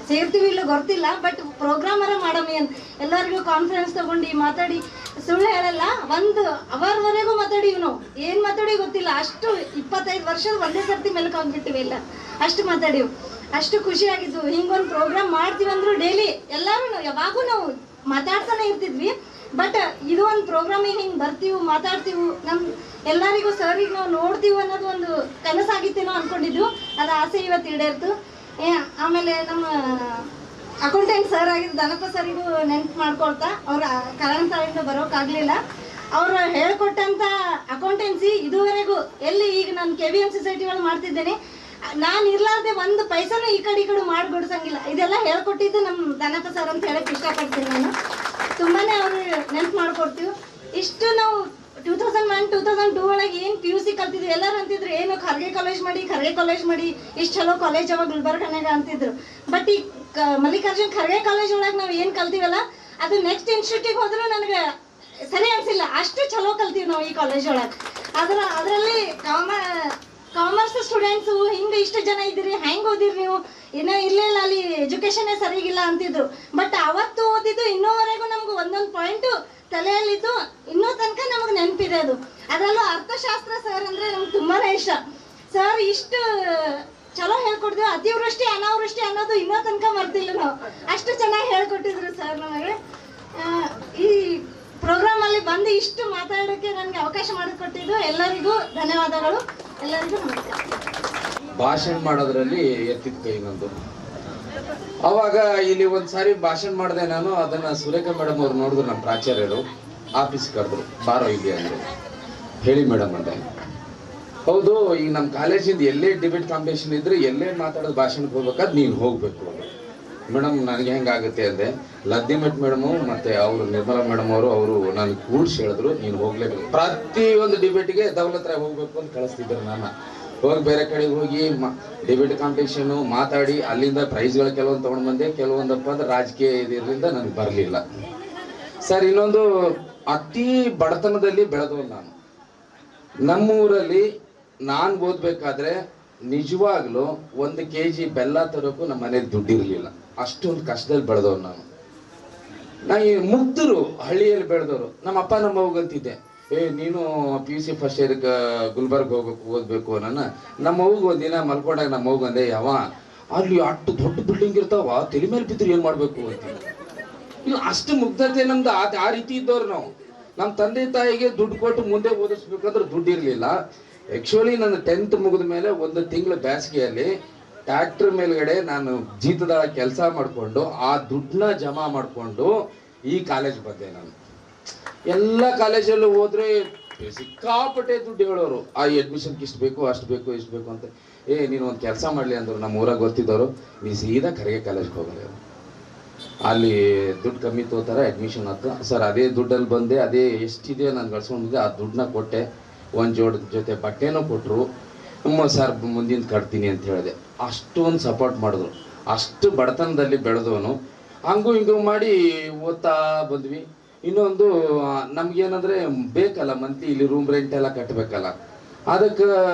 [SPEAKER 8] ಸೇರ್ತೀವಿ ಇಲ್ಲ ಗೊತ್ತಿಲ್ಲ, ಬಟ್ ಪ್ರೋಗ್ರಾಮರ ಮಾಡಮ್ಮಿ ಅಂತ ಎಲ್ಲರಿಗೂ ಕಾನ್ಫರೆನ್ಸ್ ತಗೊಂಡು ಮಾತಾಡಿ, ಸುಳ್ಳು ಹೇಳಲ್ಲ 1 ಅವರ್ವರೆಗೂ ಮಾತಾಡಿವಿ ನಾವು. ಏನು ಮಾತಾಡಿ ಗೊತ್ತಿಲ್ಲ, ಅಷ್ಟು 25 ವರ್ಷದ ಒಂದೇ ಸರ್ತಿ ಮೆಲುಕು ಆಗ್ಬಿಟ್ಟಿವಿ ಇಲ್ಲ, ಅಷ್ಟು ಮಾತಾಡಿವಿ. ಅಷ್ಟು ಖುಷಿಯಾಗಿದ್ದು. ಹಿಂಗೊಂದು ಪ್ರೋಗ್ರಾಮ್ ಮಾಡ್ತೀವಂದ್ರು ಡೈಲಿ ಎಲ್ಲರೂ ಯಾವಾಗೂ ನಾವು ಮಾತಾಡ್ತಾನೆ ಇರ್ತಿದ್ವಿ. ಬಟ್ ಇದು ಒಂದು ಪ್ರೋಗ್ರಾಮಿಗೆ ಹಿಂಗೆ ಬರ್ತೀವಿ ಮಾತಾಡ್ತೀವಿ, ನಮ್ಮ ಎಲ್ಲರಿಗೂ ಸರಿಗೆ ನಾವು ನೋಡ್ತೀವಿ ಅನ್ನೋದು ಒಂದು ಕನಸಾಗಿತ್ತೇನೋ ಅಂದ್ಕೊಂಡಿದ್ದು. ಅದು ಆಸೆ ಇವತ್ತು ಈಡೇರ್ತು. ಆಮೇಲೆ ನಮ್ಮ ಅಕೌಂಟೆಂಟ್ ಸರ್ ಆಗಿದ್ದು ದನಪ್ಪ ಸರಿಗೂ ನೆನ್ಪು ಮಾಡ್ಕೊಳ್ತಾ, ಅವ್ರ ಕಾರಣದಿಂದ ಬರೋಕ್ಕಾಗಲಿಲ್ಲ. ಅವರು ಹೇಳ್ಕೊಟ್ಟಂಥ ಅಕೌಂಟೆನ್ಸಿ ಇದುವರೆಗೂ ಎಲ್ಲಿ ಈಗ ನಾನು KVM ಸೊಸೈಟಿ ಒಳಗೆ ಮಾಡ್ತಿದ್ದೇನೆ, ನಾನು ಇರ್ಲಾರ್ದೆ 1 ಪೈಸಾನು ಈ ಕಡೆ ಮಾಡಿ ಕೊಡ್ಸಂಗಿಲ್ಲ. ಇದೆಲ್ಲ ಹೇಳ್ಕೊಟ್ಟಿದ್ದು ನಮ್ಮ ದನಪ್ಪ ಸರ್ ಅಂತ ಹೇಳಕ್ಕೆ ಇಷ್ಟಪಡ್ತೀನಿ ನಾನು. ತುಂಬಾ ಅವರು ನೆನ್ಪು ಮಾಡ್ಕೊಡ್ತೀವಿ. ಇಷ್ಟು ನಾವು 2001-2002 ಒಳಗೆ ಏನು PUC ಕಲ್ತಿದ್ವಿ. ಎಲ್ಲರೂ ಅಂತಿದ್ರು ಏನು ಖರ್ಗೆ ಕಾಲೇಜ್ ಮಾಡಿ ಇಷ್ಟು ಚಲೋ ಕಾಲೇಜ್ ಅವಾಗ ಗುಲ್ಬರ್ಗನಾಗ ಅಂತಿದ್ರು. ಬಟ್ ಈ ಮಲ್ಲಿಕಾರ್ಜುನ್ ಖರ್ಗೆ ಕಾಲೇಜ್ ಒಳಗೆ ನಾವು ಏನು ಕಲ್ತೀವಲ್ಲ, ಅದು ನೆಕ್ಸ್ಟ್ ಇನ್ಸ್ಟಿಟ್ಯೂಟಿಗೆ ಹೋದ್ರೂ ನನಗೆ ಸರಿ ಅನಿಸಿಲ್ಲ. ಅಷ್ಟು ಚಲೋ ಕಲ್ತೀವಿ ನಾವು ಈ ಕಾಲೇಜ್ ಒಳಗೆ. ಅದರಲ್ಲಿ ಕಾಮರ್ಸ್ ಸ್ಟೂಡೆಂಟ್ಸು ಹಿಂಗೆ ಇಷ್ಟು ಜನ ಇದ್ದೀರಿ, ಹೆಂಗೆ ಓದಿರಿ ನೀವು, ಇನ್ನೂ ಇಲ್ಲ ಅಲ್ಲಿ ಎಜುಕೇಷನ್ನೇ ಸರಿಗಿಲ್ಲ ಅಂತಿದ್ರು. ಬಟ್ ಅವತ್ತು ಓದಿದ್ದು ಇನ್ನೂವರೆಗೂ ನಮ್ಗೆ ಒಂದೊಂದು ಪಾಯಿಂಟು ತಲೆಯಲ್ಲಿದ್ದು ಇನ್ನೂ ತನಕ ನಮಗೆ ನೆನಪಿದೆ. ಅದರಲ್ಲೂ ಅರ್ಥಶಾಸ್ತ್ರ ಸರ್ ಅಂದರೆ ನಮ್ಗೆ ತುಂಬಾ ಇಷ್ಟ. ಸರ್ ಇಷ್ಟು ಚಲೋ ಹೇಳ್ಕೊಡ್ತೀವಿ, ಅತಿವೃಷ್ಟಿ ಅನಾವೃಷ್ಟಿ ಅನ್ನೋದು ಇನ್ನೂ ತನಕ ಮರ್ತಿಲ್ಲ ನಾವು, ಅಷ್ಟು ಚೆನ್ನಾಗಿ ಹೇಳ್ಕೊಟ್ಟಿದ್ರು ಸರ್ ನಮಗೆ. ಈ ಪ್ರೋಗ್ರಾಮಲ್ಲಿ ಬಂದು ಇಷ್ಟು ಮಾತಾಡೋಕ್ಕೆ ನನಗೆ ಅವಕಾಶ ಮಾಡಿಕೊಟ್ಟಿದ್ದು ಎಲ್ಲರಿಗೂ ಧನ್ಯವಾದಗಳು. ಎಲ್ಲರಿಗೂ ನಮಸ್ಕಾರ.
[SPEAKER 9] ಭಾಷಣ ಮಾಡೋದ್ರಲ್ಲಿ ಎತ್ತಿದ ಕೈ ನಂದು. ಅವಾಗ ಇಲ್ಲಿ ಒಂದ್ಸಾರಿ ಭಾಷಣ ಮಾಡಿದೆ ನಾನು. ಅದನ್ನ ಸುರೇಖಾ ಮೇಡಮ್ ಅವ್ರು ನೋಡಿದ್ರು, ನಮ್ಮ ಪ್ರಾಚಾರ್ಯರು ಆಫೀಸ್ ಕರೆದ್ರು, ಬಾರೋ ಇಲ್ಲಿ ಅಂದರು. ಹೇಳಿ ಮೇಡಮ್ ಅಂದೆ. ಹೌದು, ಈಗ ನಮ್ಮ ಕಾಲೇಜಿಂದ ಎಲ್ಲೇ ಡಿಬೇಟ್ ಕಾಂಪಿಟೇಷನ್ ಇದ್ರೆ ಎಲ್ಲೇ ಮಾತಾಡೋದು ಭಾಷಣಕ್ಕೆ ಹೋಗ್ಬೇಕಾದ್ರೆ ನೀನು ಹೋಗ್ಬೇಕು ಮೇಡಮ್. ನನಗೆ ಹೆಂಗಾಗುತ್ತೆ ಅಂದೆ. ಲದ್ದಿಮಠ್ ಮೇಡಮು ಮತ್ತೆ ಅವರು ನಿರ್ಮಲಾ ಮೇಡಮ್ ಅವರು ನನಗೆ ಕೂಡ್ಸಿ ಹೇಳಿದ್ರು, ನೀನು ಹೋಗ್ಲೇಬೇಕು. ಪ್ರತಿ ಒಂದು ಡಿಬೇಟ್ಗೆ ದೌಲತ್ರ ಹೋಗ್ಬೇಕು ಅಂತ ಕಳಿಸ್ತಿದ್ರು. ನಾನು ಹೋಗಿ ಬೇರೆ ಕಡೆಗೆ ಹೋಗಿ ಡಿಬೇಟ್ ಕಾಂಪಿಟೇಷನು ಮಾತಾಡಿ ಅಲ್ಲಿಂದ ಪ್ರೈಸ್ಗಳು ಕೆಲವೊಂದು ತೊಗೊಂಡು ಬಂದೆ. ಕೆಲವೊಂದಪ್ಪ ಅಂದ್ರೆ ರಾಜಕೀಯ ಇದರಿಂದ ನನಗೆ ಬರಲಿಲ್ಲ ಸರ್. ಇನ್ನೊಂದು, ಅತಿ ಬಡತನದಲ್ಲಿ ಬೆಳೆದವ ನಾನು. ನಮ್ಮೂರಲ್ಲಿ ನಾನು ಓದ್ಬೇಕಾದ್ರೆ ನಿಜವಾಗ್ಲೂ 1 kg ಬೆಲ್ಲ ತರೋಕ್ಕೂ ನಮ್ಮ ಮನೇಲಿ ದುಡ್ಡಿರಲಿಲ್ಲ. ಅಷ್ಟೊಂದು ಕಷ್ಟದಲ್ಲಿ ಬೆಳೆದವ್ರು ನಾನು. ಈ ಮುಗ್ಧರು ಹಳ್ಳಿಯಲ್ಲಿ ಬೆಳೆದವರು. ನಮ್ಮ ಅಪ್ಪ ನಮ್ಮ ಅವ್ಗಂತಿದ್ದೆ, ನೀನು PUC ಫಸ್ಟ್ ಇಯರ್ಗೆ ಗುಲ್ಬರ್ಗ ಓದ್ಬೇಕು ನನ್ನ. ನಮ್ಮ ಅವ್ಗೆ ಒಂದಿನ ಮಲ್ಕೊಂಡಾಗ ನಮ್ಮ ಅವ್ಗೆ ಅಂದೆ, ಯಾವ ಅಲ್ಲಿ ಅಷ್ಟು ದೊಡ್ಡ ಬಿಲ್ಡಿಂಗ್ ಇರ್ತಾವ, ತಲೆ ಮೇಲೆ ಬಿದ್ದರೆ ಏನು ಮಾಡಬೇಕು ಅಂತೀನಿ. ಇಲ್ಲ, ಅಷ್ಟು ಮುಗ್ಧತೆ ನಮ್ದು. ಆ ರೀತಿ ಇದ್ದವ್ರು ನಾವು. ನಮ್ಮ ತಂದೆ ತಾಯಿಗೆ ದುಡ್ಡು ಕೊಟ್ಟು ಮುಂದೆ ಓದಿಸ್ಬೇಕಂದ್ರೆ ದುಡ್ಡು ಇರಲಿಲ್ಲ. ಆ್ಯಕ್ಚುಲಿ ನನ್ನ 10th ಮುಗಿದ ಮೇಲೆ 1 ತಿಂಗಳ ಬೇಸಿಗೆಯಲ್ಲಿ ಟ್ಯಾಕ್ಟ್ರ್ ಮೇಲ್ಗಡೆ ನಾನು ಜೀತದ ಕೆಲಸ ಮಾಡಿಕೊಂಡು ಆ ದುಡ್ಡನ್ನ ಜಮಾ ಮಾಡಿಕೊಂಡು ಈ ಕಾಲೇಜ್ ಬಂದೆ ನಾನು. ಎಲ್ಲ ಕಾಲೇಜಲ್ಲೂ ಹೋದ್ರೆ ಸಿಕ್ಕಾಪಟ್ಟೆ ದುಡ್ಡು ಹೇಳೋರು, ಆ ಅಡ್ಮಿಷನ್ಗೆ ಇಷ್ಟು ಬೇಕು ಅಷ್ಟು ಬೇಕು ಇಷ್ಟು ಬೇಕು ಅಂತ. ನೀನು ಒಂದು ಕೆಲಸ ಮಾಡಲಿ ಅಂದರು ನಮ್ಮ ಊರಾಗ ಗೊತ್ತಿದ್ದವರು, ನೀ ಸೀದಾ ಖರ್ಗೆ ಕಾಲೇಜ್ಗೆ ಹೋಗಲಿ, ಅಲ್ಲಿ ದುಡ್ಡು ಕಮ್ಮಿ ತಗೋತಾರೆ ಅಡ್ಮಿಷನ್ ಅಂತ. ಸರ್ ಅದೇ ದುಡ್ಡಲ್ಲಿ ಬಂದೆ, ಅದೇ ಎಷ್ಟಿದೆ ನಾನು ಗಳಿಸ್ಕೊಂಡಿದ್ದೆ ಆ ದುಡ್ಡನ್ನ ಕೊಟ್ಟೆ. ಒಂದು ಜೊತೆ ಬಟ್ಟೆನೂ ಕೊಟ್ಟರು. ಸರ್ ಮುಂದಿನ ಕಟ್ತೀನಿ ಅಂತ ಹೇಳಿದೆ. ಅಷ್ಟೊಂದು ಸಪೋರ್ಟ್ ಮಾಡಿದ್ರು. ಅಷ್ಟು ಬಡತನದಲ್ಲಿ ಬೆಳೆದವನು. ಹಂಗೂ ಹಿಂಗೂ ಮಾಡಿ ಓದ್ತಾ ಬಂದ್ವಿ. ಇನ್ನೊಂದು, ನಮ್ಗೇನಂದರೆ ಬೇಕಲ್ಲ ಮಂತ್ಲಿ ಇಲ್ಲಿ ರೂಮ್ ರೆಂಟ್ ಎಲ್ಲ ಕಟ್ಟಬೇಕಲ್ಲ. ಅದಕ್ಕೆ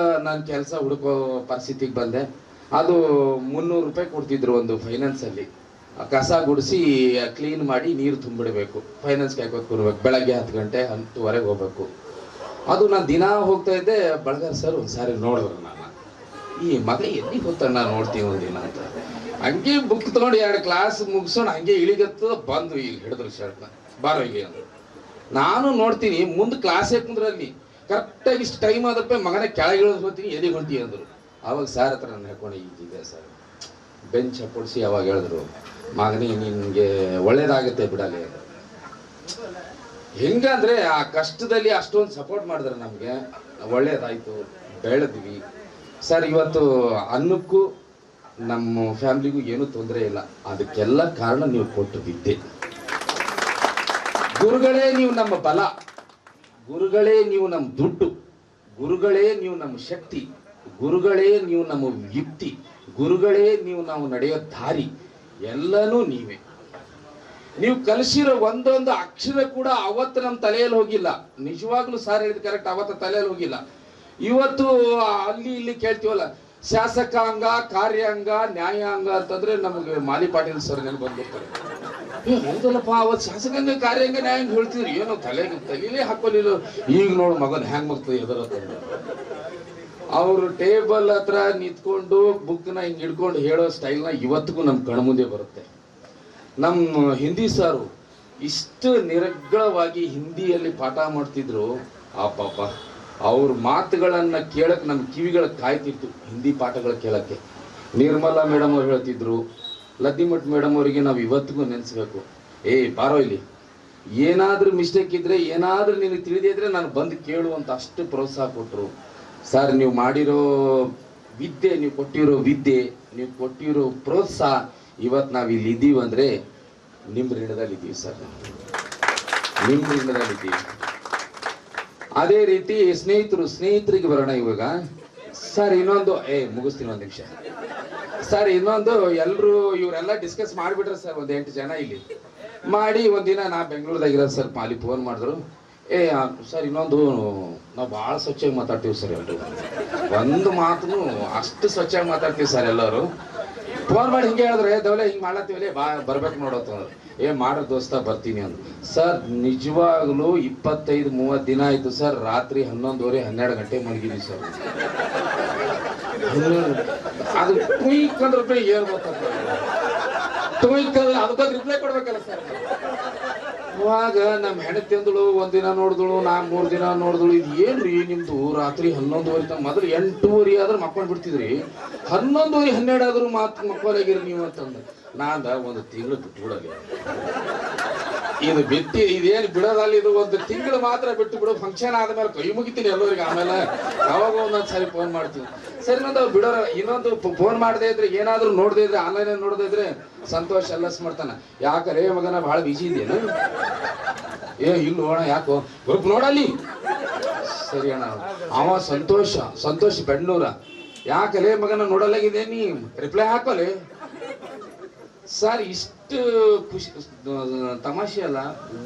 [SPEAKER 9] ನಾನು ಕೆಲಸ ಹುಡುಕೋ ಪರಿಸ್ಥಿತಿಗೆ ಬಂದೆ. ಅದು 300 ರೂಪಾಯಿ ಕೊಡ್ತಿದ್ರು ಒಂದು ಫೈನಾನ್ಸಲ್ಲಿ. ಕಸ ಗುಡಿಸಿ ಕ್ಲೀನ್ ಮಾಡಿ ನೀರು ತುಂಬಿಡಬೇಕು, ಫೈನಾನ್ಸ್ಗೆ ಹಾಕೋದು ಕೊಡ್ಬೇಕು. ಬೆಳಗ್ಗೆ 10 ಗಂಟೆ 10:30 ಹೋಗ್ಬೇಕು. ಅದು ನಾನು ದಿನ ಹೋಗ್ತಾ ಇದ್ದೆ. ಬಳಗಾರ್ ಸರ್ ಒಂದು ಸಾರಿ ನೋಡಿದ್ರು ನಾನು. ಈ ಮಗ ಎಲ್ಲಿ ಹೋಗ್ತಾನ ನೋಡ್ತೀವಿ ಒಂದಿನ ಅಂತ. ಹಂಗೆ ಬುಕ್ ತಗೊಂಡು 2 ಕ್ಲಾಸ್ ಮುಗಿಸೋಣ ಹಂಗೆ ಇಳಿಗತ್ತದ ಬಂದು ಈಗ ಹಿಡಿದ್ರು ಶರ್ಟ್ನ ಬಾರೋ ಹೀಗೆ ಅಂದ್ರು. ನಾನು ನೋಡ್ತೀನಿ ಮುಂದೆ ಕ್ಲಾಸೇ ಕುಂದ್ರಲ್ಲಿ ಕರೆಕ್ಟಾಗಿ ಇಷ್ಟು ಟೈಮ್ ಆದಪ್ಪ ಮಗನ ಕೆಳಗೆ ಇಳಿದು ಹೋಗ್ತೀನಿ ಎಲ್ಲಿಗೆ ಹೊಂಟಿ ಅಂದರು. ಆವಾಗ ಸಾರ್ ಹತ್ರ ನಾನು ಹೇಳ್ಕೊಂಡು ಈಗಿದೆ ಸರ್ ಬೆಂಚ್ ಹಪ್ಪಡಿಸಿ ಅವಾಗ ಹೇಳಿದ್ರು, ಮಗನೇ ನಿನಗೆ ಒಳ್ಳೇದಾಗುತ್ತೆ ಬಿಡಲಿ ಅಂದರು. ಹೆಂಗಂದ್ರೆ ಆ ಕಷ್ಟದಲ್ಲಿ ಅಷ್ಟೊಂದು ಸಪೋರ್ಟ್ ಮಾಡಿದ್ರೆ ನಮಗೆ ಒಳ್ಳೇದಾಯ್ತು, ಬೆಳೆದ್ವಿ ಸರ್. ಇವತ್ತು ಅನ್ನಕ್ಕೂ ನಮ್ಮ ಫ್ಯಾಮಿಲಿಗೂ ಏನೂ ತೊಂದರೆ ಇಲ್ಲ. ಅದಕ್ಕೆಲ್ಲ ಕಾರಣ ನೀವು ಕೊಟ್ಟು ವಿದ್ಯೆ. ಗುರುಗಳೇ ನೀವು ನಮ್ಮ ಬಲ, ಗುರುಗಳೇ ನೀವು ನಮ್ಮ ದುಡ್ಡು, ಗುರುಗಳೇ ನೀವು ನಮ್ಮ ಶಕ್ತಿ, ಗುರುಗಳೇ ನೀವು ನಮ್ಮ ಯುಕ್ತಿ, ಗುರುಗಳೇ ನೀವು ನಾವು ನಡೆಯೋ ದಾರಿ, ಎಲ್ಲನೂ ನೀವೇ. ನೀವು ಕಲಿಸಿರೋ ಒಂದೊಂದು ಅಕ್ಷರ ಕೂಡ ಅವತ್ತು ನಮ್ಮ ತಲೆಯಲ್ಲಿ ಹೋಗಿಲ್ಲ. ನಿಜವಾಗ್ಲೂ ಸಾರ್ ಹೇಳಿದ ಕರೆಕ್ಟ್, ಅವತ್ತು ತಲೆಯಲ್ಲಿ ಹೋಗಿಲ್ಲ. ಇವತ್ತು ಅಲ್ಲಿ ಇಲ್ಲಿ ಕೇಳ್ತೀವಲ್ಲ, ಶಾಸಕಾಂಗ, ಕಾರ್ಯಾಂಗ, ನ್ಯಾಯಾಂಗ ಅಂತಂದ್ರೆ ನಮಗೆ ಮಾಲಿ ಪಾಟೀಲ್ ಸರ್ ನೆನಪು ಬಂದ್ಬಿಡ್ತಾರೆ. ಹೌದಲ್ಲಪ್ಪ, ಅವತ್ತು ಶಾಸಕಾಂಗ, ಕಾರ್ಯಾಂಗ, ನ್ಯಾಯಾಂಗ ಹೇಳ್ತಿದ್ರು, ಏನೋ ತಲೆಲೇ ಹಾಕೋಲಿಲ್ಲ. ಈಗ ನೋಡು ಮಗನ್ ಹ್ಯಾಂಗ್ ಮಗ್ತದೆ ಎದರತ್ತಂದ. ಅವರು ಟೇಬಲ್ ಹತ್ರ ನಿಂತ್ಕೊಂಡು ಬುಕ್ನ ಹಿಂಗ್ ಹಿಡ್ಕೊಂಡು ಹೇಳೋ ಸ್ಟೈಲ್ನ ಇವತ್ತಿಗೂ ನಮ್ಮ ಕಣ್ಮುಂದೆ ಬರುತ್ತೆ. ನಮ್ಮ ಹಿಂದಿ ಸಾರು ಇಷ್ಟು ನಿರರ್ಗಳವಾಗಿ ಹಿಂದಿಯಲ್ಲಿ ಪಾಠ ಮಾಡ್ತಿದ್ರು. ಆ ಪಾಪ ಅವ್ರ ಮಾತುಗಳನ್ನ ಕೇಳಕ್ ನಮ್ಮ ಕಿವಿಗಳ ಕಾಯ್ತಿತ್ತು ಹಿಂದಿ ಪಾಠಗಳು ಕೇಳಕ್ಕೆ. ನಿರ್ಮಲಾ ಮೇಡಮ್ ಅವ್ರು ಹೇಳ್ತಿದ್ರು, ಲದ್ದಿಮಠ್ ಮೇಡಮ್ ಅವರಿಗೆ ನಾವು ಇವತ್ತಿಗೂ ನೆನೆಸ್ಬೇಕು, ಬಾರೋ ಇಲ್ಲಿ ಏನಾದ್ರೂ ಮಿಸ್ಟೇಕ್ ಇದ್ರೆ, ಏನಾದ್ರೂ ನಿನಗೆ ತಿಳಿದೇ ಇದ್ರೆ ನಾನು ಬಂದು ಕೇಳುವಂತ ಅಷ್ಟು ಪ್ರೋತ್ಸಾಹ ಕೊಟ್ಟರು. ಸರ್ ನೀವು ಮಾಡಿರೋ ವಿದ್ಯೆ, ನೀವು ಕೊಟ್ಟಿರೋ ವಿದ್ಯೆ, ನೀವು ಕೊಟ್ಟಿರೋ ಪ್ರೋತ್ಸಾಹ, ಇವತ್ತು ನಾವು ಇಲ್ಲಿ ಇದ್ದೀವಿ ಅಂದ್ರೆ ನಿಮ್ಮ ಋಣದಲ್ಲಿದ್ದೀವಿ ಸರ್, ನಿಮ್ಮ ಋಣದಲ್ಲಿದ್ದೀವಿ. ಅದೇ ರೀತಿ ಸ್ನೇಹಿತರಿಗೆ ಬರೋಣ ಇವಾಗ. ಸರ್ ಇನ್ನೊಂದು ಮುಗಿಸ್ತೀನಿ ಒಂದು ನಿಮಿಷ ಸರ್. ಇನ್ನೊಂದು ಎಲ್ಲರೂ ಇವರೆಲ್ಲ ಡಿಸ್ಕಸ್ ಮಾಡಿಬಿಟ್ರೆ ಸರ್, ಒಂದು 8 ಜನ ಇಲ್ಲಿ ಮಾಡಿ ಒಂದಿನ ನಾ ಬೆಂಗಳೂರದಾಗಿರೋದು ಸರ್, ಅಲ್ಲಿ ಫೋನ್ ಮಾಡಿದ್ರು, ಸರ್ ಇನ್ನೊಂದು ನಾವು ಭಾಳ ಸ್ವಚ್ಛವಾಗಿ ಮಾತಾಡ್ತೀವಿ ಸರ್, ಎಲ್ಲರೂ ಒಂದು ಮಾತನ್ನು ಅಷ್ಟು ಸ್ವಚ್ಛವಾಗಿ ಮಾತಾಡ್ತೀವಿ ಸರ್. ಎಲ್ಲರೂ ಫೋನ್ ಮಾಡಿ ಹಿಂಗೆ ಹೇಳಿದ್ರೆ, ದವಲೆ ಹಿಂಗೆ ಮಾಡ್ಲತ್ತೀವಲ್ಲೇ ಬರ್ಬೇಕು ನೋಡತ್ತಂದ್ರೆ, ಮಾಡ್ರ ದೋಸ್ತ ಬರ್ತೀನಿ ಅಂದ್ರು. ಸರ್ ನಿಜವಾಗ್ಲೂ 25-30 ದಿನ ಆಯ್ತು ಸರ್, ರಾತ್ರಿ 11:30 12 ಗಂಟೆ ಮಲಗಿದ್ವಿ ಸರ್. ಅದು ಟ್ವೀಕ್ ಅಂದ್ರೆ ಏನ್ ಗೊತ್ತಾಗ್ತದೆ, ಟ್ವೀಕ್ ಅದಕ್ಕೊಂದು ರಿಪ್ಲೈ ಕೊಡ್ಬೇಕಲ್ಲ ಸರ್. ಅವಾಗ ನಮ್ಮ ಹೆಂಡತಿ ಅಂದಳು, ಒಂದಿನ ನೋಡಿದಳು, ನಾ 3 ದಿನ ನೋಡಿದಳು, ಇದು ಏನ್ರಿ ನಿಮ್ದು ರಾತ್ರಿ 11:30 ಮೊದಲು 8:30 ಆದ್ರೆ ಮಕ್ಕೊಂಡು ಬಿಡ್ತಿದ್ರಿ, 11:30 12 ಆದ್ರೂ ಮಕ್ಕಳಾಗಿರಿ ನೀವು ಅಂತಂದ. ನಾಂದ ಒಂದು ತಿಂಗಳು ಬಿಟ್ಟು ಬಿಡಲಿ, ಇದು ಬಿತ್ತಿ ಇದೇನು ಬಿಡೋದಲ್ಲ, ಇದು ಒಂದು ತಿಂಗಳು ಮಾತ್ರ ಬಿಟ್ಟು ಬಿಡು, ಫಂಕ್ಷನ್ ಆದ್ಮೇಲೆ ಕೈ ಮುಗಿತೀನಿ ಎಲ್ಲರಿಗೆ, ಆಮೇಲೆ ಯಾವಾಗ ಒಂದೊಂದು ಸಾರಿ ಫೋನ್ ಮಾಡ್ತೀವಿ ಸರಿ. ಇನ್ನೊಂದು ಅವ್ರು ಬಿಡೋರ, ಇನ್ನೊಂದು ಫೋನ್ ಮಾಡದೇ ಇದ್ರೆ, ಏನಾದ್ರು ನೋಡದೇ ಇದ್ರೆ, ಆನ್ಲೈನ್ ನೋಡದೇ ಇದ್ರೆ ಸಂತೋಷ ಎಲ್ಲಸ್ ಮಾಡ್ತಾನ. ಯಾಕರೇ ಮಗನ ಭಾಳ ಬಿಜಿ ಇದೆಯೇನು? ಇಲ್ಲ ಅಣ್ಣ, ಯಾಕೋ ಗ್ರೂಪ್ ನೋಡಲ್ಲಿ. ಸರಿ ಅಣ್ಣ. ಅವ ಸಂತೋಷ್ ಬೆಣ್ಣೂರ, ಯಾಕಲೇ ಮಗನ ನೋಡಲಾಗಿದೆ, ನೀ ರಿಪ್ಲೈ ಹಾಕೋಲೆ ಸರ್. ಇಷ್ಟು ಖುಷಿ ತಮಾಷೆ ಅಲ್ಲ,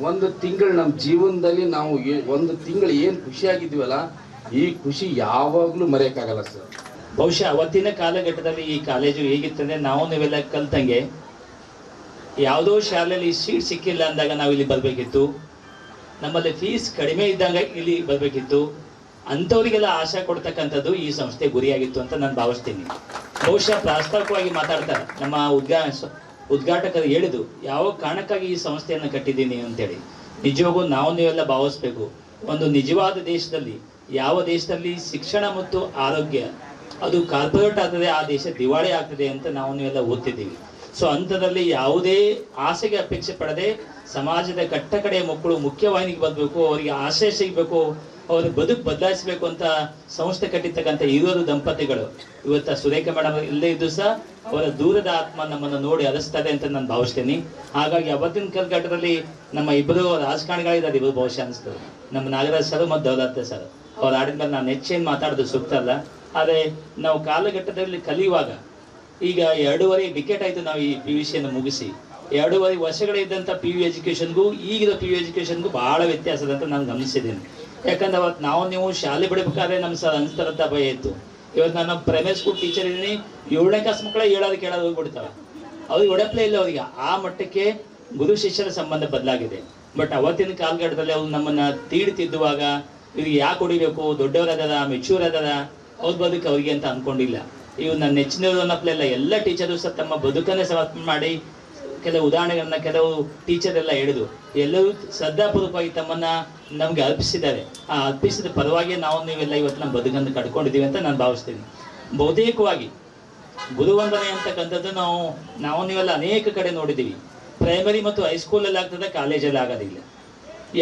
[SPEAKER 9] ಒಂದು ತಿಂಗಳು ನಮ್ಮ ಜೀವನದಲ್ಲಿ ನಾವು ಒಂದು ತಿಂಗಳು ಏನು ಖುಷಿಯಾಗಿದ್ವಲ್ಲ, ಈ ಖುಷಿ ಯಾವಾಗ್ಲೂ ಮರೆಯಕ್ಕಾಗಲ್ಲ ಸರ್.
[SPEAKER 10] ಬಹುಶಃ ಅವತ್ತಿನ ಕಾಲಘಟ್ಟದಲ್ಲಿ ಈ ಕಾಲೇಜು ಹೇಗಿತ್ತಂದ್ರೆ, ನಾವು ನೀವೆಲ್ಲ ಕಲ್ತಂಗೆ ಯಾವುದೋ ಶಾಲೆಯಲ್ಲಿ ಸೀಟ್ ಸಿಕ್ಕಿಲ್ಲ ಅಂದಾಗ ನಾವು ಇಲ್ಲಿ ಬರಬೇಕಿತ್ತು, ನಮ್ಮಲ್ಲಿ ಫೀಸ್ ಕಡಿಮೆ ಇದ್ದಾಗ ಇಲ್ಲಿ ಬರಬೇಕಿತ್ತು. ಅಂಥವರಿಗೆಲ್ಲ ಆಶಾ ಕೊಡ್ತಕ್ಕಂಥದ್ದು ಈ ಸಂಸ್ಥೆ ಗುರಿಯಾಗಿತ್ತು ಅಂತ ನಾನು ಭಾವಿಸ್ತೀನಿ. ಬಹುಶಃ ಪ್ರಾಸ್ತಾವಿಕವಾಗಿ ಮಾತಾಡ್ತಾರೆ ನಮ್ಮ ಉದ್ಘಾಟಕರು ಹೇಳಿದ್ದು, ಯಾವ ಕಾರಣಕ್ಕಾಗಿ ಈ ಸಂಸ್ಥೆಯನ್ನು ಕಟ್ಟಿದ್ದೀನಿ ಅಂತೇಳಿ. ನಿಜವಾಗೂ ನಾವು ನೀವೆಲ್ಲ ಭಾವಿಸ್ಬೇಕು, ಒಂದು ನಿಜವಾದ ದೇಶದಲ್ಲಿ, ಯಾವ ದೇಶದಲ್ಲಿ ಶಿಕ್ಷಣ ಮತ್ತು ಆರೋಗ್ಯ ಅದು ಕಾರ್ಪೊರೇಟ್ ಆಗ್ತದೆ, ಆ ದೇಶ ದಿವಾಳಿ ಆಗ್ತದೆ ಅಂತ ನಾವು ನೀವೆಲ್ಲ ಓದ್ತಿದ್ದೀವಿ. ಸೊ ಅಂಥದ್ರಲ್ಲಿ ಯಾವುದೇ ಆಸೆಗೆ ಅಪೇಕ್ಷೆ ಪಡದೆ ಸಮಾಜದ ಕಟ್ಟ ಕಡೆಯ ಮಕ್ಕಳು ಮುಖ್ಯವಾಹಿನಿಗೆ ಬರಬೇಕು, ಅವರಿಗೆ ಆಶಯ ಸಿಗಬೇಕು, ಅವ್ರ ಬದುಕು ಬದಲಾಯಿಸಬೇಕು ಅಂತ ಸಂಸ್ಥೆ ಕಟ್ಟಿರ್ತಕ್ಕಂಥ ಹಿರಿಯರು ದಂಪತಿಗಳು ಇವತ್ತು ಸುರೇಖ ಮೇಡಮ್ ಇಲ್ಲೇ ಇದ್ದು ಸಹ ಅವರ ದೂರದ ಆತ್ಮ ನಮ್ಮನ್ನು ನೋಡಿ ಅಲಿಸ್ತದೆ ಅಂತ ನಾನು ಭಾವಿಸ್ತೀನಿ. ಹಾಗಾಗಿ ಅವತ್ತಿನ ಕಾಲಘಟ್ಟದಲ್ಲಿ ನಮ್ಮ ಇಬ್ಬರು ರಾಜಕಾರಣಿಗಳಿದ್ದಾರೆ, ಇಬ್ಬರು ಬಹುಶಃ ಅನಿಸ್ತದೆ, ನಮ್ಮ ನಾಗರಾಜ್ ಸರ್ ಮತ್ತು ದೌಲತ್ ಸರ್. ಅವ್ರು ಆಡಿದ್ಮೇಲೆ ನಾನು ಹೆಚ್ಚೇನು ಮಾತಾಡೋದು ಸೂಕ್ತ ಅಲ್ಲ. ಆದರೆ ನಾವು ಕಾಲಘಟ್ಟದಲ್ಲಿ ಕಲಿಯುವಾಗ, ಈಗ 2.5 ಡಿಕೆಟ್ ಆಯಿತು ನಾವು ಈ PUC ಮುಗಿಸಿ, 2.5 ವರ್ಷಗಳಿದ್ದಂಥ PU ಎಜುಕೇಷನ್ಗೂ ಈಗಿನ PU ಎಜುಕೇಷನ್ಗೂ ಭಾಳ ವ್ಯತ್ಯಾಸ ಇದೆ ಅಂತ ನಾನು ಗಮನಿಸಿದ್ದೀನಿ. ಯಾಕಂದ್ರೆ ಅವತ್ತು ನೀವು ಶಾಲೆ ಬಿಡಬೇಕಾದ್ರೆ ನಮ್ಮ ಸರ್ ಅನಿಸ್ತಾರಂಥ ಭಯ ಇತ್ತು. ಇವತ್ತು ನಾನು ಪ್ರೈಮರಿ ಸ್ಕೂಲ್ ಟೀಚರ್ ಇದ್ದೀನಿ, 7ನೇ ಕ್ಲಾಸ್ ಮಕ್ಕಳ ಕೇಳೋದು ಹೋಗ್ಬಿಡ್ತಾವೆ, ಅವ್ರಿಗೆ ಒಡಪ್ಲೇ ಇಲ್ಲ ಅವರಿಗೆ. ಆ ಮಟ್ಟಕ್ಕೆ ಗುರು ಶಿಷ್ಯರ ಸಂಬಂಧ ಬದಲಾಗಿದೆ. ಬಟ್ ಅವತ್ತಿನ ಕಾಲಘಟ್ಟದಲ್ಲಿ ಅವ್ರು ನಮ್ಮನ್ನು ತಿದ್ದುವಾಗ ಇವ್ರಿಗೆ ಯಾಕೆ ಹೊಡಿಬೇಕು, ದೊಡ್ಡವರದಾರ, ಮೆಚ್ಯೂರ್ ಅದಾರ, ಅವ್ರ ಬದುಕು ಅವ್ರಿಗೆ ಅಂತ ಅಂದ್ಕೊಂಡಿಲ್ಲ. ಇವು ನನ್ನ ನೆಚ್ಚಿನವರು ಅನ್ನಪ್ಲೆಲ್ಲ ಎಲ್ಲ ಟೀಚರು ಸಹ ತಮ್ಮ ಬದುಕನ್ನೇ ಸಮರ್ಪಣೆ ಮಾಡಿ ಕೆಲವು ಉದಾಹರಣೆಗಳನ್ನ ಕೆಲವು ಟೀಚರ್ ಎಲ್ಲ ಹೇಳಿದ್ರು. ಎಲ್ಲರೂ ಶ್ರದ್ಧಾಪೂರ್ವಕವಾಗಿ ತಮ್ಮನ್ನ ನಮ್ಗೆ ಅರ್ಪಿಸಿದ್ದಾರೆ. ಆ ಅರ್ಪಿಸಿದ ಪರವಾಗಿ ನೀವೆಲ್ಲ ಇವತ್ತು ನಮ್ಮ ಬದುಕನ್ನು ಕಟ್ಕೊಂಡಿದ್ದೀವಿ ಅಂತ ನಾನು ಭಾವಿಸ್ತೀನಿ. ಬಹುತೇಕವಾಗಿ ಗುರುವಂದನೆ ಅಂತಕ್ಕಂಥದ್ದು ನಾವು ನೀವೆಲ್ಲ ಅನೇಕ ಕಡೆ ನೋಡಿದ್ದೀವಿ. ಪ್ರೈಮರಿ ಮತ್ತು ಹೈಸ್ಕೂಲಲ್ಲಿ ಆಗ್ತದೆ, ಕಾಲೇಜಲ್ಲಿ ಆಗೋದಿಲ್ಲ.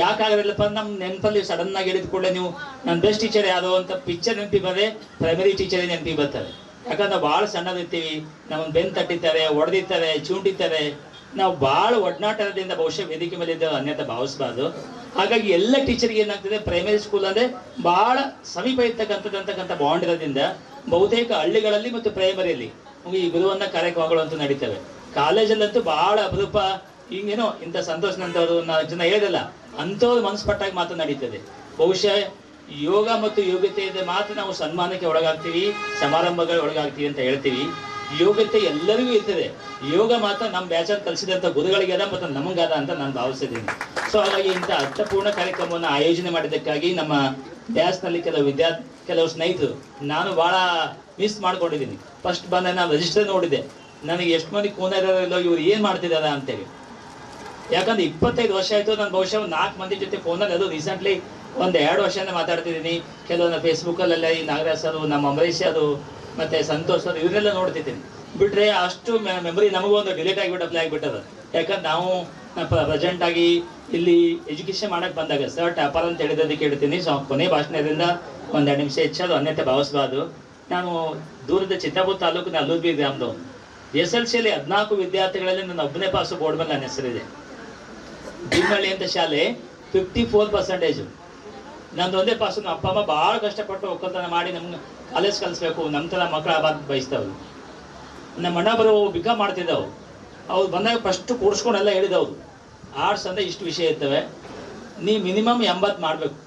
[SPEAKER 10] ಯಾಕಾಗೋದಿಲ್ಲಪ್ಪ, ನಮ್ಮ ನೆನಪಲ್ಲಿ ಸಡನ್ ಆಗಿ ಹೇಳಿದ ಕೂಡಲೇ ನೀವು ನನ್ನ ಬೆಸ್ಟ್ ಟೀಚರ್ ಯಾರೋ ಅಂತ ಪಿಕ್ಚರ್ ನೆನಪಿ ಬಂದರೆ ಪ್ರೈಮರಿ ಟೀಚರೇ ನೆನಪಿ ಬರ್ತಾರೆ. ಯಾಕಂದ್ರೆ ನಾವು ಭಾಳ ಸಣ್ಣದಿರ್ತೀವಿ, ನಮ್ಮನ್ನು ಬೆನ್ನು ತಟ್ಟಿರ್ತಾರೆ, ಹೊಡೆದಿರ್ತಾರೆ, ಚೂಂಟಿರ್ತಾರೆ. ನಾವು ಭಾಳ ಒಡನಾಟದಿಂದ ಬಹುಶಃ ವೇದಿಕೆ ಮೇಲೆ ಇದ್ದ ಅನ್ಯಥ ಭಾವಿಸಬಾರ್ದು. ಹಾಗಾಗಿ ಎಲ್ಲ ಟೀಚರ್ಗೆ ಏನಾಗ್ತದೆ, ಪ್ರೈಮರಿ ಸ್ಕೂಲ್ ಅಂದರೆ ಭಾಳ ಸಮೀಪ ಇರ್ತಕ್ಕಂಥ ಬಾಂಡ್ ಇರೋದ್ರಿಂದ ಬಹುತೇಕ ಹಳ್ಳಿಗಳಲ್ಲಿ ಮತ್ತು ಪ್ರೈಮರಿಯಲ್ಲಿ ಈ ಗುರುವಂದ ಕಾರ್ಯಕ್ರಮಗಳು ಅಂತೂ ನಡೀತವೆ. ಕಾಲೇಜಲ್ಲಂತೂ ಭಾಳ ಅಪರೂಪ ಹಿಂಗೇನೋ ಇಂಥ ಸಂತೋಷನಂತವ್ರು ಜನ ಹೇಳಿದಲ್ಲ ಅಂಥವ್ರು ಮನಸ್ಪಟ್ಟಾಗಿ ಮಾತ್ರ ನಡೀತದೆ. ಬಹುಶಃ ಯೋಗ ಮತ್ತು ಯೋಗ್ಯತೆ ಇದೆ ಮಾತ್ರ ನಾವು ಸನ್ಮಾನಕ್ಕೆ ಒಳಗಾಗ್ತೀವಿ, ಸಮಾರಂಭಗಳಿಗೆ ಒಳಗಾಗ್ತೀವಿ ಅಂತ ಹೇಳ್ತೀವಿ. ಯೋಗ್ಯತೆ ಎಲ್ಲರಿಗೂ ಇರ್ತದೆ. ಯೋಗ ಮಾತ್ರ ನಮ್ಮ ಬ್ಯಾಚಲ್ಲಿ ಕಲಿಸಿದಂಥ ಗುರುಗಳಿಗೆ ಅದ ಮತ್ತು ನಮಗದ ಅಂತ ನಾನು ಭಾವಿಸಿದ್ದೀನಿ. ಸೊ ಹಾಗಾಗಿ ಇಂಥ ಅರ್ಥಪೂರ್ಣ ಕಾರ್ಯಕ್ರಮವನ್ನು ಆಯೋಜನೆ ಮಾಡಿದ್ದಕ್ಕಾಗಿ ನಮ್ಮ ಬ್ಯಾಚ್ನಲ್ಲಿ ಕೆಲವು ಸ್ನೇಹಿತರು ನಾನು ಭಾಳ ಮಿಸ್ ಮಾಡ್ಕೊಂಡಿದ್ದೀನಿ. ಫಸ್ಟ್ ಬಂದ ನಾನು ರಿಜಿಸ್ಟರ್ ನೋಡಿದೆ, ನನಗೆ ಎಷ್ಟು ಮಂದಿ ಕೂನರಿಲ್ಲೋ ಇವ್ರು ಏನು ಮಾಡ್ತಿದ್ದಾರ ಅಂತೇಳಿ. ಯಾಕಂದ್ರೆ 25 ವರ್ಷ ಆಯಿತು. ನಾನು ಬಹುಶಃ 4 ಮಂದಿ ಜೊತೆ ಫೋನಲ್ಲಿ, ಅದು ರೀಸೆಂಟ್ಲಿ 1-2 ವರ್ಷದಿಂದ ಮಾತಾಡ್ತಿದ್ದೀನಿ. ಕೆಲವೊಂದು ಫೇಸ್ಬುಕ್ಕಲ್ಲೆಲ್ಲ ಈ ನಾಗರಾಜ್ ಸರ್, ನಮ್ಮ ಅಂಬರೀಷ್ ಅದು ಮತ್ತು ಸಂತೋಷ್ ಸರ್ ಇವರೆಲ್ಲ ನೋಡ್ತಿದ್ದೀನಿ. ಬಿಟ್ಟರೆ ಅಷ್ಟು ಮೆಮೊರಿ ನಮಗೂ ಒಂದು ಡಿಲೀಟ್ ಆಗಿಬಿಟ್ಟು ಅಪ್ಲೈ ಆಗಿಬಿಟ್ಟದ. ಯಾಕಂದ್ರೆ ನಾವು ಪ್ರೆಸೆಂಟಾಗಿ ಇಲ್ಲಿ ಎಜುಕೇಷನ್ ಮಾಡೋಕ್ಕೆ ಬಂದಾಗ ಸರ್ ಟ್ಯಾಪರ್ ಅಂತ ಹೇಳಿದ್ದಕ್ಕೆ ಹೇಳ್ತೀನಿ. ಸೊ ಕೊನೆ ಭಾಷಣದಿಂದ 1-2 ನಿಮಿಷ ಹೆಚ್ಚದು ಅನ್ಯತೆ ಭಾವಿಸಬಾರ್ದು. ನಾನು ದೂರದ ಚಿತ್ತಾಪುರ ತಾಲೂಕಿನ ಅಲ್ಲೂರ್ಬಿ ಗ್ರಾಮದವನು. SLCಯಲ್ಲಿ 14 ವಿದ್ಯಾರ್ಥಿಗಳಲ್ಲಿ ನನ್ನ ಒಬ್ಬನೇ ಪಾಸು. ಬೋರ್ಡ್ ಮೇಲೆ ನನ್ನ ಹೆಸರಿದೆ. ಭೀಮಳ್ಳಿ ಅಂತ ಶಾಲೆ 54%. ನಂದು ಒಂದೇ ಪಾಸು. ನಮ್ಮ ಅಪ್ಪ ಅಮ್ಮ ಭಾಳ ಕಷ್ಟಪಟ್ಟು ಒಕ್ಕಲ್ತನ ಮಾಡಿ ನಮ್ಗೆ ಕಾಲೇಜ್ ಕಲಿಸ್ಬೇಕು, ನಮ್ಮ ಥರ ಮಕ್ಕಳ ಆಬಾದ್ ಬಯಸ್ತವ್ರು. ನಮ್ಮ ಅಣ್ಣ ಬರೋ ಬಿಕಾ ಮಾಡ್ತಿದ್ದವು. ಅವ್ರು ಬಂದಾಗ ಫಸ್ಟು ಕೂಡಿಸ್ಕೊಂಡೆಲ್ಲ ಹೇಳಿದವರು, ಆರ್ಟ್ಸ್ ಅಂದರೆ ಇಷ್ಟು ವಿಷಯ ಇರ್ತವೆ, ನೀ ಮಿನಿಮಮ್ 80 ಮಾಡಬೇಕು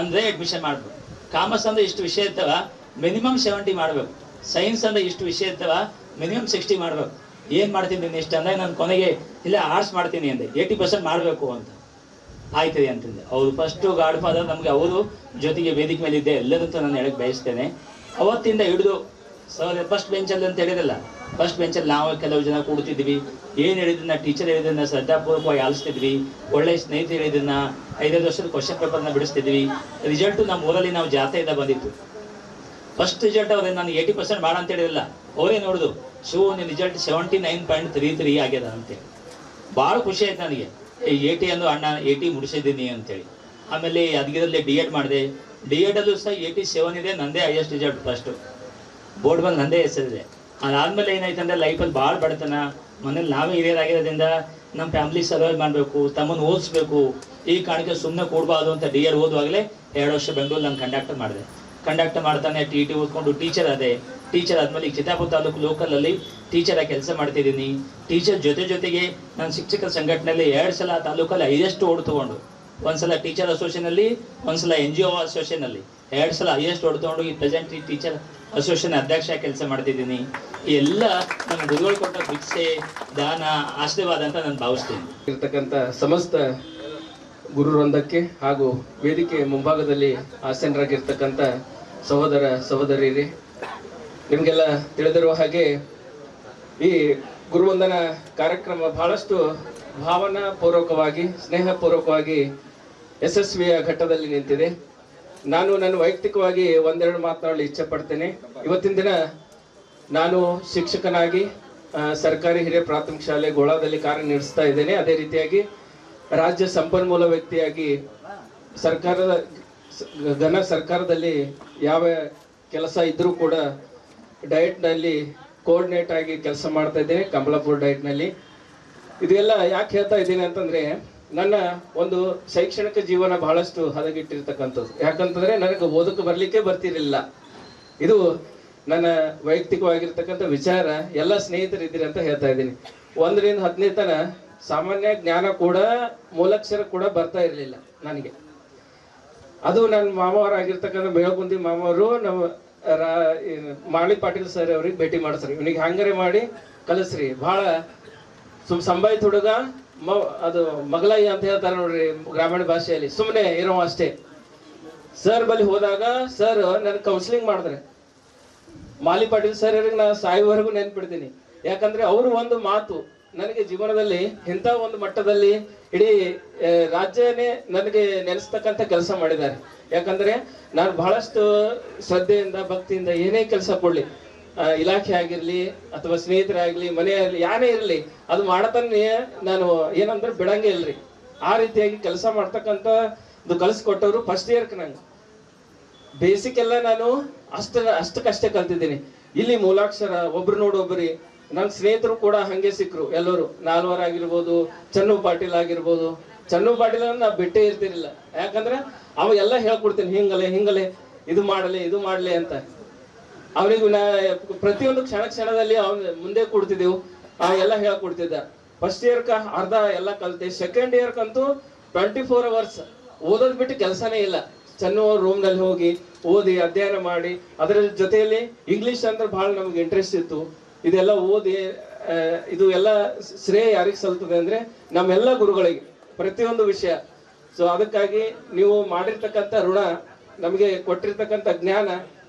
[SPEAKER 10] ಅಂದರೆ ಅಡ್ಮಿಷನ್ ಮಾಡಬೇಕು. ಕಾಮರ್ಸ್ ಅಂದರೆ ಇಷ್ಟು ವಿಷಯ ಇರ್ತವೆ, ಮಿನಿಮಮ್ 70 ಮಾಡಬೇಕು. ಸೈನ್ಸ್ ಅಂದರೆ ಇಷ್ಟು ವಿಷಯ ಇರ್ತವೆ, ಮಿನಿಮಮ್ 60 ಮಾಡಬೇಕು. ಏನು ಮಾಡ್ತೀನಿ ನೀನು ಇಷ್ಟು ಅಂದಾಗ ನಾನು ಕೊನೆಗೆ ಇಲ್ಲ ಆರ್ಟ್ಸ್ ಮಾಡ್ತೀನಿ ಅಂದೆ. 80% ಮಾಡಬೇಕು ಅಂತ. ಆಯ್ತದೆ ಅಂತಂದೆ. ಅವರು ಫಸ್ಟು ಗಾಡ್ ಫಾದರ್ ನಮಗೆ. ಅವರು ಜೊತೆಗೆ ವೇದಿಕೆ ಮೇಲೆ ಇದ್ದೆ ಎಲ್ಲದಂತೂ ನಾನು ಹೇಳಕ್ಕೆ ಬಯಸ್ತೇನೆ. ಅವತ್ತಿಂದ ಹಿಡಿದು ಫಸ್ಟ್ ಬೆಂಚಲ್ಲಿ ಅಂತ ಹೇಳಿದಲ್ಲ, ಫಸ್ಟ್ ಬೆಂಚಲ್ಲಿ ನಾವು ಕೆಲವು ಜನ ಕೂಡ್ತಿದ್ವಿ. ಏನು ಹೇಳಿದ್ದನ್ನ ಟೀಚರ್ ಹೇಳಿದ್ದನ್ನ ಶ್ರದ್ಧಾಪೂರ್ವಕವಾಗಿ ಆಲಿಸ್ತಿದ್ವಿ. ಒಳ್ಳೆಯ ಸ್ನೇಹಿತರು ಹೇಳಿದ್ದನ್ನ 5 ವರ್ಷದ ಕ್ವಶನ್ ಪೇಪರ್ನ ಬಿಡಿಸ್ತಿದ್ವಿ. ರಿಸಲ್ಟು ನಮ್ಮ ಊರಲ್ಲಿ ನಾವು ಜಾತ್ರೆಯಿಂದ ಬಂದಿತ್ತು. ಫಸ್ಟ್ ರಿಸಲ್ಟ್ ಅವ್ರೆ ನಾನು 80% ಮಾಡ ಅಂತ ಹೇಳಿರಲ್ಲ, ಅವರೇ ನೋಡಿದು ನಿನ್ನ ರಿಸಲ್ಟ್ 79.33 ಆಗ್ಯದ ಅಂತೇಳಿ. ಭಾಳ ಖುಷಿ ಆಯ್ತು ನನಗೆ. 80 ಅಂದು ಅಣ್ಣ 80 ಮುಡಿಸಿದ್ದೀನಿ ಅಂತೇಳಿ. ಆಮೇಲೆ ಅದಗಿರಲ್ಲಿ D.Ed ಮಾಡಿದೆ. D.Edಲ್ಲೂ ಸಹ 87 ಇದೆ. ನಂದೇ ಹೈಯೆಸ್ಟ್ ರಿಸಲ್ಟ್ ಫಸ್ಟು. ಬೋರ್ಡ್ ಬಂದು ನಂದೇ ಹೆಸರಿದೆ. ಅದಾದಮೇಲೆ ಏನಾಯ್ತು ಅಂದರೆ ಲೈಫಲ್ಲಿ ಭಾಳ ಬಡತನ. ಮನೇಲಿ ನಾವೇ ಹಿರಿಯರಾಗಿರೋದ್ರಿಂದ ನಮ್ಮ ಫ್ಯಾಮಿಲಿ ಸರ್ವೈವ್ ಮಾಡಬೇಕು, ತಮ್ಮನ್ನು ಓದಿಸ್ಬೇಕು, ಈ ಕಾರಣಕ್ಕೆ ಸುಮ್ಮನೆ ಕೂಡಬಾರ್ದು ಅಂತ D.Ed ಓದುವಾಗಲೇ 2 ವರ್ಷ ಬೆಂಗಳೂರು ನಾನು ಕಂಡಕ್ಟರ್ ಮಾಡಿದೆ. ಕಂಡಕ್ಟರ್ ಮಾಡ್ತಾನೆ TT ಓದ್ಕೊಂಡು ಟೀಚರ್ ಅದೇ. ಟೀಚರ್ ಆದಮೇಲೆ ಈಗ ಚಿತ್ತಾಪುರ ತಾಲೂಕು ಲೋಕಲಲ್ಲಿ ಟೀಚರಾಗಿ ಕೆಲಸ ಮಾಡ್ತಿದ್ದೀನಿ. ಟೀಚರ್ ಜೊತೆಗೆ ನಾನು ಶಿಕ್ಷಕರ ಸಂಘಟನೆಯಲ್ಲಿ 2 ಸಲ ತಾಲೂಕಲ್ಲಿ ಹೈಯೆಸ್ಟ್ ಓಡ್ ತೊಗೊಂಡು, ಒಂದ್ಸಲ ಟೀಚರ್ ಅಸೋಸಿಯೇಷನಲ್ಲಿ, ಒಂದ್ಸಲ NGO ಅಸೋಸಿಯೇಷನಲ್ಲಿ 2 ಸಲ ಹೈಯೆಸ್ಟ್ ಓಡ್ ತೊಗೊಂಡು ಈ ಪ್ರೆಸೆಂಟ್ ಟೀಚರ್ ಅಸೋಸಿಯೇಷನ್ ಅಧ್ಯಕ್ಷ ಕೆಲಸ ಮಾಡ್ತಿದ್ದೀನಿ. ಈ ಎಲ್ಲ ನನ್ನ ಗುರುಗಳು ಕೊಟ್ಟ ಭಿಕ್ಷೆ, ದಾನ, ಆಶೀರ್ವಾದ ಅಂತ ನಾನು ಭಾವಿಸ್ತೀನಿ.
[SPEAKER 11] ಇರ್ತಕ್ಕಂಥ ಸಮಸ್ತ ಗುರುವೃಂದಕ್ಕೆ ಹಾಗೂ ವೇದಿಕೆ ಮುಂಭಾಗದಲ್ಲಿ ಆಸೀನರಾಗಿರ್ತಕ್ಕಂಥ ಸಹೋದರ ಸಹೋದರಿಯರೇ, ನಿಮಗೆಲ್ಲ ತಿಳಿದಿರುವ ಹಾಗೆ ಈ ಗುರುವಂದನ ಕಾರ್ಯಕ್ರಮ ಬಹಳಷ್ಟು ಭಾವನಾಪೂರ್ವಕವಾಗಿ, ಸ್ನೇಹಪೂರ್ವಕವಾಗಿ ಯಶಸ್ವಿಯ ಘಟ್ಟದಲ್ಲಿ ನಿಂತಿದೆ. ನಾನು ನನ್ನ ವೈಯಕ್ತಿಕವಾಗಿ 1-2 ಮಾತನಾಡಲು ಇಚ್ಛೆ ಪಡ್ತೇನೆ. ಇವತ್ತಿನ ದಿನ ನಾನು ಶಿಕ್ಷಕನಾಗಿ ಸರ್ಕಾರಿ ಹಿರಿಯ ಪ್ರಾಥಮಿಕ ಶಾಲೆ ಗೋಳಾದಲ್ಲಿ ಕಾರ್ಯನಿರ್ವಹಿಸ್ತಾ ಇದ್ದೇನೆ. ಅದೇ ರೀತಿಯಾಗಿ ರಾಜ್ಯ ಸಂಪನ್ಮೂಲ ವ್ಯಕ್ತಿಯಾಗಿ ಸರ್ಕಾರದಲ್ಲಿ ಯಾವ ಕೆಲಸ ಇದ್ರೂ ಕೂಡ ಡಯಟ್ನಲ್ಲಿ ಕೋಆರ್ಡಿನೇಟ್ ಆಗಿ ಕೆಲಸ ಮಾಡ್ತಾ ಇದ್ದೇನೆ, ಕಮಲಾಪುರ ಡಯಟ್ನಲ್ಲಿ. ಇದೆಲ್ಲ ಯಾಕೆ ಹೇಳ್ತಾ ಇದ್ದೀನಿ ಅಂತಂದ್ರೆ, ನನ್ನ ಒಂದು ಶೈಕ್ಷಣಿಕ ಜೀವನ ಬಹಳಷ್ಟು ಹದಗೆಟ್ಟಿರ್ತಕ್ಕಂಥದ್ದು. ಯಾಕಂತಂದ್ರೆ ನನಗೆ ಓದಕ್ಕೆ ಬರ್ಲಿಕ್ಕೆ ಬರ್ತಿರ್ಲಿಲ್ಲ. ಇದು ನನ್ನ ವೈಯಕ್ತಿಕವಾಗಿರ್ತಕ್ಕಂಥ ವಿಚಾರ. ಎಲ್ಲ ಸ್ನೇಹಿತರು ಇದ್ದೀರಿ ಅಂತ ಹೇಳ್ತಾ ಇದ್ದೀನಿ. 1ರಿಂದ 10ನೇ ತನ ಸಾಮಾನ್ಯ ಜ್ಞಾನ ಕೂಡ, ಮೂಲಕ್ಷರ ಕೂಡ ಬರ್ತಾ ಇರಲಿಲ್ಲ ನನಗೆ. ಅದು ನನ್ನ ಮಾಮವರಾಗಿರ್ತಕ್ಕಂಥ ಬೆಳಗುಂದಿ ಮಾಮವರು ನಮ್ಮ ಮಾಳಿ ಪಾಟೀಲ್ ಸರ್ ಅವ್ರಿಗೆ ಭೇಟಿ ಮಾಡಿಸ್ರಿ, ಇವನಿಗೆ ಹಂಗಾರೆ ಮಾಡಿ ಕಲಿಸ್ರಿ, ಬಹಳ ಸಂಬಾಯಿತ ಹುಡುಗ, ಅದು ಮಗಳಯ್ಯ ಅಂತ ಹೇಳ್ತಾರೆ ನೋಡ್ರಿ ಗ್ರಾಮೀಣ ಭಾಷೆಯಲ್ಲಿ, ಸುಮ್ಮನೆ ಇರೋ ಅಷ್ಟೇ. ಸರ್ ಬಳಿ ಹೋದಾಗ ಸರ್ ನನ್ ಕೌನ್ಸಿಲಿಂಗ್ ಮಾಡಿದ್ರೆ ಮಾಲಿ ಪಾಟೀಲ್ ಸರ್ ಅವ್ರಿಗೆ ನಾ ಸಾಯುವವರೆಗೂ ನೆನ್ಪಿಡ್ತೀನಿ. ಯಾಕಂದ್ರೆ ಅವರು ಒಂದು ಮಾತು ನನಗೆ ಜೀವನದಲ್ಲಿ ಇಂಥ ಒಂದು ಮಟ್ಟದಲ್ಲಿ ಇಡೀ ರಾಜ್ಯನೇ ನನಗೆ ನೆನೆಸ್ತಕ್ಕಂಥ ಕೆಲಸ ಮಾಡಿದ್ದಾರೆ. ಯಾಕಂದ್ರೆ ನಾನು ಬಹಳಷ್ಟು ಶ್ರದ್ಧೆಯಿಂದ ಭಕ್ತಿಯಿಂದ ಏನೇ ಕೆಲಸ ಕೊಡ್ಲಿ, ಇಲಾಖೆ ಆಗಿರ್ಲಿ ಅಥವಾ ಸ್ನೇಹಿತರಾಗ್ಲಿ ಮನೆಯಲ್ಲಿ ಯಾರೇ ಇರಲಿ, ಅದು ಮಾಡತನ್ನೇ ನಾನು ಏನಂದ್ರೆ ಬಿಡಂಗೆ ಇಲ್ರಿ. ಆ ರೀತಿಯಾಗಿ ಕೆಲಸ ಮಾಡ್ತಕ್ಕಂಥದ್ದು ಕಲಿಸ್ಕೊಟ್ಟವ್ರು ಫಸ್ಟ್ ಇಯರ್ಕ್ ನಂಗೆ. ಬೇಸಿಕ್ ಎಲ್ಲ ನಾನು ಅಷ್ಟಕ್ಕಷ್ಟೇ ಕಲ್ತಿದ್ದೀನಿ. ಇಲ್ಲಿ ಮೂಲಾಕ್ಷರ ಒಬ್ರು ನೋಡೊಬ್ರಿ. ನನ್ನ ಸ್ನೇಹಿತರು ಕೂಡ ಹಂಗೆ ಸಿಕ್ಕರು ಎಲ್ಲರೂ. ನಾಲ್ವರ್ ಆಗಿರ್ಬೋದು, ಚನ್ನು ಪಾಟೀಲ್ ಆಗಿರ್ಬೋದು. ಚನ್ನು ಪಾಟೀಲ್ ನಾ ಬಿಟ್ಟೇ ಇರ್ತಿರ್ಲಿಲ್ಲ. ಯಾಕಂದ್ರೆ ಅವ ಎಲ್ಲ ಹೇಳ್ಕೊಡ್ತೀನಿ, ಹಿಂಗಲೆ ಇದು ಮಾಡಲಿ ಅಂತ. ಅವನಿಗೂ ಪ್ರತಿಯೊಂದು ಕ್ಷಣದಲ್ಲಿ ಅವನ ಮುಂದೆ ಕೊಡ್ತಿದ್ದೆವು, ಎಲ್ಲ ಹೇಳ್ಕೊಡ್ತಿದ್ದ. ಫಸ್ಟ್ ಇಯರ್ಕ ಅರ್ಧ ಎಲ್ಲ ಕಲ್ತೆ. ಸೆಕೆಂಡ್ ಇಯರ್ಕಂತೂ 24 hours ಓದೋದ್ ಬಿಟ್ಟು ಕೆಲಸನೇ ಇಲ್ಲ. ಚನ್ನು ರೂಮ್ ನಲ್ಲಿ ಹೋಗಿ ಓದಿ ಅಧ್ಯಯನ ಮಾಡಿ, ಅದರ ಜೊತೆಯಲ್ಲಿ ಇಂಗ್ಲಿಷ್ ಅಂದ್ರೆ ಬಹಳ ನಮ್ಗೆ ಇಂಟ್ರೆಸ್ಟ್ ಇತ್ತು. ಇದೆಲ್ಲ ಓದಿ ಇದು ಎಲ್ಲ ಶ್ರೇಯ ಯಾರಿಗೆ ಸಲ್ತದೆ ಅಂದ್ರೆ ನಮ್ಮೆಲ್ಲ ಗುರುಗಳಿಗೆ ಪ್ರತಿಯೊಂದು ವಿಷಯ. ಸೊ ಅದಕ್ಕಾಗಿ ನೀವು ಮಾಡಿರ್ತಕ್ಕಂಥ ಋಣ, ನಮಗೆ ಕೊಟ್ಟಿರ್ತಕ್ಕಂಥ ಜ್ಞಾನ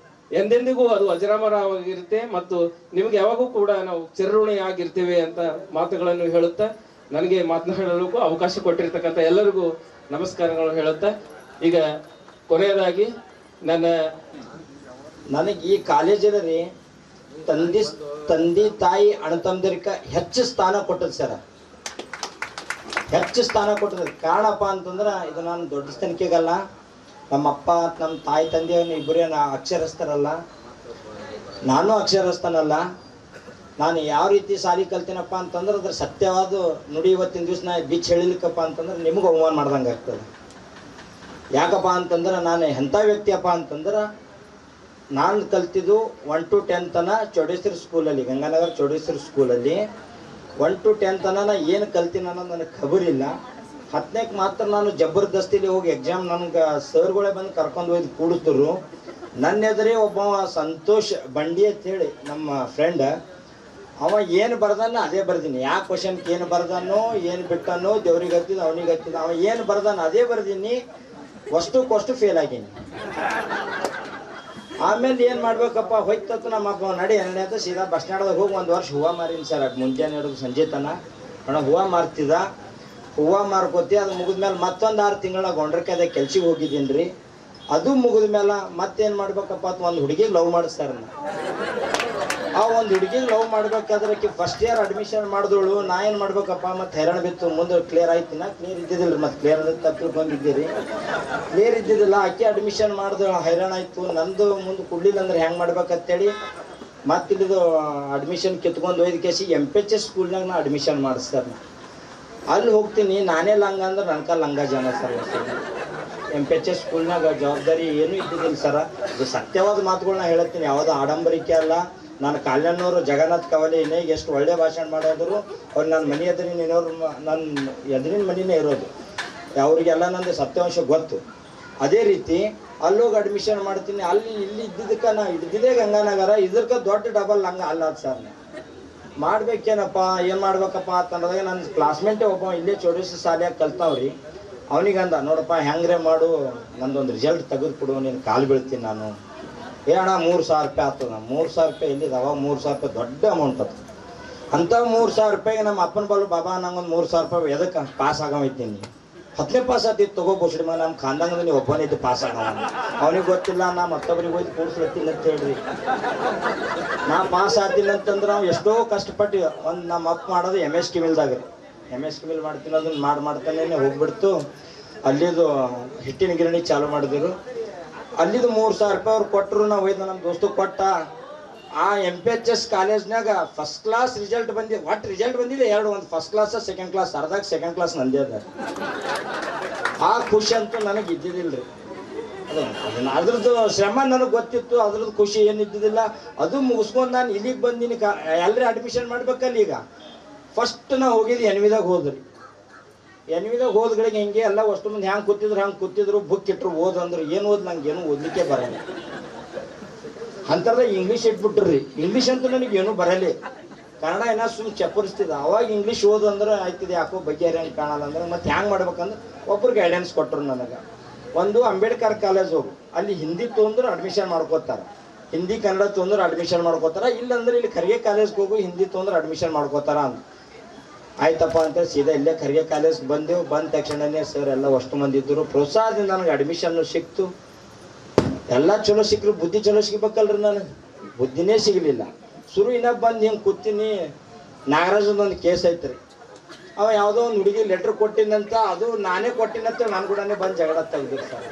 [SPEAKER 11] ಎಂದೆಂದಿಗೂ ಅದು ಅಜರಾಮರವಾಗಿರುತ್ತೆ ಮತ್ತು ನಿಮ್ಗೆ ಯಾವಾಗೂ ಕೂಡ ನಾವು ಚಿರಋಣಿ ಆಗಿರ್ತೀವಿ ಅಂತ ಮಾತುಗಳನ್ನು ಹೇಳುತ್ತಾ ನನಗೆ ಮಾತನಾಡಲು ಅವಕಾಶ ಕೊಟ್ಟಿರ್ತಕ್ಕಂಥ ಎಲ್ಲರಿಗೂ ನಮಸ್ಕಾರಗಳು ಹೇಳುತ್ತಾ, ಈಗ ಕೊನೆಯದಾಗಿ
[SPEAKER 2] ನನಗೆ ಈ ಕಾಲೇಜಲ್ಲಿ ತಂದೆ ತಾಯಿ ಅಣ್ಣ ತಮ್ಮದರಿಕ ಹೆಚ್ಚು ಸ್ಥಾನ ಕೊಟ್ಟದ ಸರ್. ಹೆಚ್ಚು ಸ್ಥಾನ ಕೊಟ್ಟದ ಕಾರಣಪ್ಪ ಅಂತಂದ್ರೆ ಇದು ನಾನು ದೊಡ್ಡ ತನಿಖೆಗಲ್ಲ. ನಮ್ಮಪ್ಪ ನಮ್ಮ ತಾಯಿ ತಂದೆ ಇಬ್ಬರೇ ಅಕ್ಷರಸ್ಥರಲ್ಲ, ನಾನು ಅಕ್ಷರಸ್ಥನಲ್ಲ. ನಾನು ಯಾವ ರೀತಿ ಸಾಲಿ ಕಲ್ತೀನಪ್ಪ ಅಂತಂದ್ರೆ ಅದ್ರ ಸತ್ಯವಾದ ನುಡಿ ಇವತ್ತಿನ ದಿವಸ ನಾ ಬಿಚ್ಚ ಹೇಳಿಲಿಕ್ಕಪ್ಪ ಅಂತಂದ್ರೆ ನಿಮ್ಗೆ ಅವಮಾನ ಮಾಡ್ದಂಗೆ ಆಗ್ತದೆ. ಯಾಕಪ್ಪ ಅಂತಂದ್ರೆ ನಾನು ಎಂಥ ವ್ಯಕ್ತಿಯಪ್ಪ ಅಂತಂದ್ರೆ ನಾನು ಕಲ್ತಿದ್ದು 1 to 10 ತನ ಚೌಡೇಶ್ವರಿ ಸ್ಕೂಲಲ್ಲಿ, ಗಂಗಾನಗರ ಚೌಡೇಶ್ವರಿ ಸ್ಕೂಲಲ್ಲಿ 1 to 10 ತನ ನಾ ಏನು ಕಲ್ತೀನಿ ಅನ್ನೋದು ನನಗೆ ಖಬರಿಲ್ಲ. 10ನೇಗೆ ಮಾತ್ರ ನಾನು ಜಬರ್ದಸ್ತಿಲಿ ಹೋಗಿ ಎಕ್ಸಾಮ್ ನನಗೆ ಸರ್ಗಳೇ ಬಂದು ಕರ್ಕೊಂಡು ಹೋಯ್ದು ಕೂಡಿಸಿದ್ರು. ನನ್ನ ಎದುರೇ ಒಬ್ಬ ಸಂತೋಷ್ ಬಂಡಿ ಅಂತೇಳಿ ನಮ್ಮ ಫ್ರೆಂಡ್, ಅವ ಏನು ಬರ್ದಾನ ಅದೇ ಬರ್ದೀನಿ. ಯಾವ ಕ್ವಶನ್ಗೆ ಏನು ಬರ್ದಾನೋ ಏನು ಬಿಟ್ಟನೋ ದೇವ್ರಿಗೆ ಹತ್ತಿದ ಅವನಿಗೆ ಹತ್ತಿದ, ಅವ ಏನು ಬರ್ದಾನ ಅದೇ ಬರ್ದೀನಿ. ಅಷ್ಟು ಫೇಲ್ ಆಗೀನಿ. ಆಮೇಲೆ ಏನು ಮಾಡ್ಬೇಕಪ್ಪ ಹೋಯ್ತು ನಮ್ಮ ಅಪ್ಪ ನಡಿ ಅಂತ ಸೀದಾ ಬಸ್ ಸ್ಟ್ಯಾಂಡ್ದಾಗ ಹೋಗಿ 1 ವರ್ಷ ಹೂವು ಮಾರೀನಿ ಸರ್. ಅದು ಮುಂಜಾನೆ ಹಿಡಿದು ಸಂಜೆ ತನ ಹೂವು ಮಾರ್ತಿದ್ದ. ಹೂವು ಮಾರ್ಕೋತಿ. ಅದು ಮುಗಿದ್ಮೇಲೆ ಮತ್ತೊಂದು 6 ತಿಂಗಳ ಗೊಂಡ್ರಕಾಯ್ದಾಗ ಕೆಲ್ಸಿಗೆ ಹೋಗಿದ್ದೀನಿ ರೀ. ಅದು ಮುಗಿದ್ಮೇಲೆ ಮತ್ತೇನು ಮಾಡ್ಬೇಕಪ್ಪ ಅಂತ ಒಂದು ಹುಡುಗಿಗೆ ಲವ್ ಮಾಡಿಸ್ತಾರೆ. ಆ ಒಂದು ಹುಡುಗಿಗೆ ಲವ್ ಮಾಡ್ಬೇಕಾದ್ರೆ ಆಕೆ ಫಸ್ಟ್ ಇಯರ್ ಅಡ್ಮಿಷನ್ ಮಾಡಿದವಳು. ನಾ ಏನು ಮಾಡ್ಬೇಕಪ್ಪ ಮತ್ತು ಹೈರಾಣ ಬಿತ್ತು. ಮುಂದೆ ಕ್ಲಿಯರ್ ಆಯ್ತು. ನಾ ಕ್ಲಿಯರ್ ಇದ್ದಿದ್ದಿಲ್ಲ, ಮತ್ತು ಕ್ಲಿಯರ್ ತಪ್ಪಿಕೊಂಡಿದ್ದೀರಿ. ಕ್ಲಿಯರ್ ಇದ್ದಿದ್ದಿಲ್ಲ. ಆಕೆ ಅಡ್ಮಿಷನ್ ಮಾಡಿದಳು, ಹೈರಾಣ ಆಯಿತು. ನಂದು ಮುಂದೆ ಕೊಡಲಿಲ್ಲ ಅಂದ್ರೆ ಹೆಂಗೆ ಮಾಡ್ಬೇಕಂತೇಳಿ ಮತ್ತೆ ಇಲ್ಲಿದು ಅಡ್ಮಿಷನ್ ಕಿತ್ಕೊಂಡು ಒಯ್ದು ಕೇಸಿ MPHS ಸ್ಕೂಲ್ನಾಗ ನಾ ಅಡ್ಮಿಷನ್ ಮಾಡಿಸ್ತಾರೆ. ಅಲ್ಲಿ ಹೋಗ್ತೀನಿ. ನಾನೇ ಲಂಗ ಅಂದ್ರೆ ನನಕ ಲಂಗ ಜನ ಸರ್. MPHS ಸ್ಕೂಲ್ನಾಗ ಜವಾಬ್ದಾರಿ ಏನೂ ಇದ್ದಿದ್ದಿಲ್ಲ ಸರ. ಇದು ಸತ್ಯವಾದ ಮಾತುಗಳನ್ನ ಹೇಳ್ತೀನಿ, ಯಾವುದೋ ಆಡಂಬರಿಕೆ ಅಲ್ಲ. ನಾನು ಕಾಲ್ಯಾನವರು ಜಗನ್ನಾಥ್ ಕವಲೆ ಇನ್ನೇಗೆ ಎಷ್ಟು ಒಳ್ಳೆ ಭಾಷಣ ಮಾಡೋದ್ರು. ಅವ್ರು ನನ್ನ ಮನೆ ಎದುರಿನ ಏನೋರು, ನನ್ನ ಎದುರಿನ ಮನೆಯೇ ಇರೋದು. ಅವ್ರಿಗೆಲ್ಲ ನಂದು ಸತ್ಯಾಂಶ ಗೊತ್ತು. ಅದೇ ರೀತಿ ಅಲ್ಲೋಗಿ ಅಡ್ಮಿಷನ್ ಮಾಡ್ತೀನಿ. ಅಲ್ಲಿ ಇಲ್ಲಿ ಇದ್ದಿದ್ದಕ್ಕೆ ನಾ ಹಿಡ್ದಿದ್ದೇ ಗಂಗಾನಗರ. ಇದಕ್ಕೆ ದೊಡ್ಡ ಡಬಲ್ ಲಂಗ ಅಲ್ಲ ಸರ್. ಮಾಡ್ಬೇಕೇನಪ್ಪ, ಏನು ಮಾಡ್ಬೇಕಪ್ಪ ಅಂತಂದಾಗ ನನ್ನ ಕ್ಲಾಸ್ಮೇಟೇ ಒಬ್ಬ ಇಲ್ಲೇ ಚೌಡೇಶ್ವರಿ ಶಾಲೆಯಾಗ ಕಲ್ತಾವ್ರಿ. ಅವನಿಗಂದ, ನೋಡಪ್ಪ ಹೆಂಗ್ರೆ ಮಾಡು, ನಂದೊಂದು ರಿಸಲ್ಟ್ ತೆಗೆದುಕೊಡು, ನೀನು ಕಾಲು ಬೀಳ್ತೀನಿ ನಾನು. ಅಣ್ಣ 3,000 ರೂಪಾಯಿ ಆಗ್ತದ. 3,000 ರೂಪಾಯಿ ಎಲ್ಲಿದೆ? ಅವಾಗ 3,000 ರೂಪಾಯಿ ದೊಡ್ಡ ಅಮೌಂಟ್ ಅದು. ಅಂಥ 3,000 ರೂಪಾಯಿಗೆ ನಮ್ಮ ಅಪ್ಪನ ಬಲ್ಲು ಬಾಬಾ ನಂಗೊಂದು 3,000 ರೂಪಾಯಿ ಎದಕ್ಕೆ ಪಾಸ್ ಆಗಮೈತೀನಿ. 10ನೇ ಪಾಸ್ ಆತಿತ್ತು ತಗೋಬೋಸ್ರಿ. ನಮ್ಮ ಖಾನ್ದಂಗ ನೀವು ಒಬ್ಬನೇ ಇದ್ದು ಪಾಸ್ ಆಗವ. ಅವನಿಗೆ ಗೊತ್ತಿಲ್ಲ, ನಾ ಮತ್ತೊಬ್ಬರಿಗೆ ಹೋಯ್ತು ಕೂಡಿಸ್ಲತ್ತಿಲ್ಲ ಅಂತ ಹೇಳ್ರಿ. ನಾ ಪಾಸ್ ಆಗ್ತಿಲ್ಲ ಅಂತಂದ್ರೆ ನಾವು ಎಷ್ಟೋ ಕಷ್ಟಪಟ್ಟು ಒಂದು ನಮ್ಮ ಅಪ್ಪ ಮಾಡೋದು MS ಮಿಲ್ದಾಗ ರೀ. MS ಮಿಲ್ ಮಾಡ್ತೀನಿ. ಅದನ್ನು ಮಾಡ್ತಾನೆ ಹೋಗ್ಬಿಡ್ತು. ಅಲ್ಲಿದು ಹಿಟ್ಟಿನ ಗಿರಣಿ ಚಾಲು ಮಾಡಿದ್ರು. ಅಲ್ಲಿದು 3,000 ರೂಪಾಯಿ ಅವ್ರು ಕೊಟ್ಟರು. ನಾವು ಹೋಯ್ತು ನಮ್ಮ ದೋಸ್ತು ಕೊಟ್ಟ. ಆ MPHS ಕಾಲೇಜ್ನಾಗ ಫಸ್ಟ್ ಕ್ಲಾಸ್ ರಿಸಲ್ಟ್ ಬಂದಿದೆ. ಒಟ್ಟು ರಿಸಲ್ಟ್ ಬಂದಿದೆ 2, ಒಂದು ಫಸ್ಟ್ ಕ್ಲಾಸ್, ಸೆಕೆಂಡ್ ಕ್ಲಾಸ್. ಅರ್ಧಾಗ ಸೆಕೆಂಡ್ ಕ್ಲಾಸ್ ನಂದೇ ಅದ. ಆ ಖುಷಿ ಅಂತೂ ನನಗೆ ಇದ್ದಿದ್ದಿಲ್ಲ ರೀ. ಅದ್ರದ್ದು ಶ್ರಮ ನನಗೆ ಗೊತ್ತಿತ್ತು. ಅದ್ರದ್ದು ಖುಷಿ ಏನಿದ್ದಿದ್ದಿಲ್ಲ. ಅದು ಮುಗಿಸ್ಕೊಂಡು ನಾನು ಇಲ್ಲಿಗೆ ಬಂದೀನಿ. ಎಲ್ಲರೂ ಅಡ್ಮಿಷನ್ ಮಾಡ್ಬೇಕಲ್ಲ. ಈಗ ಫಸ್ಟ್ ನಾವು ಹೋಗಿದ್ದು NVದಾಗ ಹೋದ್ರಿ. NVದಾಗ ಹೋದ್ಗಳಿಗೆ ಹಿಂಗೆ ಎಲ್ಲ ಅಷ್ಟು ಮಂದಿ ಹ್ಯಾಂಗೆ ಕೂತಿದ್ರು ಬುಕ್ ಇಟ್ಟರು ಓದಂದ್ರು. ಏನು ಓದ್ ನಂಗೆ ಏನೂ ಓದಲಿಕ್ಕೆ ಬರಲ್ಲ. ಅಂಥದ್ದಾಗ ಇಂಗ್ಲೀಷ್ ಇಟ್ಬಿಟ್ರಿ. ಇಂಗ್ಲೀಷ್ ಅಂತೂ ನನಗೆ ಏನೂ ಬರಲಿ. ಕನ್ನಡ ಏನೋ ಸುಮ್ಮನೆ ಚಪ್ಪರಿಸ್ತಿದ್ದ. ಅವಾಗ ಇಂಗ್ಲೀಷ್ ಓದಂದ್ರೆ ಆಯ್ತಿದೆ, ಯಾಕೋ ಬಗೆಹರಿಯಂಗೆ ಕಾಣಲ್ಲ ಅಂದ್ರೆ ಮತ್ತೆ ಹ್ಯಾಂಗೆ ಮಾಡ್ಬೇಕಂದ್ರೆ ಒಬ್ರು ಗೈಡೆನ್ಸ್ ಕೊಟ್ಟರು ನನಗೆ. ಒಂದು ಅಂಬೇಡ್ಕರ್ ಕಾಲೇಜ್ ಹೋಗು, ಅಲ್ಲಿ ಹಿಂದಿ ತೊಂದ್ರೆ ಅಡ್ಮಿಷನ್ ಮಾಡ್ಕೋತಾರೆ. ಹಿಂದಿ ಕನ್ನಡ ತೊಂದ್ರೆ ಅಡ್ಮಿಷನ್ ಮಾಡ್ಕೋತಾರ, ಇಲ್ಲಂದ್ರೆ ಇಲ್ಲಿ ಖರ್ಗೆ ಕಾಲೇಜ್ಗೆ ಹೋಗು ಹಿಂದಿ ತೊಂದ್ರೆ ಅಡ್ಮಿಷನ್ ಮಾಡ್ಕೋತಾರ ಅಂತ. ಆಯ್ತಪ್ಪ ಅಂತೇಳಿ ಸೀದಾ ಇಲ್ಲೇ ಖರ್ಗೆ ಕಾಲೇಜ್ಗೆ ಬಂದೆವು. ಬಂದ ತಕ್ಷಣನೇ ಸರ್ ಎಲ್ಲ ಅಷ್ಟು ಮಂದಿ ಇದ್ದರು, ಪ್ರೋತ್ಸಾಹದಿಂದ ನನಗೆ ಅಡ್ಮಿಷನ್ ಸಿಕ್ತು. ಎಲ್ಲ ಚಲೋ ಸಿಕ್ಕರು, ಬುದ್ಧಿ ಚಲೋ ಸಿಗ್ಬೇಕಲ್ರಿ, ನನಗೆ ಬುದ್ಧಿನೇ ಸಿಗಲಿಲ್ಲ. ಶುರು ಇನ್ನೂ ಬಂದು ಹಿಂಗೆ ಕೂತೀನಿ, ನಾಗರಾಜದೊಂದು ಕೇಸ್ ಐತ್ರಿ. ಅವ ಯಾವುದೋ ಒಂದು ಹುಡುಗಿ ಲೆಟ್ರ್ ಕೊಟ್ಟಿನಂತ, ಅದು ನಾನೇ ಕೊಟ್ಟಿನಂತ ನಾನು ಕೂಡನೇ ಬಂದು ಜಗಳ ತೆಗ್ದಿರಿ ಸರ್.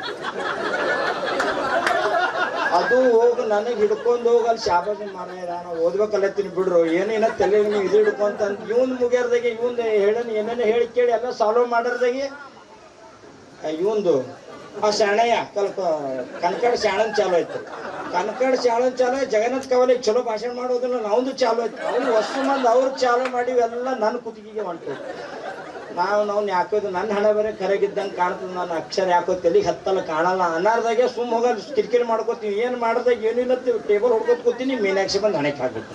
[SPEAKER 2] ಅದು ಹೋಗಿ ನನಗೆ ಹಿಡ್ಕೊಂಡು ಹೋಗಿ ಅಲ್ಲಿ ಶಾಬಾಜಿ ಮಾರಾಯ ನಾವು ಓದ್ಬೇಕಲ್ಲತ್ತೀನಿ ಬಿಡ್ರು, ಏನೇನ ತಲೆ ನೀವು ಇದು ಹಿಡ್ಕೊಂತ ಇವನ್ ಮುಗಿಯರ್ದಾಗೆ ಇವಂದು ಹೇಳೋನು ಏನೇನೋ ಹೇಳಿ ಕೇಳಿ ಎಲ್ಲ ಸಾಲ್ವ್ ಮಾಡೋರ್ದಾಗೆ ಇವಂದು ಆ ಶಾಣಯ್ಯ ಕನಕಡ ಶಾಣನ್ ಚಾಲು ಆಯ್ತು. ಕನಕಡ ಶಾಣನ್ ಚಾಲು ಆಯ್ತು, ಜಗನ್ನಾಥ್ ಕವಲಿಗೆ ಚಲೋ ಭಾಷಣ ಮಾಡೋದನ್ನ ನಾವೊಂದು ಚಾಲು ಆಯ್ತು. ಅವ್ನು ಹೊಸ ಮಂದಿ ಅವ್ರು ಚಾಲು ಮಾಡಿ ಎಲ್ಲ ನನ್ನ ಕುತ್ತಿಗೆಗೆ ಹೊಂಟು. ನಾವು ಯಾಕೋದು ನನ್ನ ಹಣೆ ಬೇರೆ ಕರೆಗಿದ್ದಂಗೆ ಕಾಣ್ತದೆ, ನನ್ನ ಅಕ್ಷರ ಯಾಕೋ ತಲೆಗೆ ಹತ್ತಲ್ಲ ಕಾಣಲ್ಲ ಅನ್ನಾರ್ದಾಗೆ ಸುಮ್ಮ ಹೋಗಲ್ಲ ಕಿರಿಕಿರಿ ಮಾಡ್ಕೋತೀವಿ. ಏನು ಮಾಡ್ದಾಗ ಏನಿಲ್ಲ ಟೇಬಲ್ ಹೊಡ್ಕೋತ ಕೂತೀನಿ, ಮೀನಾಕ್ಷಿ ಬಂದು ಹಣೆಗೆ ಹಾಕ್ಬೇಕು.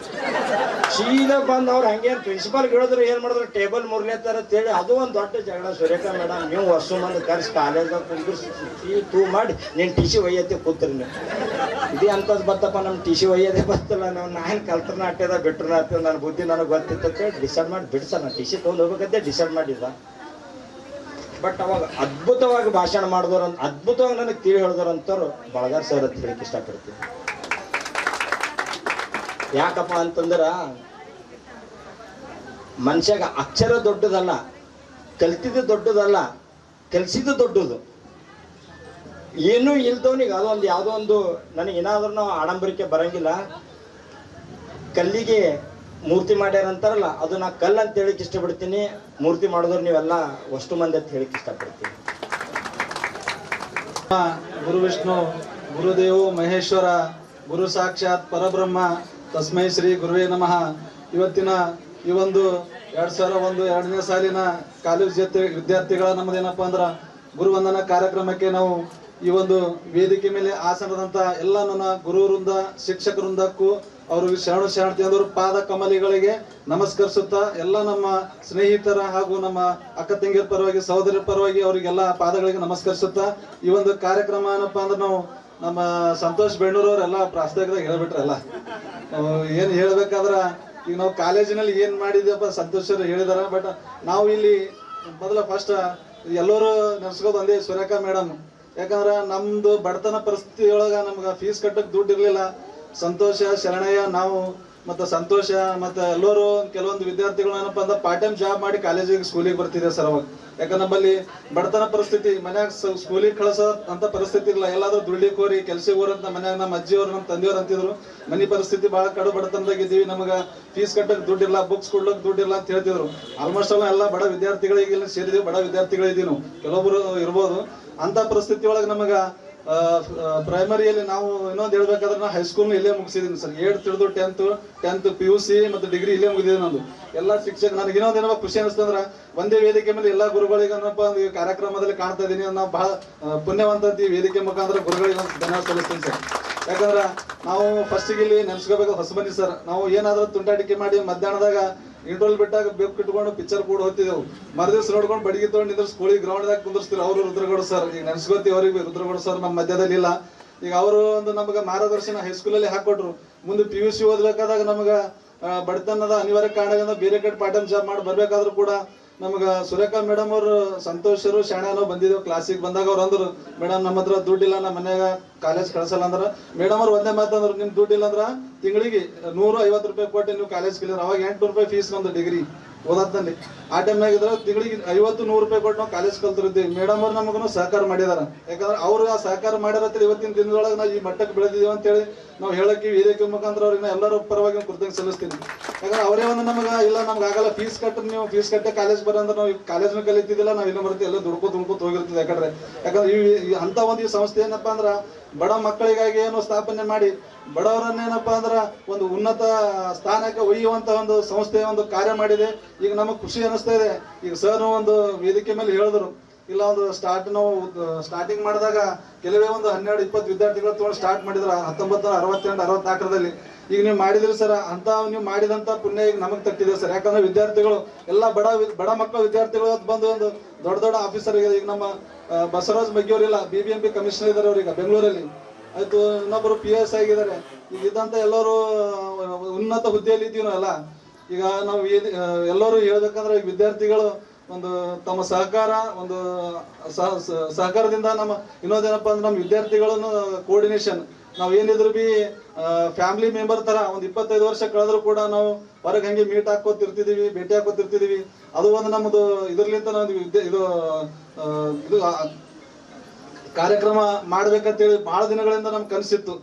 [SPEAKER 2] ಸೀದಾ ಬಂದು ಅವ್ರು ಹಂಗೇನು ಪ್ರಿನ್ಸಿಪಾಲ್ ಹೇಳಿದ್ರು ಏನು ಮಾಡಿದ್ರು ಟೇಬಲ್ ಮುರ್ಲೇತಾರ ಅಂತೇಳಿ ಅದು ಒಂದು ದೊಡ್ಡ ಜಗಳ. ಸುರೇಖಾ ಮೇಡಮ್ ನೀವು ಹೊಸ ಮಂದಿ ಕರ್ಸಿ ಕಾಲೇಜ್ದಾಗ ಕುಂದಿರ್ಸಿ ತೂ ಮಾಡಿ ನೀನು ಟಿ ಸಿ ಒಯ್ಯತ್ತೆ ಕೂತ್ರಿ ನೀವು. ಇದೇ ಅಂಥದ್ದು ಬತ್ತಪ್ಪ, ನಮ್ಮ ಟಿ ಸಿ ಒಯ್ಯೋದೇ ಬರ್ತಲ್ಲ. ನಾನು ಕಲ್ತ್ರನ ಆಟ್ಯದ ಬಿಟ್ರನ ಆಗ್ತದೆ, ನನ್ನ ಬುದ್ಧಿ ನನಗೆ ಗೊತ್ತಿತ್ತು ಅಂತೇಳಿ ಡಿಸೈಡ್ ಮಾಡಿ ಬಿಡ್ಸರ್ ನಾನು ಟಿ ಸಿ ತೊಗೊಂಡು ಹೋಗ್ಬೇಕಂತೆ ಡಿಸೈಡ್ ಮಾಡಿದ್ದ. ಬಟ್ ಅವಾಗ ಅದ್ಭುತವಾಗಿ ಭಾಷಣ ಮಾಡಿದವ್ರು, ಅದ್ಭುತವಾಗಿ ನನಗೆ ತಿಳಿ ಹೇಳಿದವ್ರು ಅಂತವ್ರು ಬಳಗಾರ್ ಸರ್ ಅಂತ ಹೇಳಕ್ಕೆ ಇಷ್ಟಪಡ್ತೀನಿ. ಯಾಕಪ್ಪ ಅಂತಂದ್ರೆ ಮನುಷ್ಯಾಗ ಅಕ್ಷರ ದೊಡ್ಡದಲ್ಲ, ಕಲ್ತಿದ್ದು ದೊಡ್ಡದಲ್ಲ, ಕಲಿಸಿದ್ದು ದೊಡ್ಡದು. ಏನೂ ಇಲ್ದವನಿಗೆ ಅದೊಂದು ಯಾವುದೋ ಒಂದು ನನಗೆ ಏನಾದ್ರೂ ನಾವು ಆಡಂಬರಿಕೆ ಬರಂಗಿಲ್ಲ. ಕಲ್ಲಿಗೆ ಮೂರ್ತಿ ಮಾಡ್ಯಾರ ಅಂತಾರಲ್ಲ, ಅದು ನಾ ಕಲ್ಲು ಅಂತ ಹೇಳಿಕ್ಕೆ ಇಷ್ಟಪಡ್ತೀನಿ. ಮೂರ್ತಿ ಮಾಡಿದವ್ರು ನೀವೆಲ್ಲ ಅಷ್ಟು ಮಂದಿ ಅಂತ ಹೇಳಿಕ್ಕೆ ಇಷ್ಟಪಡ್ತೀನಿ.
[SPEAKER 12] ಗುರು ವಿಷ್ಣು ಗುರುದೇವು ಮಹೇಶ್ವರ ಗುರು ಸಾಕ್ಷಾತ್ ಪರಬ್ರಹ್ಮ ತಸ್ಮೈ ಶ್ರೀ ಗುರುವೇ ನಮಃ. ಇವತ್ತಿನ ಈ ಒಂದು 2001-2ನೇ ಸಾಲಿನ ಕಾಲೇಜ್ ವಿದ್ಯಾರ್ಥಿಗಳ ನಮ್ಮದೇನಪ್ಪ ಅಂದ್ರೆ ಗುರುವಂದನಾ ಕಾರ್ಯಕ್ರಮಕ್ಕೆ ನಾವು ಈ ಒಂದು ವೇದಿಕೆ ಮೇಲೆ ಆಸನದಂತ ಎಲ್ಲ ನನ್ನ ಗುರುವೃಂದ ಶಿಕ್ಷಕವೃಂದಕ್ಕೂ ಅವ್ರಿಗೆ ಶರಣತಿಯಂದವರು ಪಾದ ಕಮಲಿಗಳಿಗೆ ನಮಸ್ಕರಿಸುತ್ತಾ, ಎಲ್ಲ ನಮ್ಮ ಸ್ನೇಹಿತರ ಹಾಗೂ ನಮ್ಮ ಅಕ್ಕ ತಂಗಿಯರ ಪರವಾಗಿ ಸಹೋದರರ ಪರವಾಗಿ ಅವರಿಗೆಲ್ಲ ಪಾದಗಳಿಗೆ ನಮಸ್ಕರಿಸುತ್ತಾ, ಈ ಒಂದು ಕಾರ್ಯಕ್ರಮ ಏನಪ್ಪಾ ಅಂದ್ರೆ ನಾವು ನಮ್ಮ ಸಂತೋಷ್ ಬೆಣ್ಣೂರವರೆಲ್ಲ ಪ್ರಾಸ್ತಾವಿಕದಾಗ ಹೇಳ್ಬಿಟ್ರಲ್ಲ. ಏನು ಹೇಳ್ಬೇಕಾದ್ರ ಈಗ ನಾವು ಕಾಲೇಜಿನಲ್ಲಿ ಏನ್ ಮಾಡಿದ್ಯಪ್ಪ ಸಂತೋಷರು ಹೇಳಿದಾರ. ಬಟ್ ನಾವು ಇಲ್ಲಿ ಮೊದಲ ಫಸ್ಟ್ ಎಲ್ಲರೂ ನೆನ್ಸ್ಕೋದು ಒಂದೇ ಸುರೇಖಾ ಮೇಡಮ್. ಯಾಕಂದ್ರ ನಮ್ದು ಬಡತನ ಪರಿಸ್ಥಿತಿ ಒಳಗ ನಮ್ಗೆ ಫೀಸ್ ಕಟ್ಟಕ್ ದುಡ್ಡು ಇರ್ಲಿಲ್ಲ. ಸಂತೋಷ, ಶರಣಯ್ಯ, ನಾವು ಮತ್ತೆ ಸಂತೋಷ ಮತ್ತೆ ಎಲ್ಲರೂ ಕೆಲವೊಂದು ವಿದ್ಯಾರ್ಥಿಗಳು ಏನಪ್ಪಾ ಅಂದ್ರೆ ಪಾರ್ಟ್ ಟೈಮ್ ಜಾಬ್ ಮಾಡಿ ಕಾಲೇಜಿಗೆ ಸ್ಕೂಲಿಗೆ ಬರ್ತಿದೆ ಸರ್. ಅವಾಗ ಯಾಕಂದ್ರೆ ನಮ್ಮಲ್ಲಿ ಬಡತನ ಪರಿಸ್ಥಿತಿ, ಮನ್ಯಾಗ ಸ್ಕೂಲಿಗೆ ಕಳ್ಸೋ ಅಂತ ಪರಿಸ್ಥಿತಿ ಇಲ್ಲ. ಎಲ್ಲಾದ್ರೂ ದುಡ್ಲಿಕ್ಕೆ ಹೋರಿ ಕೆಲ್ಸಕ್ಕೆ ಹೋರಂತ ಮನ್ಯಾಗ ನಮ್ಮ ಅಜ್ಜಿಯವ್ರು ನಮ್ಮ ತಂದೆಯವ್ರು ಅಂತಿದ್ರು. ಮನೆ ಪರಿಸ್ಥಿತಿ ಬಹಳ ಕಡು ಬಡತನದಾಗ ಇದ್ದೀವಿ, ನಮಗ ಫೀಸ್ ಕಟ್ಟಕ್ ದುಡ್ಡಿಲ್ಲ, ಬುಕ್ಸ್ ಕೊಡ್ಲಕ್ ದುಡ್ಡಿಲ್ಲ ಅಂತ ಹೇಳ್ತಿದ್ರು. ಆಲ್ಮೋಸ್ಟ್ ಎಲ್ಲ ಬಡ ವಿದ್ಯಾರ್ಥಿಗಳಿಗೆ ಸೇರಿದೀವಿ, ಬಡ ವಿದ್ಯಾರ್ಥಿಗಳಿದ್ದೀವಿ ನಾವು, ಕೆಲವೊಬ್ರು ಇರ್ಬೋದು. ಅಂತ ಪರಿಸ್ಥಿತಿ ಒಳಗೆ ನಮಗ ಪ್ರೈಮರಿಯಲ್ಲಿ ನಾವು ಇನ್ನೊಂದು ಹೇಳ್ಬೇಕಾದ್ರೆ ನಾವು ಹೈಸ್ಕೂಲ್ ಇಲ್ಲೇ ಮುಗಿಸಿದೀನಿ ಸರ್. 8th ಹಿಡಿದು 10th PUC ಮತ್ತು ಡಿಗ್ರಿ ಇಲ್ಲೇ ಮುಗಿದಿದೆ ನಂದು. ಎಲ್ಲ ಶಿಕ್ಷಕ ನನಗೆ ಇನ್ನೊಂದು ಏನಪ್ಪ ಖುಷಿ ಅನಿಸ್ತಂದ್ರ ಒಂದೇ ವೇದಿಕೆ ಮೇಲೆ ಎಲ್ಲಾ ಗುರುಗಳಿಗೆ ಈ ಕಾರ್ಯಕ್ರಮದಲ್ಲಿ ಕಾಣ್ತಾ ಇದೀನಿ. ನಾವು ಬಹಳ ಪುಣ್ಯವಂತ ಈ ವೇದಿಕೆ ಮುಖಾಂತರ ಗುರುಗಳಿಗೆ ಧನ್ಯವಾದ ಸಲ್ಲಿಸ್ತೀನಿ ಸರ್. ಯಾಕಂದ್ರ ನಾವು ಫಸ್ಟಿಗೆ ಇಲ್ಲಿ ನೆನ್ಸ್ಕೋಬೇಕು ಹೊಸಬನ್ನಿ ಸರ್. ನಾವು ಏನಾದ್ರೂ ತುಂಟಾಟಿಕೆ ಮಾಡಿ ಮಧ್ಯಾಹ್ನದಾಗ ಇಂಟರ್ವಲ್ ಬಿಟ್ಟಾಗ ಬೇಕು ಇಟ್ಕೊಂಡು ಪಿಕ್ಚರ್ ಕೂಡ ಹೋಗ್ತಿದ್ದೆವು. ಮರದಿವ್ಸ ನೋಡ್ಕೊಂಡು ಬಡಿಗೆ ತಗೊಂಡು ನಿಂದ್ರ ಸ್ಕೂಲಿಗೆ ಗ್ರೌಂಡ್ದಾಗ ಕುಂದಿರ್ಸ್ತೀವಿ. ಅವರು ರುದ್ರಗೌಡ ಸರ್, ಈಗ ನೆನ್ಸ್ಕೋತೀವಿ ಅವ್ರಿಗೆ. ರುದ್ರಗೌಡ ಸರ್ ನಮ್ಮ ಮಧ್ಯದಲ್ಲಿ ಇಲ್ಲ. ಈಗ ಅವರು ಒಂದು ನಮ್ಗೆ ಮಾರ್ಗದರ್ಶನ ಹೈಸ್ಕೂಲಲ್ಲಿ ಹಾಕೊಟ್ರು. ಮುಂದೆ PUC ಓದ್ಬೇಕಾದಾಗ ನಮ್ಗ ಬಡತನದ ಅನಿವಾರ್ಯ ಕಾರಣದಿಂದ ಬೇರೆ ಕಡೆ ಪಾರ್ಟ್ ಟೈಮ್ ಜಾಬ್ ಮಾಡಿ ಬರ್ಬೇಕಾದ್ರು ಕೂಡ ನಮ್ಗ ಸುರೇಖಾ ಮೇಡಮ್ ಅವರು ಸಂತೋಷರು ಶಾಣೆನೋ ಬಂದಿದ್ದೇವೆ. ಕ್ಲಾಸಿಗೆ ಬಂದಾಗ ಅವ್ರು ಅಂದ್ರು, ಮೇಡಮ್ ನಮ್ಮ ಹತ್ರ ದುಡ್ಡಿಲ್ಲ, ನಮ್ಮ ಮನ್ಯಾಗ ಕಾಲೇಜ್ ಕಳ್ಸಲ್ಲ ಅಂದ್ರ. ಮೇಡಮ್ ಅವ್ರು ಒಂದೇ ಮಾತಂದ್ರು, ನಿಮ್ ದುಡ್ಡಿಲ್ಲ ಅಂದ್ರ ತಿಂಗಳಿಗೆ 150 ರೂಪಾಯಿ ಕೊಟ್ಟು ನೀವು ಕಾಲೇಜ್ ಕಲಿಯೋರು. ಅವಾಗ 800 ರೂಪಾಯಿ ಫೀಸ್ ಒಂದು ಡಿಗ್ರಿ ಓದತ್ತಲ್ಲಿ. ಆ ಟೈಮ್ನಾಗ ಇದ್ರ ತಿಂಗಳಿಗೆ 50-100 ರೂಪಾಯಿ ಕೊಟ್ಟು ನಾವು ಕಾಲೇಜ್ ಕಲ್ತಿರ್ತೀವಿ. ಮೇಡಮ್ ಅವ್ರು ನಮಗೂ ಸಹಕಾರ ಮಾಡಿದಾರ. ಯಾಕಂದ್ರೆ ಅವ್ರು ಆ ಸಹಕಾರ ಮಾಡಿರತ್ತ ಇವತ್ತಿನ ದಿನದೊಳಗೆ ನಾವು ಈ ಮಟ್ಟಕ್ಕೆ ಬೆಳೆದಿದೀವಿ ಅಂತೇಳಿ ನಾವು ಹೇಳಕ್ಕೆ ವೇದಿಕೆ ಮುಖಾಂತರ ಅವ್ರನ್ನ ಎಲ್ಲರೂ ಪರವಾಗಿ ಕೃತಜ್ಞತೆ ಸಲ್ಲಿಸ್ತೀನಿ. ಯಾಕಂದ್ರೆ ಅವರೇ ಒಂದು ನಮಗ ಇಲ್ಲ ನಮ್ಗೆ ಆಗಲ್ಲ ಫೀಸ್ ಕಟ್ಟ, ನೀವು ಫೀಸ್ ಕಟ್ಟೆ ಕಾಲೇಜ್ ಬರಂದ್ರೆ ನಾವು ಕಾಲೇಜ್ನ ಕಲಿತಿದ್ದಿಲ್ಲ, ನಾವು ಇನ್ನೂ ಬರ್ತೀವಿ ಎಲ್ಲ ದುಡ್ಕೋತ ಹೋಗಿರ್ತೀವಿ. ಯಾಕಂದ್ರೆ ಅಂತ ಒಂದು ಈ ಸಂಸ್ಥೆ ಏನಪ್ಪಾ ಅಂದ್ರ ಬಡ ಮಕ್ಕಳಿಗಾಗಿ ಏನು ಸ್ಥಾಪನೆ ಮಾಡಿ ಬಡವರನ್ನೇನಪ್ಪಾ ಅಂದ್ರ ಒಂದು ಉನ್ನತ ಸ್ಥಾನಕ್ಕೆ ಒಯ್ಯುವಂತ ಒಂದು ಸಂಸ್ಥೆ ಒಂದು ಕಾರ್ಯ ಮಾಡಿದೆ. ಈಗ ನಮಗ್ ಖುಷಿ ಅನಿಸ್ತಾ ಇದೆ. ಈಗ ಸರ್ ಒಂದು ವೇದಿಕೆ ಮೇಲೆ ಹೇಳಿದ್ರು, ಇಲ್ಲ ಒಂದು ನಾವು ಸ್ಟಾರ್ಟಿಂಗ್ ಮಾಡಿದಾಗ ಕೆಲವೇ ಒಂದು 12-20 ವಿದ್ಯಾರ್ಥಿಗಳು ತಗೊಂಡು ಸ್ಟಾರ್ಟ್ ಮಾಡಿದ್ರ 1962-64ರಲ್ಲಿ. ಈಗ ನೀವು ಮಾಡಿದ್ರಿ ಸರ್, ಅಂತ ನೀವು ಮಾಡಿದಂತ ಪುಣ್ಯ ಈಗ ನಮಗ್ ತಟ್ಟಿದೆ ಸರ್. ಯಾಕಂದ್ರೆ ವಿದ್ಯಾರ್ಥಿಗಳು ಎಲ್ಲ ಬಡ ಮಕ್ಕಳ ವಿದ್ಯಾರ್ಥಿಗಳು ಬಂದು ಒಂದು ದೊಡ್ಡ ಆಫೀಸರ್. ಈಗ ನಮ್ಮ ಬಸವರಾಜ್ ಮಗ್ಗಿಯವರಿಲ್ಲ, BBMP ಕಮಿಷನರ್ ಇದಾರೆ ಅವ್ರೀಗ ಬೆಂಗಳೂರಲ್ಲಿ. ಆಯ್ತು, ಇನ್ನೊಬ್ಬರು PS ಆಗಿದ್ದಾರೆ. ಈಗ ಇದ್ದಂತ ಎಲ್ಲರೂ ಉನ್ನತ ಹುದ್ದೆಯಲ್ಲಿ ಇದ್ದೀವಿ ನಾವೆಲ್ಲ. ಈಗ ನಾವು ಎಲ್ಲರೂ ಹೇಳ್ಬೇಕಂದ್ರೆ ವಿದ್ಯಾರ್ಥಿಗಳು ಒಂದು ತಮ್ಮ ಸಹಕಾರ, ಒಂದು ಸಹಕಾರದಿಂದ ನಮ್ಮ ಇನ್ನೊಂದೇನಪ್ಪ ಅಂದ್ರೆ ನಮ್ಮ ವಿದ್ಯಾರ್ಥಿಗಳನ್ನು ಕೋಆರ್ಡಿನೇಷನ್, ನಾವು ಏನಿದ್ರು ಬಿ ಫ್ಯಾಮಿಲಿ ಮೆಂಬರ್ ತರ ಒಂದು 25 ವರ್ಷ ಕಳೆದ್ರು ಕೂಡ ನಾವು ಹೊರಗೆ ಹಂಗೆ ಮೀಟ್ ಹಾಕೋತಿರ್ತಿದೀವಿ, ಭೇಟಿ ಹಾಕೋತಿರ್ತಿದೀವಿ. ಅದು ಒಂದು ನಮ್ಮದು ಇದರ್ಲಿಂತ ನಾವು ಇದು ಕಾರ್ಯಕ್ರಮ ಮಾಡ್ಬೇಕಂತೇಳಿ ಬಹಳ ದಿನಗಳಿಂದ ನಮ್ಗೆ ಕನಸಿತ್ತು.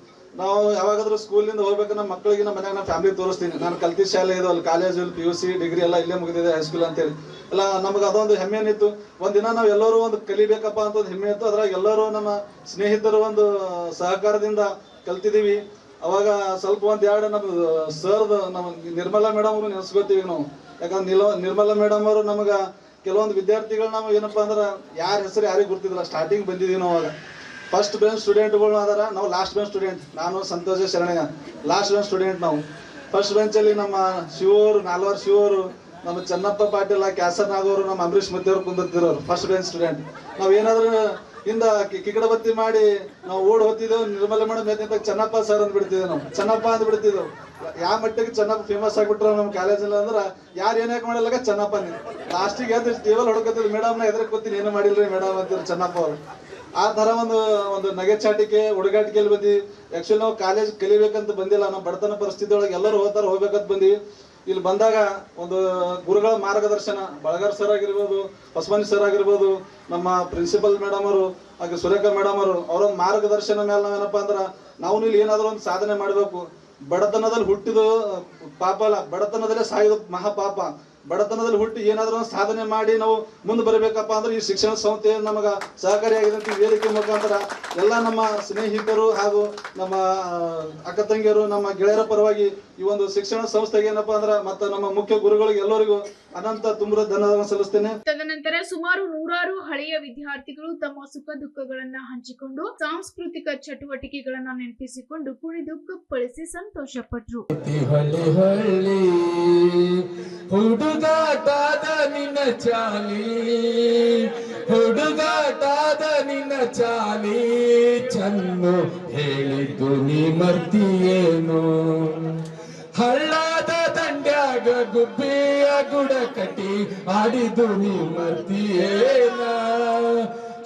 [SPEAKER 12] ನಾವು ಯಾವಾಗಾದ್ರೂ ಸ್ಕೂಲಿಂದ ಹೋಗ್ಬೇಕು ನಮ್ಮ ಮಕ್ಕಳಿಗೆ ನಮ್ಮ ಮನ್ಯಾಗ ನಮ್ಮ ಫ್ಯಾಮಿಲಿ ತೋರಿಸ್ತೀನಿ. ನಾನು ಕಲ್ತಿದ್ದ ಶಾಲೆ ಇದು ಅಲ್ಲಿ ಕಾಲೇಜು, PUC, ಡಿಗ್ರಿ ಎಲ್ಲ ಇಲ್ಲೇ ಮುಗಿದಿದೆ, ಹೈಸ್ಕೂಲ್ ಅಂತೇಳಿ ಎಲ್ಲ ನಮ್ಗೆ ಅದೊಂದು ಹೆಮ್ಮೆ ಏನಿತ್ತು. ಒಂದಿನ ನಾವು ಎಲ್ಲರೂ ಒಂದು ಕಲಿಬೇಕಪ್ಪ ಅಂತ ಒಂದು ಹೆಮ್ಮೆ ಇತ್ತು. ಅದ್ರಾಗ ಎಲ್ಲರೂ ನಮ್ಮ ಸ್ನೇಹಿತರು ಒಂದು ಸಹಕಾರದಿಂದ ಕಲ್ತಿದ್ದೀವಿ. ಅವಾಗ ಸ್ವಲ್ಪ ಒಂದೆರಡು ನಮ್ದು ಸರ್ದು ನಮ್ಮ ನಿರ್ಮಲಾ ಮೇಡಮ್ ಅವರು ನೆನೆಸ್ಕೋತೀವಿ ನಾವು. ಯಾಕಂದ್ರೆ ನಿರ್ಮಲಾ ಮೇಡಮ್ ಅವರು ನಮ್ಗೆ ಕೆಲವೊಂದು ವಿದ್ಯಾರ್ಥಿಗಳು ನಾವು ಏನಪ್ಪಾ ಅಂದ್ರೆ ಯಾರ ಹೆಸರು ಯಾರಿಗೂ ಗುರ್ತಿದ್ದಿಲ್ಲ. ಸ್ಟಾರ್ಟಿಂಗ್ ಬಂದಿದ್ದೀವಿ ನಾವು. ಅವಾಗ ಫಸ್ಟ್ ಬೆಂಚ್ ಸ್ಟೂಡೆಂಟ್ಗಳು ಅದಾರ, ನಾವು ಲಾಸ್ಟ್ ಬೆಂಚ್ ಸ್ಟೂಡೆಂಟ್. ನಾನು ಸಂತೋಷ ಶರಣಯ್ಯ ಲಾಸ್ಟ್ ಬೆಂಚ್ ಸ್ಟೂಡೆಂಟ್. ನಾವು ಫಸ್ಟ್ ಬೆಂಚಲ್ಲಿ ನಮ್ಮ ಶಿವರು, ನಾಲ್ವರು ಶಿವರು, ನಮ್ಮ ಚನ್ನಪ್ಪ ಪಾಟೀಲ, ಕ್ಯಾಸರ್ನಾಗವರು, ನಮ್ಮ ಅಂಬರೀಶ್ ಮಧ್ಯವರು ಕುಂದಿರೋರು ಫಸ್ಟ್ ಬೆಂಚ್ ಸ್ಟೂಡೆಂಟ್. ನಾವು ಏನಾದ್ರೂ ಇಂದ ಕಿಕಡ ಬತ್ತಿ ಮಾಡಿ ನಾವು ಓಡ್ ಹೋಗ್ತಿದ್ದೆವು. ನಿರ್ಮಲ ಮೇಡಮ್ ಎದ್ದ ಚನ್ನಪ್ಪ ಸರ್ ಅಂದ್ಬಿಡ್ತಿದ್ದೇವೆ, ನಾವು ಚನ್ನಪ್ಪ ಅಂದ್ಬಿಡ್ತಿದ್ದೆವು. ಯಾವ ಮಟ್ಟಿಗೆ ಚನ್ನಪ್ಪ ಫೇಮಸ್ ಆಗ್ಬಿಟ್ರು ನಮ್ಮ ಕಾಲೇಜಲ್ಲಿ ಅಂದ್ರೆ ಯಾರು ಏನಾಕ ಮಾಡಲ್ಲ ಚನ್ನಪ್ಪನೇ. ಲಾಸ್ಟಿಗೆ ಎದ್ದು ಟೇಬಲ್ ಹೊಡ್ಕೊತಿದ್ರು, ಮೇಡಮ್ನ ಎದುರು ಕೂತೀನಿ ಏನು ಮಾಡಿಲ್ರಿ ಮೇಡಮ್ ಅಂತಿದ್ರು ಚನ್ನಪ್ಪ ಅವರು. ಆ ತರ ಒಂದು ನಗೆಚಾಟಿಕೆ ಹುಡುಗಾಟಿಕೆಯಲ್ಲಿ ಬಂದ್ವಿ. ಆಕ್ಚುಲಿ ನಾವು ಕಾಲೇಜ್ ಕಲಿಬೇಕಂತ ಬಂದಿಲ್ಲ, ನಮ್ಮ ಬಡತನ ಪರಿಸ್ಥಿತಿ ಒಳಗೆ ಎಲ್ಲರೂ ಹೋಗ್ಬೇಕಂತ ಬಂದ್ವಿ. ಇಲ್ಲಿ ಬಂದಾಗ ಒಂದು ಗುರುಗಳ ಮಾರ್ಗದರ್ಶನ, ಬಳಗಾರ್ ಸರ್ ಆಗಿರ್ಬೋದು, ಹೊಸಮನಿ ಸರ್ ಆಗಿರ್ಬೋದು, ನಮ್ಮ ಪ್ರಿನ್ಸಿಪಲ್ ಮೇಡಮ್ ಅವರು, ಹಾಗೆ ಸುರೇಖಾ ಮೇಡಮ್ ಅವರು, ಅವರೊಂದು ಮಾರ್ಗದರ್ಶನ ಮೇಲೆ ನಾವೇನಪ್ಪ ಅಂದ್ರೆ ನಾವು ಇಲ್ಲಿ ಏನಾದರೂ ಒಂದು ಸಾಧನೆ ಮಾಡಬೇಕು. ಬಡತನದಲ್ಲಿ ಹುಟ್ಟಿದು ಪಾಪ ಅಲ್ಲ, ಬಡತನದಲ್ಲೇ ಸಾಯೋದು ಮಹಾಪಾಪ. ಬಡತನದಲ್ಲಿ ಹುಟ್ಟಿ ಏನಾದರೂ ಒಂದು ಸಾಧನೆ ಮಾಡಿ ನಾವು ಮುಂದೆ ಬರಬೇಕಪ್ಪ ಅಂದ್ರೆ ಈ ಶಿಕ್ಷಣ ಸಂಸ್ಥೆ ನಮಗ ಸಹಕಾರಿಯಾಗಿದೆ. ವೇದಿಕೆ ಮುಖಾಂತರ ಎಲ್ಲ ನಮ್ಮ ಸ್ನೇಹಿತರು ಹಾಗೂ ನಮ್ಮ ಅಕ್ಕ ತಂಗಿಯರು, ನಮ್ಮ ಗೆಳೆಯರ ಪರವಾಗಿ ಈ ಒಂದು ಶಿಕ್ಷಣ ಸಂಸ್ಥೆಗೆ ಏನಪ್ಪಾ ಅಂದ್ರೆ ಮತ್ತೆ ನಮ್ಮ ಮುಖ್ಯ ಗುರುಗಳಿಗೆ ಎಲ್ಲರಿಗೂ ಅನಂತ ತುಂಬ ಧನ್ಯವಾದ ಸಲ್ಲಿಸ್ತೇನೆ.
[SPEAKER 1] ತದನಂತರ ಸುಮಾರು 100 ಹಳೆಯ ವಿದ್ಯಾರ್ಥಿಗಳು ತಮ್ಮ ಸುಖ ದುಃಖಗಳನ್ನ ಹಂಚಿಕೊಂಡು ಸಾಂಸ್ಕೃತಿಕ ಚಟುವಟಿಕೆಗಳನ್ನ ನೆನಪಿಸಿಕೊಂಡು ಕುಣಿದು ಕಪ್ಪಳಿಸಿ ಸಂತೋಷ ಪಟ್ರು.
[SPEAKER 13] ಹುಡುಗಾಟದ ನಿನ್ನ ಚಾಲಿ, ಹುಡುಗಾಟದ ನಿನ್ನ ಚಾಲಿ, ಚನ್ನು ಹೇಳಿದ್ದು ನೀ ಮರ್ತಿಯೇನು? ಹಳ್ಳದ ದಂಡ್ಯಾಗ ಗುಬ್ಬಿಯ ಗುಡ ಕಟ್ಟಿ ಆಡಿದು ನೀ ಮರ್ತಿಯೇನ?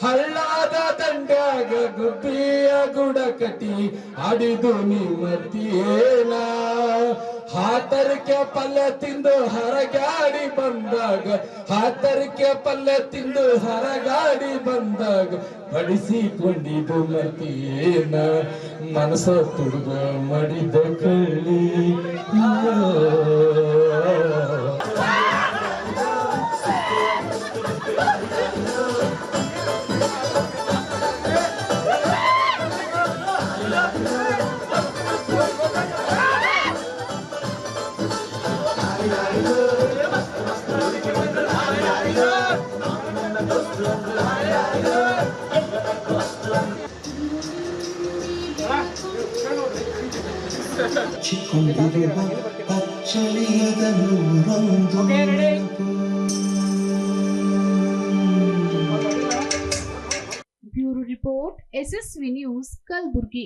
[SPEAKER 13] ಹಳ್ಳದ ದಂಡ್ಯಾಗ ಗುಬ್ಬಿಯ ಗುಡ ಕಟ್ಟಿ ಆಡಿದು ನೀ ಮರ್ತಿಯೇನ? ಹಾತರಿಕೆ ಪಲ್ಯ ತಿಂದು ಹರಗಾಡಿ ಬಂದಾಗ, ಹಾತರಿಕೆ ಪಲ್ಯ ತಿಂದು ಹರಗಾಡಿ ಬಂದಾಗ ಬಡಿಸಿಕೊಂಡಿದ್ದು ಮರ್ತಿಯೇನ? ಮನಸ್ಸ ತುಡುಗ ಮಾಡಿದ ಕಳ್ಳಿ ಚಿಕ್ಕೊಂಡಿರುವ ಅಚ್ಚಳಿಯದ ನೂರೊಂದು
[SPEAKER 1] bureau report, SSV news, Kalaburagi.